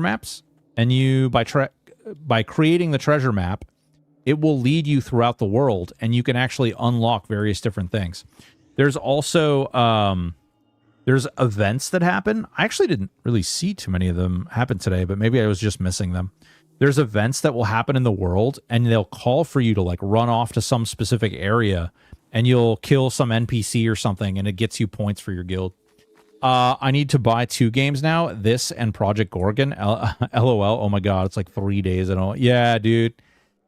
maps. And you, by creating the treasure map, it will lead you throughout the world. And you can actually unlock various different things. There's also, there's events that happen. I actually didn't really see too many of them happen today, but maybe I was just missing them. There's events that will happen in the world, and they'll call for you to like run off to some specific area, and you'll kill some NPC or something, and it gets you points for your guild. I need to buy 2 games now, this and Project Gorgon. LOL. Oh my god, it's like 3 days. Yeah, dude.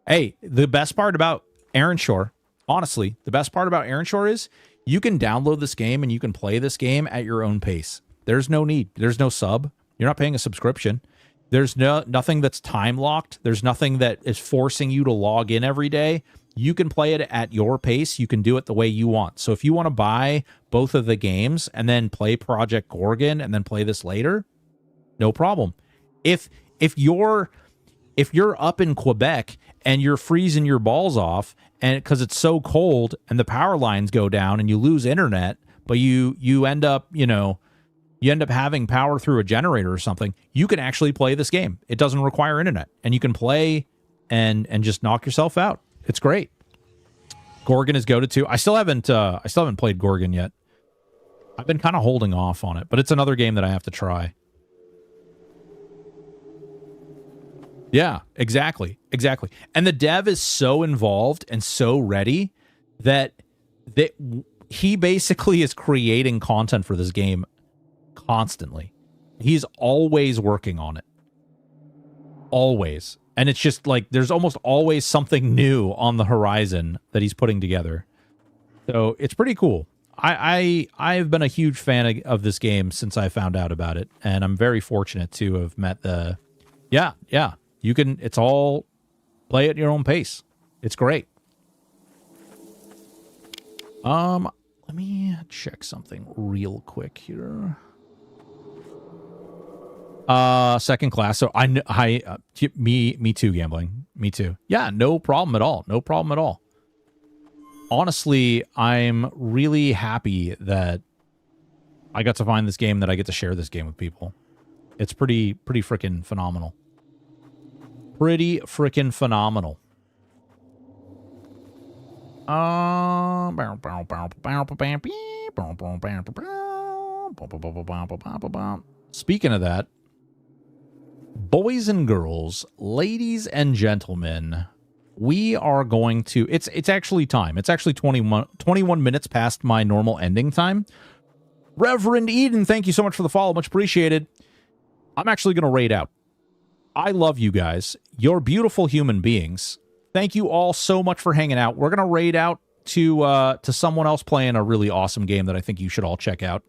Hey, the best part about Erenshor, honestly, the best part about Erenshor is you can download this game and you can play this game at your own pace. There's no need. There's no sub. You're not paying a subscription. There's nothing that's time locked. There's nothing that is forcing you to log in every day. You can play it at your pace. You can do it the way you want. So if you want to buy both of the games and then play Project Gorgon and then play this later, no problem. If you're up in Quebec and you're freezing your balls off and because it's so cold and the power lines go down and you lose internet, but you end up, you end up having power through a generator or something, you can actually play this game. It doesn't require internet, and you can play and just knock yourself out. It's great. Gorgon is goated too. I still haven't played Gorgon yet. I've been kind of holding off on it, but it's another game that I have to try. Yeah, exactly. Exactly. And the dev is so involved and so ready that he basically is creating content for this game constantly. He's always working on it. Always. And it's just like there's almost always something new on the horizon that he's putting together. So it's pretty cool. I've been a huge fan of this game since I found out about it, and I'm very fortunate to have met the yeah. You can it's all play at your own pace. It's great. Let me check something real quick here. Second class. So me too, gambling. Me too. Yeah, no problem at all. No problem at all. Honestly, I'm really happy that I got to find this game, that I get to share this game with people. It's pretty freaking phenomenal. Pretty freaking phenomenal. Speaking of that, boys and girls, ladies and gentlemen, we are going to... It's actually time. It's actually 21 minutes past my normal ending time. Reverend Eden, thank you so much for the follow. Much appreciated. I'm actually going to raid out. I love you guys. You're beautiful human beings. Thank you all so much for hanging out. We're going to raid out to someone else playing a really awesome game that I think you should all check out.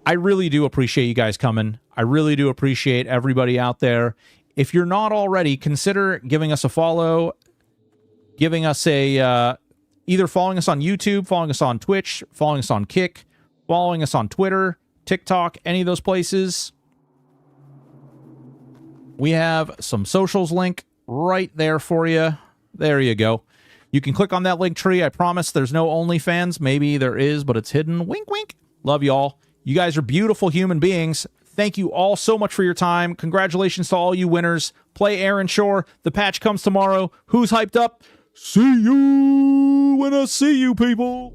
I really do appreciate you guys coming. I really do appreciate everybody out there. If you're not already, consider giving us a follow, giving us a, either following us on YouTube, following us on Twitch, following us on Kick, following us on Twitter, TikTok, any of those places. We have some socials link right there for you. There you go. You can click on that link tree. I promise there's no OnlyFans. Maybe there is, but it's hidden. Wink, wink. Love you all. You guys are beautiful human beings. Thank you all so much for your time. Congratulations to all you winners. Play Erenshor. The patch comes tomorrow. Who's hyped up? See you when I see you, people.